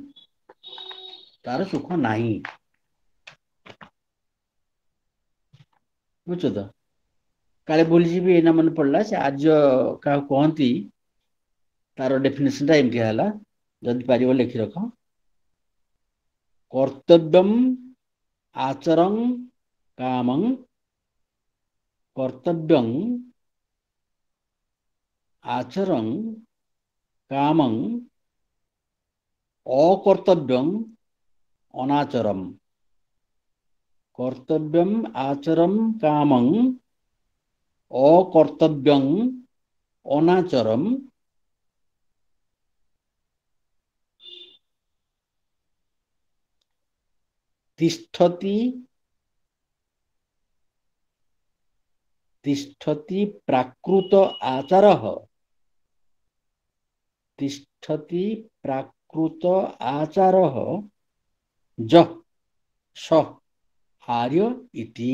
तार सुख नहीं। बुझ तो काले बोली भी एना मन पड़ला से आज क्या कहती, तार डेफिनेशन एमती है, जदि पार लिखि रख। कर्तव्यम आचरं कामं कर्तव्यं आचरं कामं अकर्तव्यं अनाचरम् कर्तव्यं आचरं कामं अकर्तव्यं अनाचरम् तिष्ठति तिष्ठति प्राकृत आचारः तिष्ठति प्राकृत आचारः ज स आर्य इति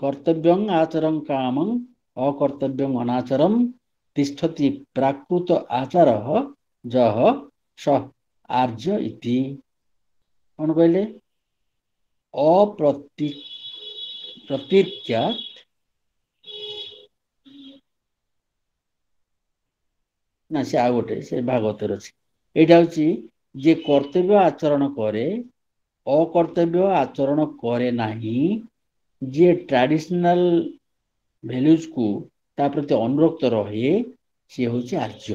कर्तव्यं आचरं कामं अकर्तव्यं अनाचरं तिष्ठति प्राकृत आचारः जः स आर्य इति कौन कहले प्रतिज्ञा ना से आ गोटे से भागवतर अच्छी यहाँ हूँ जे कर्तव्य आचरण करे अकर्तव्य आचरण करे नहीं जे ट्रेडिशनल वैल्यूज को ता प्रति अनुरक्त रहे सी हूँ आर्य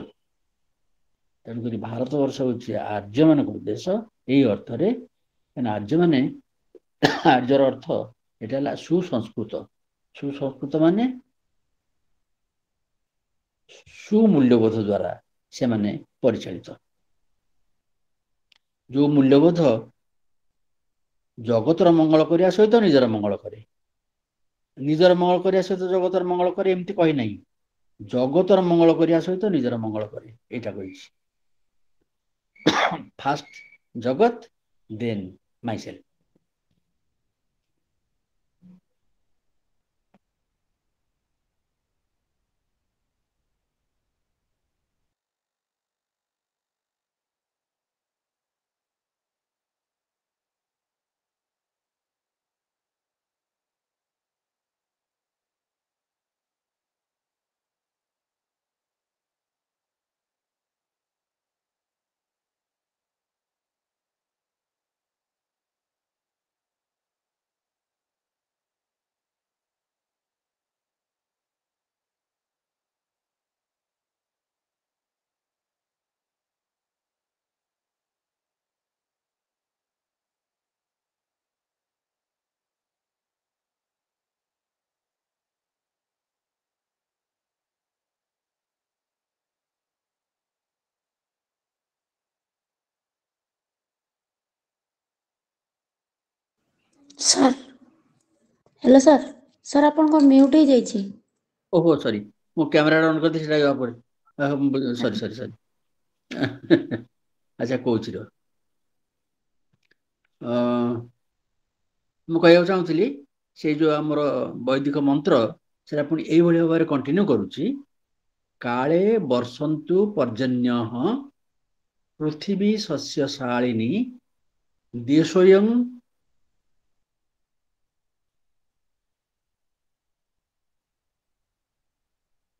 तेणुक भारत वर्ष हूँ आर्य मान देश यही अर्थ आर्य माने आर्यर अर्थ यहाँ सुसंस्कृत सुसंस्कृत माने सुमूल्यबोध द्वारा से माने परिचालित जो मूल्यबोध जगतर मंगल करने सहित निजर मंगल करे निजर मंगल करने सहित जगतर मंगल करे एमती कही नहीं जगतर मंगल करने सहित निजर मंगल करे यहाँ कही फास्ट जगत then my self sir hello sir sir आपन म्यूट हो जाइए ओहो सॉरी मो कैमरा ऑन कर दे सॉरी सॉरी सॉरी अच्छा कौच मुझे चाहूली से जो आमर वैदिक मंत्र से पुणी यही भाव में कंटिन्यू करुच्ची काले वर्षंतु पर्जन्य पृथिवी शस्यशालिनी देशोयं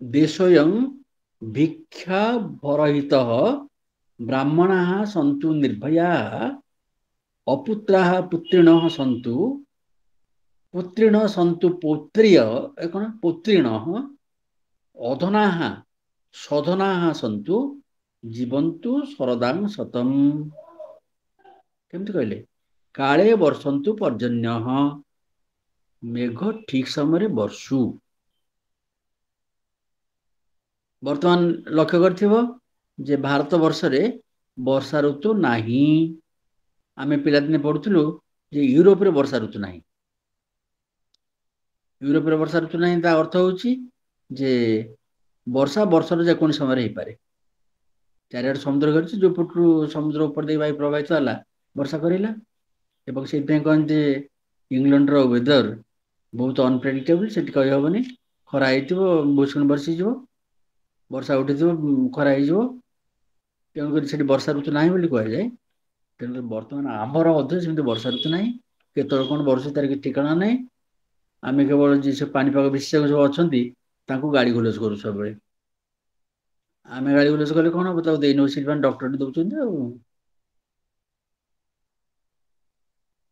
देशोयं भिक्षा भरहितः ब्राह्मणाः सन्तु निर्भयाः अपुत्राः पुत्रिणः सन्तु पुत्रिणः सन्तु पौत्र्य कौन पौत्रिणः अधनाः सधनाः सन्तु जीवन्तु शरदां शतम् केमती कहले काले वर्षंतु पर्जन्यः मेघ ठीक समय वर्षु वर्तमान लक्ष्य करथिबो जे भारत वर्ष रे वर्षा ऋतु नाही आमे पिला दिने पढुथुलु जे यूरोप रे वर्षा ऋतु नाही यूरोप रे वर्षा ऋतु नाही ता अर्थ होची जे वर्षा वर्षर जे कोन समय रे ही पारे चारियाड समुद्र करछि जो पुटरू समुद्र ऊपर दे वायु प्रवाहित होला वर्षा करिला एवं से पे कोन जे इंग्लैंड रो वेदर बहुत अनप्रेडिक्टेबल सेट कहि होबनी खरा आइतिबो भूषण वर्षी जिवो वर्षा उठी खरा हो तेणुक वर्षा ऋतु ना कह जाए तेणु बर्तमान आमर वर्षा ऋतु ना केत कौन वर्ष तार कि ठिकाना ना आम केवल जी सब पानीपाग विशेषज्ञ जो अच्छा गाड़ी गुलज करूँ सब आम गाड़ी गुलज कले कौन हम तक डॉक्टर दौरान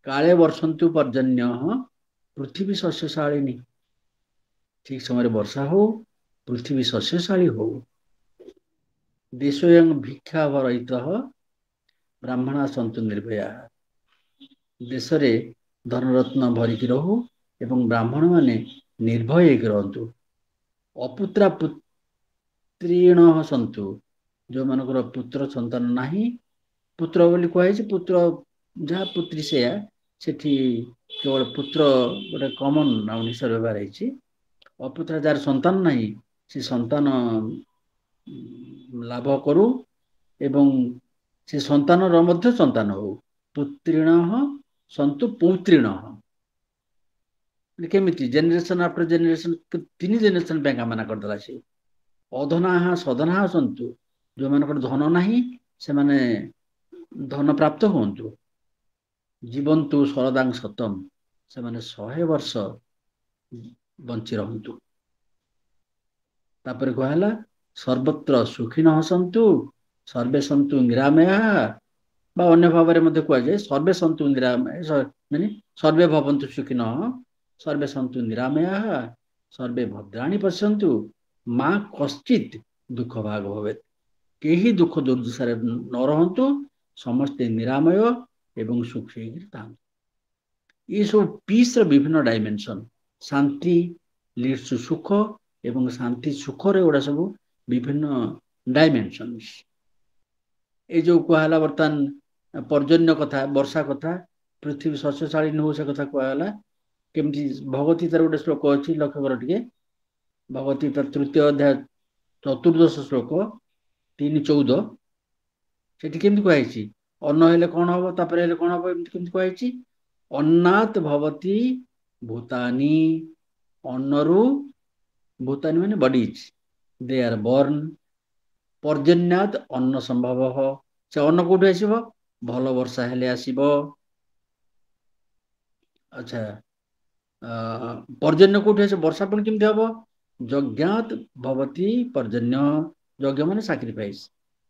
କାଳେ ବର୍ଷନ୍ତୁ ପର୍ଜନ୍ୟ ପୃଥିବୀ ଶସ୍ୟଶାଳିନୀ। ଠିକ ସମୟରେ ବର୍ଷା ହଉ, ପୃଥିବୀ ଶସ୍ୟଶାଳୀ ହଉ। ଦେଶୋୟଂ ଭିକ୍ଷାବରହିତ ବ୍ରାହ୍ମଣା ସନ୍ତୁ ନିର୍ଭୟା। ଦେଶରେ ଧନରତ୍ନ ଭରିକି ରହୁ ଏବଂ ବ୍ରାହ୍ମଣ ମାନେ ନିର୍ଭୟ ହେଇକି ରହନ୍ତୁ। ଅପୁତ୍ରା ପୁତ୍ରୀଣ ସନ୍ତୁ। ଯୋଉମାନଙ୍କର ପୁତ୍ର ସନ୍ତାନ ନାହିଁ, ପୁତ୍ର ବୋଲି କୁହାଯାଇଛି, ପୁତ୍ର ଯାହା ପୁତ୍ରୀ ସେୟା, ସେଠି କେବଳ ପୁତ୍ର ଗୋଟେ କମନ ନାଉନ୍ ହିସାବରେ ବ୍ୟବହାର ହେଇଛି। ଅପୁତ୍ରା ଯାହାର ସନ୍ତାନ ନାହିଁ, ସେ ସନ୍ତାନ ଲାଭ କରୁ ଏବଂ ସେ ସନ୍ତାନର ମଧ୍ୟ ସନ୍ତାନ ହଉ। ପୁତ୍ରିଣ ସନ୍ତୁ ପୌତ୍ରିଣ। କେମିତି ଜେନେରେସନ ଆଫ୍ଟର ଜେନେରେସନ 3 ଜେନେରେସନ ପାଇଁ କାମନା କରିଦେଲା ସେ। ଅଧନାହା ସଦନାହା ସନ୍ତୁ। ଯୋଉମାନଙ୍କର ଧନ ନାହିଁ, ସେମାନେ ଧନ ପ୍ରାପ୍ତ ହୁଅନ୍ତୁ। ଜୀବନ୍ତୁ ଶରଦାଂ ଶତମ୍। ସେମାନେ 100 ବର୍ଷ ବଞ୍ଚି ରହନ୍ତୁ। ତାପରେ କୁହାହେଲା ସର୍ବତ୍ର ସୁଖୀନଃ ସନ୍ତୁ ସର୍ବେ ସନ୍ତୁ ନିରାମୟାଃ। ବା ଅନ୍ୟ ଭାବରେ ମଧ୍ୟ କୁହାଯାଏ ସର୍ବେ ସନ୍ତୁ ନିରାମୟାଃ, ମାନେ ସର୍ବେ ଭବନ୍ତୁ ସୁଖିନଃ ସର୍ବେ ସନ୍ତୁ ନିରାମୟାଃ ସର୍ବେ ଭଦ୍ରାଣୀ ପଶ୍ୟନ୍ତୁ ମା କଶ୍ଚିତ୍ ଦୁଃଖ ଭାଗ ଭବେତ୍। କେହି ଦୁଃଖ ଦୁର୍ଦ୍ଦଶାରେ ନ ରହନ୍ତୁ, ସମସ୍ତେ ନିରାମୟ ଏବଂ ସୁଖୀ ହେଇକି ଥାନ୍ତୁ। ये सब पीस ର ବିଭିନ୍ନ ଡାଇମେନସନ। ଶାନ୍ତି ଲିଡ୍ସ ଟୁ ସୁଖ ଏବଂ ଶାନ୍ତି ସୁଖରେ ଏଗୁଡ଼ା ସବୁ ବିଭିନ୍ନ ଡାଇମେନସନ୍ସ। ଏଇ ଯୋଉ କୁହାହେଲା ବର୍ତ୍ତମାନ ପର୍ଜନ୍ୟ କଥା, ବର୍ଷା କଥା, ପୃଥିବୀ ଶସ୍ୟଶାଳୀନ ହଉ, ସେ କଥା କୁହାଗଲା। କେମିତି ଭଗବତୀ ଗୀତାର ଗୋଟେ ଶ୍ଲୋକ ଅଛି, ଲକ୍ଷ୍ୟ କର ଟିକେ। ଭଗବତୀ ଗୀତା 3ୟ ଅଧ୍ୟାୟ 14ଦଶ ଶ୍ଲୋକ 3:14। ସେଠି କେମିତି କୁହାଯାଇଛି? ଅନ୍ନ ହେଲେ କଣ ହବ, ତାପରେ ହେଲେ କଣ ହବ, ଏମିତି କେମିତି କୁହାଯାଇଛି? ଅନ୍ନାତ୍ ଭବତି ଭୂତାନି। ଅନ୍ନରୁ, ଭୂତାନି ମାନେ ବଡିଜ୍, ଦେ ଆର୍ ବର୍ନ। ପର୍ଜନ୍ୟାତ୍ ଅନ୍ନ ସମ୍ଭବଃ। ସେ ଅନ୍ନ କୋଉଠୁ ଆସିବ? ଭଲ ବର୍ଷା ହେଲେ ଆସିବ। ଆଚ୍ଛା, ପର୍ଜନ୍ୟ କୋଉଠି ଆସିବ? ବର୍ଷା ପୁଣି କେମିତି ହବ? ଯଜ୍ଞାତ୍ ଭବତି ପର୍ଜନ୍ୟ। ଯଜ୍ଞ ମାନେ ସାକ୍ରିଫାଇସ୍।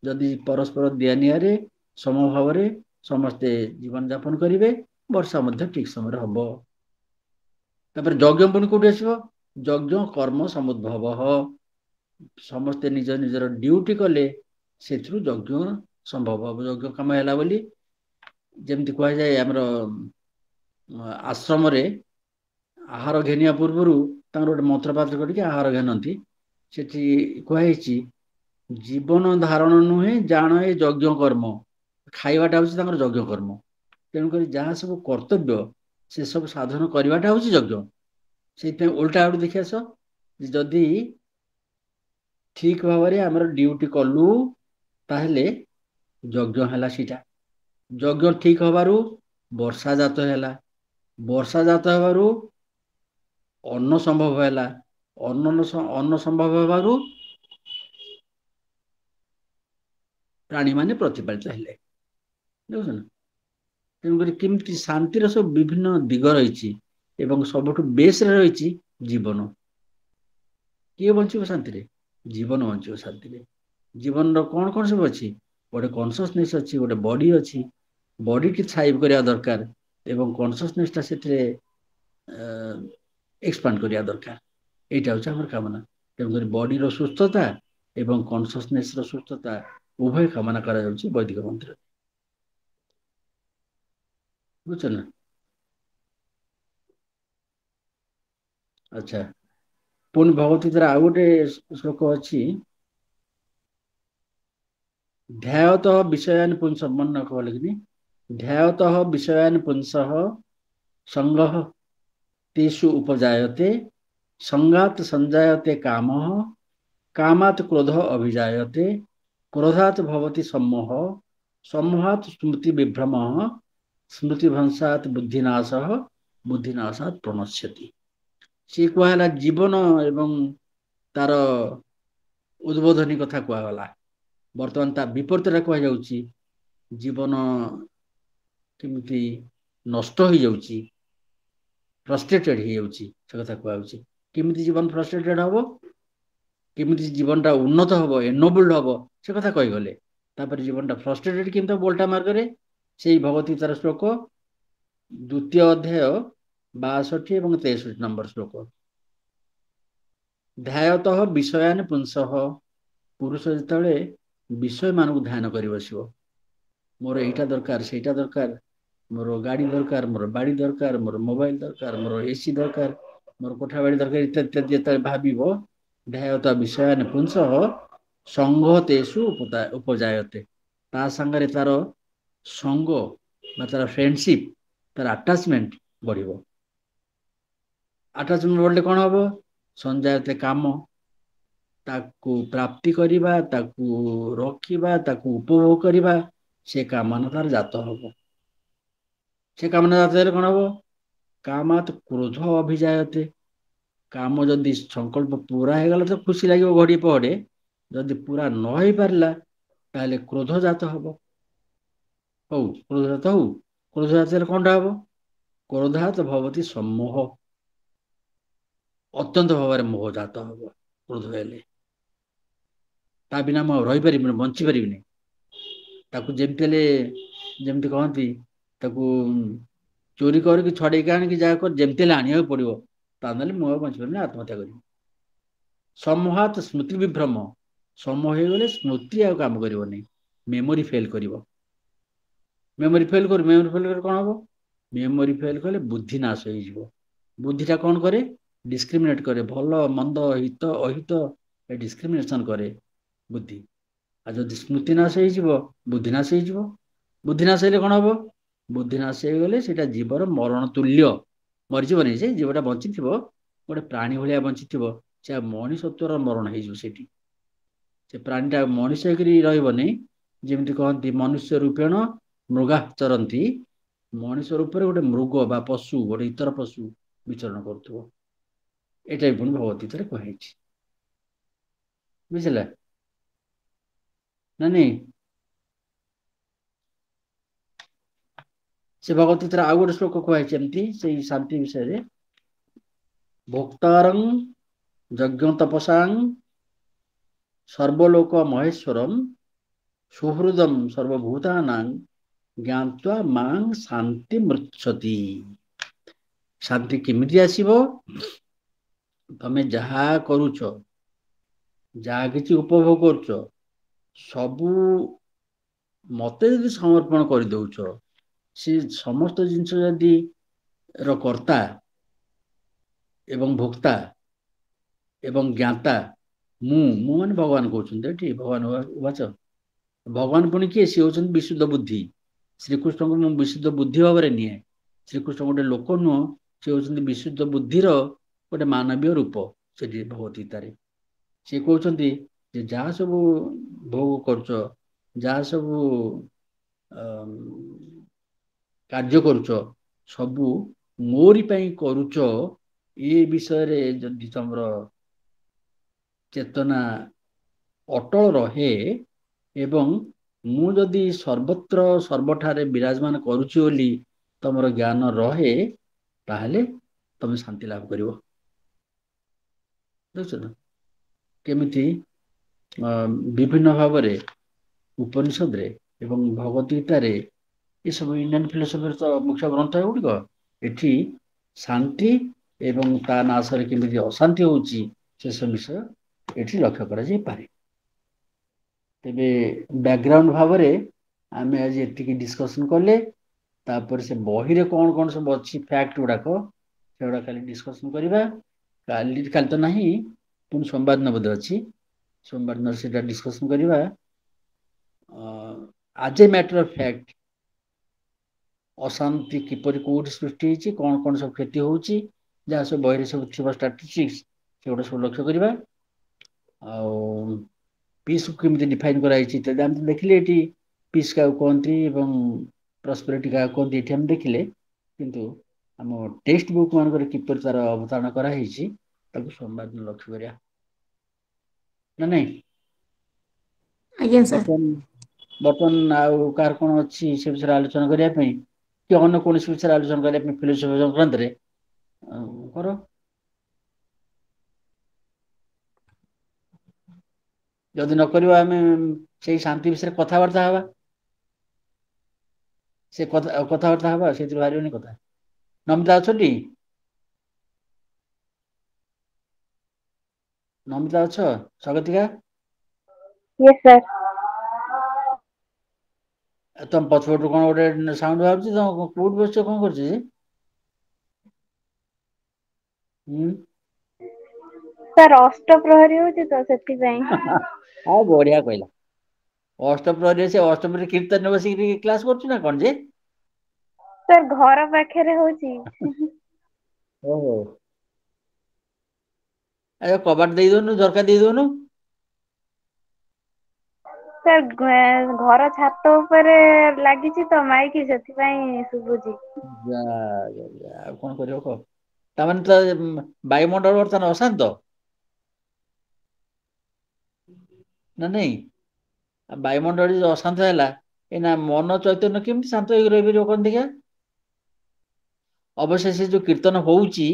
ଯଦି ପରସ୍ପର ଦିଆ ନିଆରେ ସମଭାବରେ ସମସ୍ତେ ଜୀବନ ଯାପନ କରିବେ, ବର୍ଷା ମଧ୍ୟ ଠିକ ସମୟରେ ହବ। ତାପରେ ଯଜ୍ଞ ପୁଣି କୋଉଠି ଆସିବ? ଯଜ୍ଞ କର୍ମ ସମୁଦ୍ଭବଃ। ସମସ୍ତେ ନିଜ ନିଜର ଡ୍ୟୁଟି କଲେ ସେଥିରୁ ଯଜ୍ଞ ସମ୍ଭବ ହବ। ଯଜ୍ଞ କାମ ହେଲା ବୋଲି, ଯେମିତି କୁହାଯାଏ ଆମର ଆଶ୍ରମରେ ଆହାର ଘେନିବା ପୂର୍ବରୁ ତାଙ୍କର ଗୋଟେ ମନ୍ତ୍ରପାଠ କରିକି ଆହାର ଘେନନ୍ତି। ସେଠି କୁହାଯାଇଛି ଜୀବନ ଧାରଣ ନୁହେଁ, ଜାଣ ଏ ଯଜ୍ଞ କର୍ମ। ଖାଇବାଟା ହଉଛି ତାଙ୍କର ଯଜ୍ଞ କର୍ମ। ତେଣୁକରି ଯାହା ସବୁ କର୍ତ୍ତବ୍ୟ, ସେ ସବୁ ସାଧନ କରିବାଟା ହଉଛି ଯଜ୍ଞ। ସେଇଥିପାଇଁ ଓଲଟା ଆଡୁ ଦେଖି ଆସ, ଯଦି ଠିକ ଭାବରେ ଆମର ଡ୍ୟୁଟି କଲୁ, ତାହେଲେ ଯଜ୍ଞ ହେଲା ସେଇଟା। ଯଜ୍ଞ ଠିକ ହବାରୁ ବର୍ଷା ଜାତ ହେଲା। ବର୍ଷା ଜାତ ହେବାରୁ ଅନ୍ନ ସମ୍ଭବ ହେଲା। ଅନ୍ନ ସମ୍ଭବ ହେବାରୁ ପ୍ରାଣୀ ମାନେ ପ୍ରତିପାଳିତ ହେଲେ। ଦେଖୁଛ ନା? ତେଣୁକରି କେମିତି ଶାନ୍ତିର ସବୁ ବିଭିନ୍ନ ଦିଗ ରହିଛି ଏବଂ ସବୁଠୁ ବେଶରେ ରହିଛି ଜୀବନ। କିଏ ବଞ୍ଚିବ ଶାନ୍ତିରେ? ଜୀବନ ବଞ୍ଚିବ ଶାନ୍ତିରେ। ଜୀବନର କଣ କଣ ସବୁ ଅଛି? ଗୋଟେ କନସିୟସନେସ୍ ଅଛି, ଗୋଟେ ବଡି ଅଛି। ବଡିକି ଥ୍ରାଇଭ୍ କରିବା ଦରକାର ଏବଂ କନସିୟସନେସ୍ ଟା ସେଥିରେ ଏକ୍ସପାଣ୍ଡ କରିବା ଦରକାର। ଏଇଟା ହଉଛି ଆମର କାମନା। ତେଣୁକରି ବଡିର ସୁସ୍ଥତା ଏବଂ କନସିୟସନେସ୍ ର ସୁସ୍ଥତା ଉଭୟ କାମନା କରାଯାଉଛି ବୈଦିକ ମନ୍ତ୍ରରେ। ବୁଝୁଛ ନା? ଆଚ୍ଛା, ପୁଣି ଭଗବତୀ ଗୀତାର ଆଉ ଗୋଟେ ଶ୍ଲୋକ ଅଛି, ଧ୍ୟାୟତଃ ବିଷୟାନ୍ ପୁଂସଃ, ମନେ ରଖ ବୋଲିକିନି, ଧ୍ୟାୟତଃ ବିଷୟାନ୍ ପୁଂସଃ ସଙ୍ଗଃ ତେଷୁ ଉପଜାୟତେ, ସଙ୍ଗାତ୍ ସଞ୍ଜାୟତେ କାମଃ, କାମାତ୍ କ୍ରୋଧ ଅଭିଜାୟତେ, କ୍ରୋଧାତ୍ ଭବତି ସମ୍ମୋହ, ସମ୍ମୋହାତ୍ ସ୍ମୃତି ବିଭ୍ରମଃ, ସ୍ମୃତିଭ୍ରଂଶାତ୍ ବୁଦ୍ଧିନାଶଃ, ବୁଦ୍ଧିନାଶାତ୍ ପ୍रणଶ୍ୟତି। ସିଏ କୁହାହେଲା ଜୀବନ ଏବଂ ତାର ଉଦ୍ಬೋଧନୀ କଥା କୁହାଗଲା। ବର୍ତ୍ତମାନ ତା ବିପରୀତଟା କୁହାଯାଉଛି, ଜୀବନ କେମିତି ନଷ୍ଟ ହେଇଯାଉଛି, ଫ୍ରଷ୍ଟ୍ରେଟେଡ ହେଇଯାଉଛି, ସେ କଥା କୁହାଯାଉଛି। କେମିତି ଜୀବନ ଫ୍ରଷ୍ଟ୍ରେଟେଡ ହବ? କେମିତି ଜୀବନଟା ଉନ୍ନତ ହବ, ଏନୋବୁଲ୍ଡ ହବ, ସେ କଥା କହିଗଲେ। ତାପରେ ଜୀବନଟା ଫ୍ରଷ୍ଟ୍ରେଟେଡ କେମିତି ହବ ଓଲଟା ମାର୍ଗରେ, ସେଇ ଭଗବତୀ ଗୀତାର ଶ୍ଲୋକ ଦ୍ୱିତୀୟ ଅଧ୍ୟାୟ 62 ଏବଂ 63 ନମ୍ବର ଶ୍ଲୋକ। ଧ୍ୟାୟତଃ ବିଷୟାନ୍ ପୁଂସଃ, ପୁରୁଷ ଯେତେବେଳେ ବିଷୟମାନଙ୍କୁ ଧ୍ୟାନ କରି ବସିବ, ମୋର ଏଇଟା ଦରକାର, ସେଇଟା ଦରକାର, ମୋର ଗାଡ଼ି ଦରକାର, ମୋର ବାଡ଼ି ଦରକାର, ମୋର ମୋବାଇଲ ଦରକାର, ମୋର ଏସି ଦରକାର, ମୋର କୋଠା ବାଡ଼ି ଦରକାର, ଇତ୍ୟାଦି ଇତ୍ୟାଦି ଯେତେବେଳେ ଭାବିବ, ଧ୍ୟାୟତଃ ବିଷୟାନ୍ ପୁଂସଃ ସଙ୍ଗ ତେଷୁ ଉପଜାୟତେ, ତା ସାଙ୍ଗରେ ତାର ସଙ୍ଗ ବା ତାର ଫ୍ରେଣ୍ଡସିପ୍, ତାର ଆଟାଚମେଣ୍ଟ ବଢ଼ିବ। ଆଟାଚମେଣ୍ଟ ବଢ଼ିଲେ କ'ଣ ହବ? ସଞ୍ଜାୟତେ କାମ, ତାକୁ ପ୍ରାପ୍ତି କରିବା, ତାକୁ ରଖିବା, ତାକୁ ଉପଭୋଗ କରିବା, ସେ କାମନା ତାର ଜାତ ହବ। ସେ କାମନା ଜାତ ହେଲେ କ'ଣ ହବ? କାମାତ୍ କ୍ରୋଧ ଅଭିଜାୟତେ, କାମ ଯଦି ସଂକଳ୍ପ ପୁରା ହେଇଗଲା ତ ଖୁସି ଲାଗିବ ଘଡ଼ିଏ ପହରେ, ଯଦି ପୁରା ନ ହେଇପାରିଲା ତାହେଲେ କ୍ରୋଧ ଜାତ ହବ। ହଉ କ୍ରୋଧ ଜାତ ହଉ, କ୍ରୋଧ ଜାତ ହେଲେ କ'ଣଟା ହବ? କ୍ରୋଧାତ୍ ଭବତି ସମ୍ମୋହ, ଅତ୍ୟନ୍ତ ଭାବରେ ମୋହ ଜାତ ହବ କ୍ରୋଧ ହେଲେ। ତା ବିନା ମୁଁ ରହିପାରିବିନି, ବଞ୍ଚିପାରିବିନି। ତାକୁ ଯେମିତି ହେଲେ, ଯେମିତି କହନ୍ତି, ତାକୁ ଚୋରି କରିକି ଛଡ଼େଇକି ଆଣିକି ଯାହା କର, ଯେମିତି ହେଲେ ଆଣିବାକୁ ପଡ଼ିବ, ତା ନହେଲେ ମୁଁ ଆଉ ବଞ୍ଚିପାରିବିନି, ଆତ୍ମହତ୍ୟା କରିବି। ସମ୍ମୋହାତ୍ ସ୍ମୃତି ବିଭ୍ରମ, ସମୟ ହେଇଗଲେ ସ୍ମୃତି ଆଉ କାମ କରିବନି, ମେମୋରି ଫେଲ୍ କରିବ। ମେମୋରି ଫେଲ୍ କଲେ କ'ଣ ହବ? ମେମୋରି ଫେଲ୍ କଲେ ବୁଦ୍ଧି ନାଶ ହେଇଯିବ। ବୁଦ୍ଧିଟା କ'ଣ କରେ? ଡିସ୍କ୍ରିମିନେଟ୍ କରେ, ଭଲ ମନ୍ଦ, ହିତ ଅହିତ, ଡିସ୍କ୍ରିମିନେସନ୍ କରେ ବୁଦ୍ଧି। ଆଉ ଯଦି ସ୍ମୃତି ନାଶ ହେଇଯିବ, ବୁଦ୍ଧି ନାଶ ହେଇଯିବ। ବୁଦ୍ଧି ନାଶ ହେଲେ କ'ଣ ହବ? ବୁଦ୍ଧି ନାଶ ହେଇଗଲେ ସେଇଟା ଜୀବର ମରଣ ତୁଲ୍ୟ। ମରିଯିବନି, ସେ ଜୀବଟା ବଞ୍ଚିଥିବ, ଗୋଟେ ପ୍ରାଣୀ ଭଳିଆ ବଞ୍ଚିଥିବ, ସେ ମଣିଷତ୍ୱର ମରଣ ହେଇଯିବ ସେଠି। ସେ ପ୍ରାଣୀଟା ମଣିଷ ହେଇକରି ରହିବନି, ଯେମିତି କହନ୍ତି ମନୁଷ୍ୟ ରୂପେଣ ମୃଗା ଚରନ୍ତି, ମଣିଷ ରୂପରେ ଗୋଟେ ମୃଗ ବା ପଶୁ, ଗୋଟେ ଇତର ପଶୁ ବିଚରଣ କରୁଥିବ। ଏଇଟା ବି ପୁଣି ଭଗବଦ୍ଗୀତାରେ କୁହାଯାଇଛି, ବୁଝିଲା ନା ନାଇଁ? ସେ ଭଗବଦ୍ଗୀତାରେ ଆଉ ଗୋଟେ ଶ୍ଲୋକ କୁହାଯାଇଛି ଏମିତି ସେଇ ଶାନ୍ତି ବିଷୟରେ, ଭୋକ୍ତାରଂ ଯଜ୍ଞ ତପସାଂ ସର୍ବଲୋକ ମହେଶ୍ୱରମ୍ ସୁହୃଦମ୍ ସର୍ବଭୂତାନାଂ ଜ୍ଞାତ୍ୱା ମାଂ ଶାନ୍ତି ମୃଚ୍ଛତି। ଶାନ୍ତି କେମିତି ଆସିବ? ତମେ ଯାହା କରୁଛ, ଯାହା କିଛି ଉପଭୋଗ କରୁଛ, ସବୁ ମତେ ଯଦି ସମର୍ପଣ କରିଦଉଛ, ସେ ସମସ୍ତ ଜିନିଷ ଯଦି ର କର୍ତ୍ତା ଏବଂ ଭୋକ୍ତା ଏବଂ ଜ୍ଞାତା ମୁଁ ମାନେ ଭଗବାନ କହୁଛନ୍ତି ଏଠି, ଭଗବାନ ଉବାଚ, ଭଗବାନ ପୁଣି କିଏ? ସିଏ ହଉଛନ୍ତି ବିଶୁଦ୍ଧ ବୁଦ୍ଧି। ଶ୍ରୀକୃଷ୍ଣଙ୍କୁ ମୁଁ ବିଶୁଦ୍ଧ ବୁଦ୍ଧି ଭାବରେ ନିଏ। ଶ୍ରୀକୃଷ୍ଣ ଗୋଟେ ଲୋକ ନୁହଁ, ସେ ହଉଛନ୍ତି ବିଶୁଦ୍ଧ ବୁଦ୍ଧିର ଗୋଟେ ମାନବୀୟ ରୂପ। ସେଠି ଭଗବଦ୍ଗୀତାରେ ସେ କହୁଛନ୍ତି ଯେ ଯାହା ସବୁ ଭୋଗ କରୁଛ, ଯାହା ସବୁ କାର୍ଯ୍ୟ କରୁଛ, ସବୁ ମୋରି ପାଇଁ କରୁଛ, ଏ ବିଷୟରେ ଯଦି ତମର ଚେତନା ଅଟଳ ରହେ ଏବଂ ମୁଁ ଯଦି ସର୍ବତ୍ର ସର୍ବଠାରେ ବିରାଜମାନ କରୁଛି ବୋଲି ତମର ଜ୍ଞାନ ରହେ, ତାହେଲେ ତମେ ଶାନ୍ତି ଲାଭ କରିବ। ବୁଝୁଛ ନା? କେମିତି ବିଭିନ୍ନ ଭାବରେ ଉପନିଷଦରେ ଏବଂ ଭଗବଦ୍ଗୀତାରେ, ଏସବୁ ଇଣ୍ଡିଆନ୍ ଫିଲୋସଫିର ତ ମୁଖ୍ୟ ଗ୍ରନ୍ଥ ଏଗୁଡ଼ିକ, ଏଠି ଶାନ୍ତି ଏବଂ ତା ନାଶରେ କେମିତି ଅଶାନ୍ତି ହେଉଛି, ସେସବୁ ବିଷୟ ଏଠି ଲକ୍ଷ୍ୟ କରାଯାଇପାରେ। ତେବେ ବ୍ୟାକଗ୍ରାଉଣ୍ଡ ଭାବରେ ଆମେ ଆଜି ଏତିକି ଡିସ୍କସନ୍ କଲେ, ତାପରେ ସେ ବହିରେ କ'ଣ କ'ଣ ସବୁ ଅଛି ଫ୍ୟାକ୍ଟ ଗୁଡ଼ାକ, ସେଗୁଡ଼ା ଖାଲି ଡିସ୍କସନ୍ କରିବା। କାଲି ତ ନାହିଁ, ପୁଣି ସୋମବାର ଦିନ ବୋଧେ ଅଛି, ସୋମବାର ଦିନ ସେଇଟା ଡିସ୍କସନ୍ କରିବା। ଆଜ୍ ଏ ମ୍ୟାଟର ଅଫ୍ ଫ୍ୟାକ୍ଟ, ଅଶାନ୍ତି କିପରି କୋଉଠି ସୃଷ୍ଟି ହେଇଛି, କ'ଣ କ'ଣ ସବୁ କ୍ଷତି ହେଉଛି, ଯାହା ସବୁ ବହିରେ ସବୁ ଥିବା ଷ୍ଟାଟିଷ୍ଟିକ୍ସ, ସେଗୁଡ଼ା ସବୁ ଲକ୍ଷ୍ୟ କରିବା। ଆଉ ପିସ୍କୁ କେମିତି ଡିଫାଇନ୍ କରାଯାଇଛି ଇତ୍ୟାଦି ଆମେ ଦେଖିଲେ ଏଠି, ପିସ୍ କାହାକୁ କୁହନ୍ତି ଏବଂ ପ୍ରସ୍ପେରିଟି କାହାକୁ କୁହନ୍ତି, ଏଠି ଆମେ ଦେଖିଲେ। କିନ୍ତୁ ଆମ ଟେକ୍ସଟ ବୁକ୍ ମାନଙ୍କରେ କିପରି ତାର ଅବତାରଣା କରାହେଇଛି, ତାକୁ ସୋମବାର ଦିନ ଲକ୍ଷ୍ୟ କରିବା ନା ନାଇଁ? ଆଜ୍ଞା ସାର୍। ବର୍ତ୍ତମାନ ଆଉ କାହାର କ'ଣ ଅଛି ସେ ବିଷୟରେ ଆଲୋଚନା କରିବା ପାଇଁ, କି ଅନ୍ୟ କୌଣସି ବିଷୟରେ ଆଲୋଚନା କରିବା ପାଇଁ ଫିଲୋସଫି ସଂକ୍ରାନ୍ତରେ କର। ଯଦି ନ କରିବା, ଆମେ ସେଇ ଶାନ୍ତି ବିଷୟରେ କଥାବାର୍ତ୍ତା ହେବା। ସେ କଥାବାର୍ତ୍ତା ହବା, ସେଥିରୁ ବାହାରିବନି କଥା। ନମିତା ଅଛନ୍ତି? ନମିତା ଅଛ? ସ୍ୱାଗତିକା? Yes, sir. ତମ ପଛପଟରୁ କଣ ଗୋଟେ ସାଉଣ୍ଡ ବାହାରୁଛି, ତମ କୋଉଠି ବସିଛ, କଣ କରୁଛ ଯେ? Sir, ଅଷ୍ଟପ୍ରହରୀ ହଉଛି ତ ସେଥିପାଇଁ। ଆଉ ବଢିଆ କହିଲା। ଅଷ୍ଟପ୍ରହରୀ, ସେ ଅଷ୍ଟପ୍ରହରୀ କୀର୍ତ୍ତନ ବସିକି କ୍ଲାସ କରୁଛୁ ନା କଣ ଯେ? Sir, ଘର ପାଖରେ ହଉଛି। ଓହୋ। ଆରେ କବାଟ ଦେଇଦଉନୁ, ଝରକା ଦେଇଦଉନୁ। Sir, ଘର ଛାତ ଉପରେ ଲାଗିଛି ତ ମାଇକି, ସେଥିପାଇଁ ଶୁଭୁଛି। ଆଉ କଣ କରିବ କହ? ତାମାନେ ତ ବାୟୁମଣ୍ଡଳ ବର୍ତ୍ତମାନ ଅଶାନ୍ତ ନା ନାଇଁ? ବାୟୁମଣ୍ଡଳ ଯଦି ଅଶାନ୍ତ ହେଲା, ଏଇନା ମନ ଚୈତନ୍ୟ କେମିତି ଶାନ୍ତ ହେଇକି ରହିପାରିବ କଣ ଦେଖିଆ? ଅବଶ୍ୟ ସେ ଯୋଉ କୀର୍ତ୍ତନ ହଉଛି,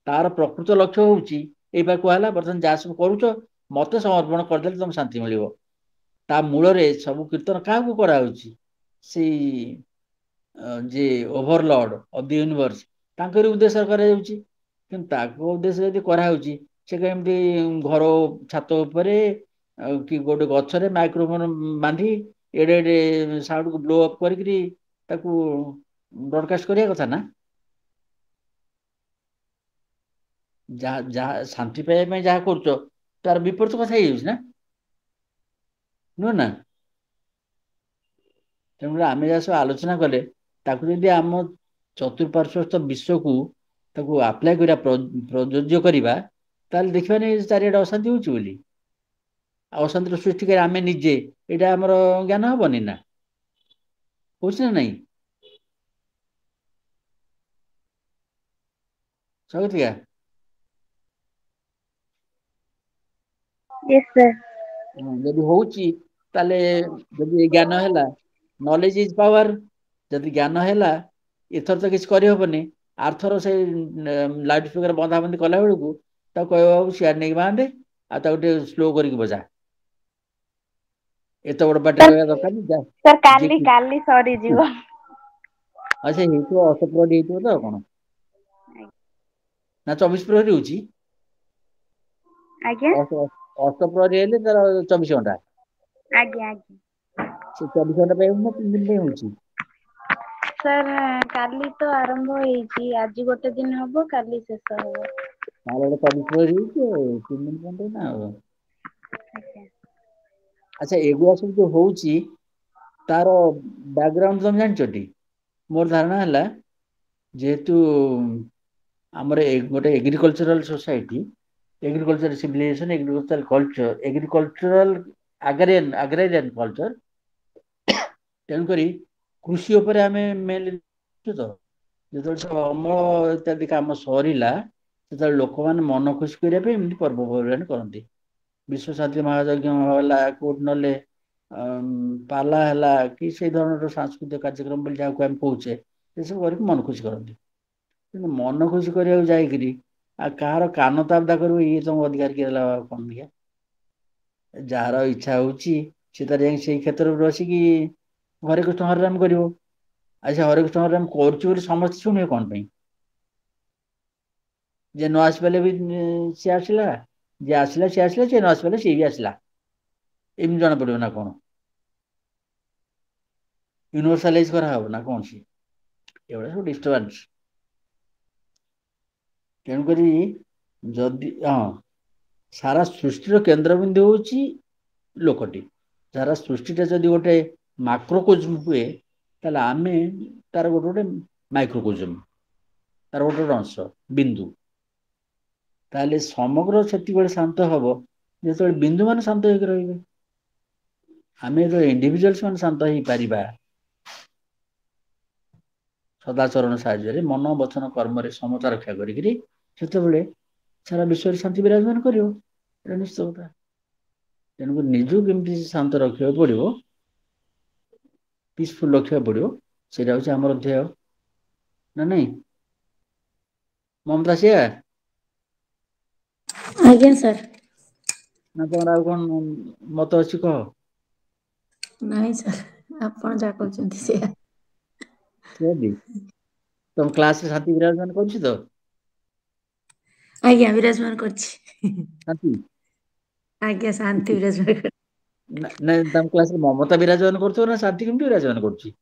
ତାର ପ୍ରକୃତ ଲକ୍ଷ୍ୟ ହଉଛି, ଏଇ ବା କୁହା ହେଲା, ବର୍ତ୍ତମାନ ଯାହା ସବୁ କରୁଛ ମତେ ସମର୍ପଣ କରିଦେଲେ ତମକୁ ଶାନ୍ତି ମିଳିବ। ତା ମୂଳରେ ସବୁ କୀର୍ତ୍ତନ କାହାକୁ କରାହଉଛି? ସେଇ ଯେ ଓଭରଲର୍ଡ ଅଫ ଦି ୟୁନିଭର୍ସ, ତାଙ୍କରି ଉଦ୍ଦେଶ୍ୟ କରାଯାଉଛି। କିନ୍ତୁ ତାଙ୍କ ଉଦ୍ଦେଶ୍ୟ ଯଦି କରାହଉଛି, ସେ କେମିତି ଘର ଛାତ ଉପରେ ଆଉ କି ଗୋଟେ ଗଛରେ ମାଇକ୍ରୋଫୋନ ବାନ୍ଧି ଏଡେ ଏଡେ ସାଉଣ୍ଡକୁ ବ୍ଲୋ ଅପ୍ କରିକିରି ତାକୁ ବ୍ରଡକାଷ୍ଟ କରିବା କଥା ନା? ଯାହା ଶାନ୍ତି ପାଇବା ପାଇଁ ଯାହା କରୁଛ, ତାର ବିପରୀତ କଥା ହେଇଯାଉଛି ନା, ନୁହ ନା? ତେଣୁକରି ଆମେ ଯାହା ସବୁ ଆଲୋଚନା କଲେ, ତାକୁ ଯଦି ଆମ ଚତୁଃପାର୍ଶ୍ୱସ୍ଥ ବିଶ୍ୱକୁ ତାକୁ ଆପ୍ଲାଏ କରିବା, ପ୍ରଯୋଜ୍ୟ କରିବା, ତାହେଲେ ଦେଖିବାନି ଚାରିଆଡେ ଅଶାନ୍ତି ହଉଛି ବୋଲି। ଆଉ ଅଶାନ୍ତିର ସୃଷ୍ଟିକାରୀ ଆମେ ନିଜେ, ଏଇଟା ଆମର ଜ୍ଞାନ ହବନି ନା? ହଉଛି ନା ନାଇଁ? ସ୍ୱାଗତିକା? Yes, sir. ଯଦି ହଉଛି, ତାହେଲେ ଯଦି ଜ୍ଞାନ ହେଲା, ନଲେଜ ଇଜ ପାୱାର। ଯଦି ଜ୍ଞାନ ହେଲା, ଏଥର ତ କିଛି କରିହବନି, ଆରଥର ସେଇ ଲାଉଡ ସ୍ପିକର ବନ୍ଧାବନ୍ଧି କଲା ବେଳକୁ ତାକୁ କହିବ ବାବୁ ସିଆଡେ ନେଇକି ବାନ୍ଧେ, ଆଉ ତାକୁ ଟିକେ ସ୍ଲୋ କରିକି ବଜା। ଏତେ ବଡ ପାଟିରେ କହିବା ଦରକାର Sir, ଯେ କାଲି ସରିଯିବ। ସେ ହେଇଥିବ, ଅଷ୍ଟପ୍ରହରୀ ହେଇଥିବ ତ ଆଉ କଣ? ନା 24 ପ୍ରହରୀ ହଉଛି? ଆଜ୍ଞା ଅଷ୍ଟପ୍ରହରୀ ହେଲେ ତାର 24 ଘଣ୍ଟା। ଆଜ୍ଞା ଆଜ୍ଞା। ସେ 24 ଘଣ୍ଟା ପାଇଁ ହଉଛି ନା 3 ଦିନ ପାଇଁ ହଉଛି? ସାର୍, କାଲି ତ ଆରମ୍ଭ ହେଇଛି, ଆଜି ଗୋଟେ ଦିନ ହବ, କାଲି ଶେଷ ହବ। ତାହେଲେ 24 ପ୍ରହରୀ ହେଇଛି ଆଉ 3 ଦିନ ଖଣ୍ଡେ ନା ଆଉ। ଆଜ୍ଞା। ଆଚ୍ଛା, ଏଗୁଆ ସବୁ ଯୋଉ ହଉଛି, ତାର ବ୍ୟାକଗ୍ରାଉଣ୍ଡ ତମେ ଜାଣିଛଟି? ମୋର ଧାରଣା ହେଲା, ଯେହେତୁ ଆମର ଗୋଟେ agricultural society, agriculture civilisation, agriculture culture, agricultural agrarian culture, ତେଣୁକରି କୃଷି ଉପରେ ଆମେ ମେନଲି ତ ଯେତେବେଳେ ସବୁ ଅମଳ ଇତ୍ୟାଦି କାମ ସରିଲା, ସେତେବେଳେ ଲୋକମାନେ ମନ ଖୁସି କରିବା ପାଇଁ ଏମିତି ପର୍ବପର୍ବାଣି କରନ୍ତି। ବିଶ୍ୱ ଶାନ୍ତି ମହାଯଜ୍ଞ ହେଲା, କୋଉଠି ନହେଲେ ପାଲା ହେଲା, କି ସେଇ ଧରଣର ସାଂସ୍କୃତିକ କାର୍ଯ୍ୟକ୍ରମ ବୋଲି ଯାହାକୁ ଆମେ କହୁଛେ, ଏସବୁ କରିକି ମନ ଖୁସି କରନ୍ତି। କିନ୍ତୁ ମନ ଖୁସି କରିବାକୁ ଯାଇକିରି ଆଉ କାହାର କାନ ତାବଦା କରିବ, ଇଏ ତମ ଅଧିକାର କିଏ ଦେଲା କଣ ଦେଖିଆ? ଯାହାର ଇଚ୍ଛା ହଉଛି, ସେ ତାର ଯାଇକି ସେଇ କ୍ଷେତ୍ରରେ ବସିକି ହରେ କୃଷ୍ଣ ହରେ ରାମ କରିବ। ଆଚ୍ଛା, ହରେ କୃଷ୍ଣ ହରେ ରାମ କରୁଛି ବୋଲି ସମସ୍ତେ ଶୁଣିବେ କଣ ପାଇଁ? ଯିଏ ନ ଆସିପାରିଲେ ବି ସିଏ ଆସିଲା, ଯିଏ ଆସିଲା ସିଏ ଆସିଲା, ଯିଏ ନ ଆସିପାରିଲେ ସିଏ ବି ଆସିଲା, ଏମିତି ଜଣା ପଡିବ ନା କଣ? ୟୁନିଭର୍ସାଲାଇଜ କରାହବ ନା କଣ? ସିଏ ଏଗୁଡା ସବୁ ଡିଷ୍ଟର୍ବାନ୍ସ। ତେଣୁକରି ଯଦି ସାରା ସୃଷ୍ଟିର କେନ୍ଦ୍ରବିନ୍ଦୁ ହଉଛି ଲୋକଟି। ସାରା ସୃଷ୍ଟିଟା ଯଦି ଗୋଟେ ମାକ୍ରୋକୋଜମ ହୁଏ, ତାହେଲେ ଆମେ ତାର ଗୋଟେ ଗୋଟେ ମାଇକ୍ରୋକୋଜମ, ତାର ଗୋଟେ ଗୋଟେ ଅଂଶ, ବିନ୍ଦୁ। ତାହେଲେ ସମଗ୍ର ସେତିକିବେଳେ ଶାନ୍ତ ହବ, ଯେତେବେଳେ ବିନ୍ଦୁ ମାନେ ଶାନ୍ତ ହେଇକି ରହିବେ। ଆମେ ଯେତେବେଳେ ଇଣ୍ଡିଭିଜୁଆଲସ ମାନେ ଶାନ୍ତ ହେଇପାରିବା, ସଦାଚରଣ ସାହାଯ୍ୟରେ, ମନ ବଚନ କର୍ମରେ ସମତା ରକ୍ଷା କରିକିରି, ସେତେବେଳେ ସାରା ବିଶ୍ୱରେ ଶାନ୍ତି ବିରାଜମାନ କରିବ, ଏଇଟା ନିଶ୍ଚିତ କଥା। ତେଣୁକରି ନିଜକୁ କେମିତି ଶାନ୍ତ ରଖିବାକୁ ପଡିବ, ପିସଫୁଲ ରଖିବାକୁ ପଡିବ, ସେଇଟା ହଉଛି ଆମର ଧ୍ୟେୟ, ନା ନାଇଁ? ମମତା ସେଇଆ? ଆଜ୍ଞା ସାର୍। ନା ତମର ଆଉ କଣ ମତ ଅଛି କହ? ନାଇଁ ସାର୍, ଆପଣ ଯାହା କହୁଛନ୍ତି ସେଇଆ। ତମ କ୍ଲାସରେ ଶାନ୍ତି ବିରାଜମାନ କରୁଛି ତ? ଆଜ୍ଞା ବିରାଜମାନ କରିଛି। ଶାନ୍ତି ଆଜ୍ଞା ଶାନ୍ତି ବିରାଜମାନ କରିଛି। ନାଇଁ ତମ କ୍ଲାସରେ ମମତା ବିରାଜମାନ କରୁଥିବ ନା ଶାନ୍ତି କେମିତି ବିରାଜମାନ କରୁଛି?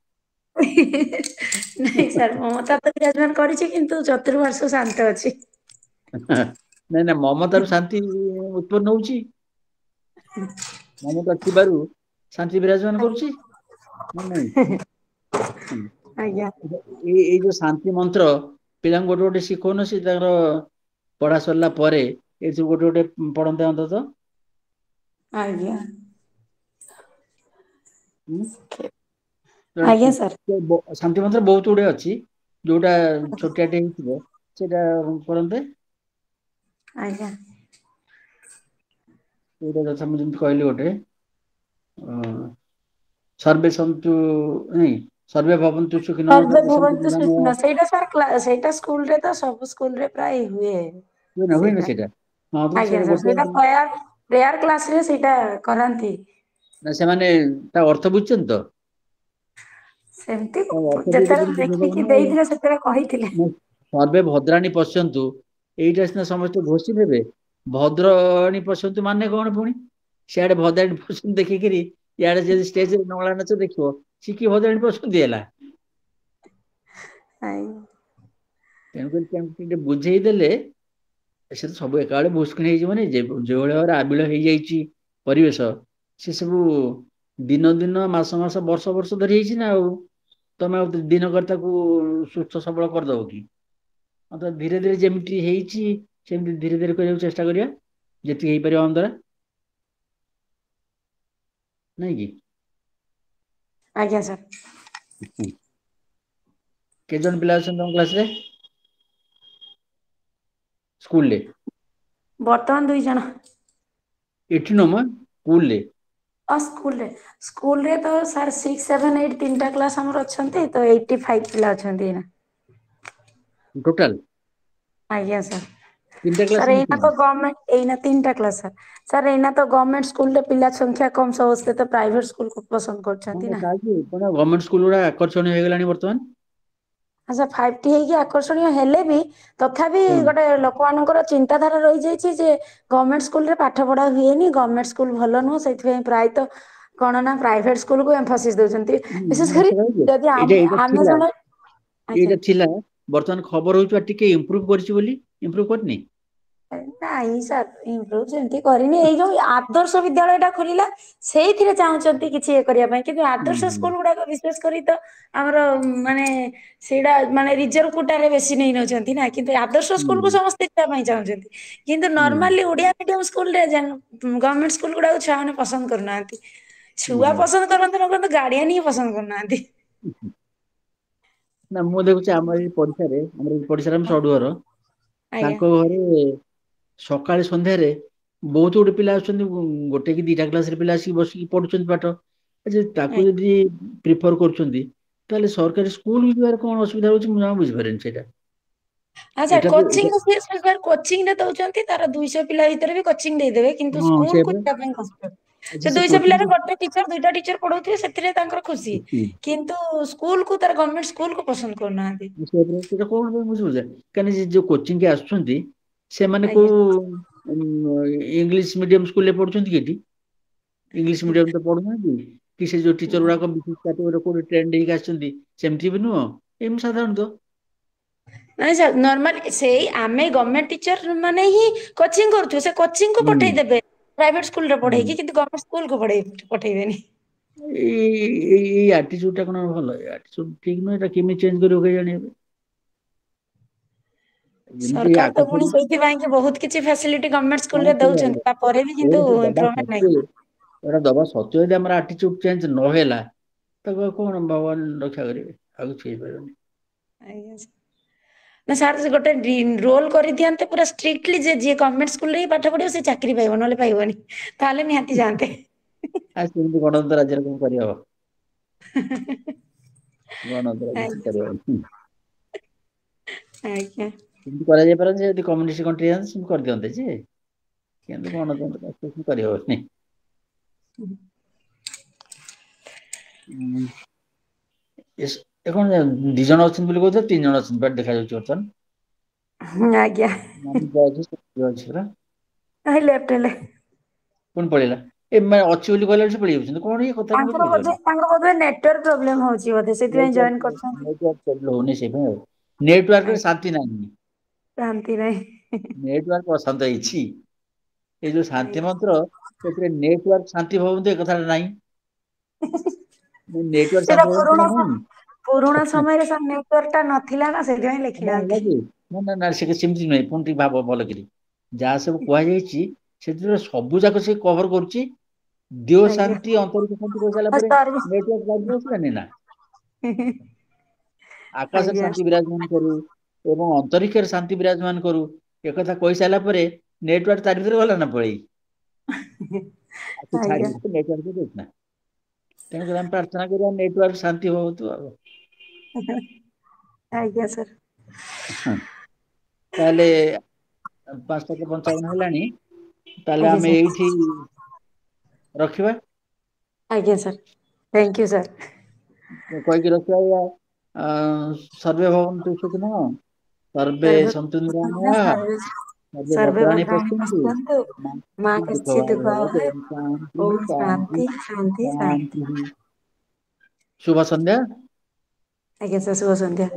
ନାଇଁ ସାର୍ ମମତା ତ ବିରାଜମାନ କରିଛି କିନ୍ତୁ ଚତୁର୍ପାର୍ଶ୍ୱ ଶାନ୍ତ ଅଛି। ନାଇଁ ନାଇଁ ମମତାରୁ ଶାନ୍ତି ଉତ୍ପନ୍ନ ହଉଛି। ମମତା ଥିବାରୁ ଶାନ୍ତି ବିରାଜମାନ କରୁଛି ନା ନାଇଁ? ଆଜ୍ଞା ଏଇ ଯୋଉ ଶାନ୍ତି ମନ୍ତ୍ର ପିଲାଙ୍କୁ ଗୋଟେ ଗୋଟେ ଶିଖଉନ, ସେ ତାଙ୍କର ପଢା ସରିଲା ପରେ ଏ ସବୁ ଗୋଟେ ଗୋଟେ ପଢନ୍ତେ ଅନ୍ତତଃ। ଆଜ୍ଞା ହୁଁ? ଆଜ୍ଞା ସାର୍। ଶାନ୍ତି ମନ୍ତ୍ର ବହୁତ ଗୁଡେ ଅଛି, ଯୋଉଟା ଛୋଟିଆଟେ ହେଇଥିବ ସେଇଟା କରନ୍ତେ। ଆଜ୍ଞା ଏଇଟା ଯଥା ମୁଁ ଯେମିତି କହିଲି ଗୋଟେ ସର୍ବେ ସନ୍ତୁ ନାଇଁ ସର୍ବେ ଭବନ୍ତୁ ସୁଖିନଃ ସର୍ବେ ସର୍ବେ ସନ୍ତୁ ଭବନ୍ତୁ ନିରାମୟା। ସୁଖିନଃ ସେଇଟା ସ୍କୁଲରେ ତ ସବୁ ସ୍କୁଲରେ ପ୍ରାୟ ହୁଏ। ହୁଏନା ସେଇଟା ସେଇଟା? ହଁ ତ ଆଜ୍ଞା ସେଇଟା ସାର୍ ଗୋଟେ ସେଇଟା ପ୍ରେୟାର କ୍ଲାସରେ ସେଇଟା କରାନ୍ତି। ନା ସେମାନେ ତା ଅର୍ଥ ବୁଝୁଛନ୍ତି ତ? ସେମିତି ତା ଅର୍ଥ ଟିକେ ଯେତେବେଳେ ବୁଝେଇଦବ ଲେଖିକି ନା ଆଉ। ଦେଇଥିଲେ ସେତେବେଳେ କହିଥିଲେ। ସର୍ବେ ଭଦ୍ରାଣୀ ପଶ୍ୟନ୍ତୁ, ଏଇଟା ସିନା ସମସ୍ତେ ଘୋଷି ଦେବେ। ଭଦ୍ରାଣୀ ପଶ୍ୟନ୍ତୁ ମାନେ କଣ ପୁଣି? ସିଆଡେ ଭଦ୍ରାଣୀ ପଶ୍ୟନ୍ତୁ ଦେଖିକିରି ଇଆଡେ ଯଦି ଷ୍ଟେଜରେ ନଙ୍ଗଳା ନାଚ ଦେଖିବ, ସିଏ କି ଭଦ୍ରାଣୀ ପଶନ୍ତି ହେଲା। ଆଜ୍ଞା ତେଣୁକରି ତାଙ୍କୁ ଟିକେ ବୁଝେଇ ଦେଲେ ସେ ତ ସବୁ ଏକା ବେଳେ ଭୁସ୍କିନ ହେଇଯିବନି, ଯୋଉଭଳି ଭାବରେ ଆବିଳ ହେଇଯାଇଛି ପରିବେଶ, ସେ ସବୁ ଦିନ ଦିନ ମାସ ମାସ ବର୍ଷ ବର୍ଷ ଧରି ହେଇଛି ନା ଆଉ। ତମେ ଆଉ ଦିନକରେ ତାକୁ ସୁସ୍ଥ ସବଳ କରିଦବ କି? ଧୀରେ ଧୀରେ ଯେମିତି ହେଇଛି ସେମିତି ଧୀରେ ଧୀରେ କରିବାକୁ ଚେଷ୍ଟା କରିବା, ଯେତିକି ହେଇପାରିବ ଆମ ଦ୍ୱାରା। ନାଇଁ କି? ଆଜ୍ଞା ସାର୍। କେତେ ଜଣ ପିଲା ଅଛନ୍ତି ତମ କ୍ଲାସରେ? ସ୍କୁଲରେ? ବର୍ତ୍ତମାନ 2 ଜଣ। ଏଠି ନୁହଁ ମ ସ୍କୁଲରେ? ସ୍କୁଲରେ ତ ସାର୍ 6, 7, 8 ତିନିଟା କ୍ଲାସ୍ ଆମର ଅଛନ୍ତି ତ 85 ପିଲା ଅଛନ୍ତି ଏଇନା। ଟୋଟାଲ? ଆଜ୍ଞା ସାର୍। ତିନିଟା କ୍ଲାସ ସାର୍ ଏଇନା ମିଶିକି? ତ ଗଭର୍ଣ୍ଣମେଣ୍ଟ ଏଇନା 3ଟା କ୍ଲାସ୍ ସାର୍ ଏଇନା ତ ଗଭର୍ଣ୍ଣମେଣ୍ଟ ସ୍କୁଲରେ ପିଲା ସଂଖ୍ୟା କମ୍, ସମସ୍ତେ ତ ପ୍ରାଇଭେଟ ସ୍କୁଲକୁ ପସନ୍ଦ କରୁଛନ୍ତି ନା। କଣ ଗଭର୍ଣ୍ଣମେଣ୍ଟ ସ୍କୁଲ ଗୁଡା ଆକର୍ଷଣୀୟ ହେଇଗଲାଣି ବର୍ତ୍ତମାନ? ଆଚ୍ଛା 5T ହେଇକି ଆକର୍ଷଣୀୟ ହେଲେ ବି ତଥାପି ହଁ ଗୋଟେ ଲୋକମାନଙ୍କର ଚିନ୍ତାଧାରା ରହିଯାଇଛି ଯେ ଗଭର୍ଣ୍ଣମେଣ୍ଟ ସ୍କୁଲରେ ପାଠ ପଢା ହୁଏନି, ଗଭର୍ଣ୍ଣମେଣ୍ଟ ସ୍କୁଲ ଭଲ ନୁହଁ, ସେଇଥିପାଇଁ ପ୍ରାୟତଃ କଣ ନା ପ୍ରାଇଭେଟ ସ୍କୁଲକୁ ଏମ୍ଫାସିସ୍ ଦଉଛନ୍ତି। ବିଶେଷ କରି ଯଦି ଏଇଟା ଏଇଟା ଆମେ ଥିଲା ଜଣେ ଆଜ୍ଞା ଏଇଟା ଥିଲା, ବର୍ତ୍ତମାନ ଖବର ହଉଛି ଟିକେ ଇମ୍ପ୍ରୁଭ କରିଛି ବୋଲି, ଇମ୍ପ୍ରୁଭ କରିନି? ନାଇଁ ସାର୍ ଇମ୍ପ୍ରୁଭ ସେମିତି କରିନି, ଏଇ ଯୋଉ ଆଦର୍ଶ ବିଦ୍ୟାଳୟ ଟା ଖୋଲିଲା ସେଇଥିରେ ଚାହୁଁଛନ୍ତି କିଛି ଇଏ କରିବା ପାଇଁ, କିନ୍ତୁ ହୁଁ ଆଦର୍ଶ ହୁଁ ସ୍କୁଲ ଗୁଡାକ ବିଶେଷ କରି ତ ଆମର ମାନେ ସେଇଟା ମାନେ ରିଜର୍ଭ କୋଟାରେ ବେଶୀ ନେଇ ନଉଛନ୍ତି ନା, କିନ୍ତୁ ଆଦର୍ଶ ହୁଁ ସ୍କୁଲକୁ ସମସ୍ତେ ଯିବା ପାଇଁ ଚାହୁଁଛନ୍ତି। କିନ୍ତୁ ହୁଁ ନର୍ମାଲି ଓଡିଆ ମିଡିୟମ ସ୍କୁଲରେ ଗଭର୍ଣ୍ଣମେଣ୍ଟ ସ୍କୁଲ ଗୁଡାକୁ ଛୁଆମାନେ ପସନ୍ଦ କରୁନାହାନ୍ତି। ହୁଁ ଛୁଆ ହୁଁ। ପସନ୍ଦ କରନ୍ତୁ ନ କରନ୍ତୁ ଗାର୍ଡିଆନ ହିଁ ପସନ୍ଦ କରୁନାହାନ୍ତି। ନା ମୁଁ ଦେଖୁଛି ଆମର ଏଇ ପଡିଶାରେ, ଆମର ଏଇ ପଡିଶାରେ ଆମ ସବୁଠୁ ଘର, ଆଜ୍ଞା ତାଙ୍କ ଘରେ ସକାଳେ ସନ୍ଧ୍ୟାରେ ବହୁତ ଗୁଟେ ପିଲା ଆସୁଛନ୍ତି, ଗୋଟେ କି 2ଟା କ୍ଲାସରେ ପିଲା ଆସିକି ବସିକି ପଢୁଛନ୍ତି ପାଠ। ତାକୁ ଯଦି ପ୍ରିଫର କରୁଛନ୍ତି, ତାହେଲେ ସରକାରୀ ସ୍କୁଲ ଯିବାର କଣ ଅସୁବିଧା ହଉଛି ମୁଁ ଜମା ବୁଝିପାରେନି ସେଇଟା। ଆଚ୍ଛା ଏଇଟା ତ କୋଚିଂ ଏଇଟା କୋଚିଂରେ ଦଉଛନ୍ତି, ତାର 200 ପିଲା ଭିତରେ ବି କୋଚିଂ ଦେଇଦେବେ। କିନ୍ତୁ ହଁ ସ୍କୁଲ ସେଇଆ କୁ ପରା। ଯିବା ପାଇଁ କଷ୍ଟ, ଆଚ୍ଛା ସେ ସେ 200 କୋଚିଂ ପିଲାରେ ଗୋଟେ ଟିଚର 2ଟା ଟିଚର ପଢଉଥିବେ ସେଥିରେ ତାଙ୍କର ଖୁସି। ହୁଁ କିନ୍ତୁ ସ୍କୁଲ କୁ ତାର ଗଭର୍ଣ୍ଣମେଣ୍ଟ ସ୍କୁଲ କୁ ପସନ୍ଦ କରୁନାହାନ୍ତି। ସେଇଟା କଣ ପାଇଁ ମୁଁ ବୁଝିପାରୁନି, କାହିଁକିନା ଯୋଉ କୋଚିଂ କି ଆସୁଛନ୍ତି ସେମାନେ ଆଜ୍ଞା କୋଉ ଇଂଲିଶ ମିଡିୟମ ସ୍କୁଲରେ ପଢୁଛନ୍ତି କି ଏଠି? ଇଂଲିଶ ମିଡିୟମ ତ ପଢୁନାହାନ୍ତି, କି ସେ ଯୋଉ ଟିଚର ଗୁଡାକ କୋଉଠି ଟ୍ରେଣ୍ଡ ହେଇକି ଆସିଛନ୍ତି ସେମିତି ବି ନୁହଁ, ଏମିତି ସାଧାରଣତଃ। ନାଇଁ ସାର୍ ନର୍ମାଲି ସେଇ ଆମେ ଗଭର୍ଣ୍ଣମେଣ୍ଟ ଟିଚର ମାନେ ହିଁ କୋଚିଂ କରୁଛୁ, ସେ କୋଚିଂକୁ ହୁଁ ପଠେଇଦେବେ ପ୍ରାଇଭେଟ ସ୍କୁଲରେ ହୁଁ। ପଢେଇକି, କିନ୍ତୁ ଗଭର୍ଣ୍ଣମେଣ୍ଟ ସ୍କୁଲକୁ ପଠେଇବେନି। ଏଇ ଆଟିଚ୍ୟୁଡ ଟା କଣ ଭଲ? ଆଟିଚ୍ୟୁଡ ଠିକ ନୁହେଁ, ଏଟା କେମିତି ଚେଞ୍ଜ କରିବ କେଜାଣି? ଯେମିତି ସରକାର ତ ପୁଣି ଆକାଶରେ ସେଇଥିପାଇଁ କି ବହୁତ କିଛି ଫାସିଲିଟି ଗଭର୍ଣ୍ଣମେଣ୍ଟ ହଁ ସ୍କୁଲରେ ସେଇଆ ଦଉଛନ୍ତି, ତାପରେ ବି କିନ୍ତୁ ଏଇଟା ଦବା ଇମ୍ପ୍ରୁଭମେଣ୍ଟ ନାହିଁ। ସତ୍ତ୍ୱେ ଏଇଟା ଦବା ସତ୍ତ୍ୱେ ଯଦି ଆମର ଆଟିଚ୍ୟୁଡ ଚେଞ୍ଜ ନହେଲା, ତାକୁ ଆଉ କଣ ଭଗବାନ ରକ୍ଷା କରିବେ? ଆଉ କିଛି ହେଇପାରିବନି। ଆଜ୍ଞା ନା ସାର୍ ସେ ଗୋଟେ ରୋଲ କରିଦିଅନ୍ତେ ପୁରା ଷ୍ଟ୍ରିକ୍ଟଲି ଯେ ଯିଏ ଗଭର୍ଣ୍ଣମେଣ୍ଟ ସ୍କୁଲରେ ହିଁ ପାଠ ପଢିବ ସେ ଚାକିରି ପାଇବ, ନହେଲେ ପାଇବନି। ତାହେଲେ ନିହାତି ଯାଆନ୍ତେ। ଆ ସେମିତି ଗଣତନ୍ତ୍ର ରାଜ୍ୟରେ କଣ କରିହବ? ଗଣତନ୍ତ୍ର କିଛି ଆଜ୍ଞା କରିହବନି। ଆଜ୍ଞା। ସେମିତି କରାଯାଇ ପାରନ୍ତା, ଯଦି କମ୍ୟୁନିଷ୍ଟ କଣ୍ଟ୍ରି ହେଇଥାନ୍ତା ସେମିତି କରିଦିଅନ୍ତେ ଯେ, କିନ୍ତୁ ଗଣତନ୍ତ୍ର କିଛି କରିହବନି। ହୁଁ। ହୁଁ। ଏ କଣ 2 ଜଣ ଅଛନ୍ତି ବୋଲି କହୁଥିଲେ, 3 ଜଣ ଅଛନ୍ତି ବାଟ ଦେଖାଯାଉଛି ବର୍ତ୍ତମାନ। ଆଜ୍ଞା ଅଛି ପରା ଲେଫ୍ଟ ହେଲେ ପୁଣି ପଳେଇଲା। ଏ ଅଛି ବୋଲି କହିଲା ସେ ପଳେଇ ଯାଉଛନ୍ତି, କଣ ଇଏ କଥା ମୁଁ କିଛି ବୁଝିପାରୁନି। ତାଙ୍କର ବୋଧେ ନେଟୱାର୍କ ପ୍ରୋବ୍ଲେମ ହଉଛି ବୋଧେ, ସେଥିପାଇଁ ଜଏନ କରୁଛନ୍ତି। ହଉନି ସେଇପାଇଁ ଆଉ। ନେଟୱାର୍କରେ ଶାନ୍ତି ନାହିଁ, ଶାନ୍ତି ନାହିଁ। ନେଟୱାର୍କ ଅଶାନ୍ତ ହେଇଛି। ଏଇ ଯୋଉ ଶାନ୍ତି ଆଜ୍ଞା ମନ୍ତ୍ର, ସେଥିରେ ନେଟୱାର୍କ ଶାନ୍ତି ଭବନ୍ତୁ ଏ କଥାଟା ନାହିଁ। ନେଟୱାର୍କ ସେଟା ଶାନ୍ତି ଭବନ୍ତୁ ପୁରୁଣା ନାହିଁ। ପୁରୁଣା ସମୟରେ ସେ ନେଟୱାର୍କ ଟା ନଥିଲା ନା, ସେଥିପାଇଁ ନା ହେଲା ଲେଖିନାହାନ୍ତି। କି ନା ସେମିତି ନୁହେଁ। ପୁଣି ଟିକେ ଭାବ ଭଲ କରି, ଯାହା ସବୁ କୁହାଯାଇଛି ସେଥିରେ ସବୁ ଯାକ ସେ କଭର କରୁଛି। ଦିଅ ଆଜ୍ଞା ଶାନ୍ତି ଅନ୍ତରିକ ଶାନ୍ତି କହିସାରିଲା ପରେ ନେଟୱାର୍କ ଲାଗି ଆସିଲାନି ନା। ଆକାଶରେ ଆଜ୍ଞା ଶାନ୍ତି ବିରାଜମାନ କରୁ ଏବଂ ଅନ୍ତରିକ୍ଷରେ ଶାନ୍ତି ବିରାଜମାନ କରୁ, ଏକଥା କହିସାରିଲା ପରେ ନେଟୱାର୍କ ତାରି ଭିତରେ ଗଲା ନା ପଳେଇ। ଆକୁ ଆଜ୍ଞା ଛାଡିକି ନେଟୱାର୍କ ଦେଉଛି ନା। ତେଣୁକରି ଆମେ ପ୍ରାର୍ଥନା କରିବା ନେଟୱାର୍କ ଶାନ୍ତି ଭବନ୍ତୁ ଆଉ। ଆଜ୍ଞା ସାର୍। ତାହେଲେ 5:55 ହେଲାଣି, ତାହେଲେ ଆଜ୍ଞା ଆମେ ସାର୍ ଏଇଠି ରଖିବା। ଆଜ୍ଞା ସାର୍, ଥ୍ୟାଙ୍କ ୟୁ ସାର୍। କହିକି ରଖିବା, ସର୍ବେ ଭବନ୍ତୁ ସୁଖିନଃ, ସର୍ବେ ସନ୍ତୁ ନିରାମୟାଃ, ସର୍ବେ ଭଦ୍ରାଣି ପଶ୍ୟନ୍ତୁ, ମା କଶ୍ଚିତ୍ ଦୁଃଖ ଭାଗ୍ ଭବେତ୍। ଓମ୍ ଶାନ୍ତିଃ ଶାନ୍ତିଃ ଶାନ୍ତି ଶାନ୍ତି ଶାନ୍ତି। ଶାନ୍ତିଃ। ଶୁଭ ସନ୍ଧ୍ୟା। ଆଜ୍ଞା ସାର୍, ଶୁଭ ସନ୍ଧ୍ୟା।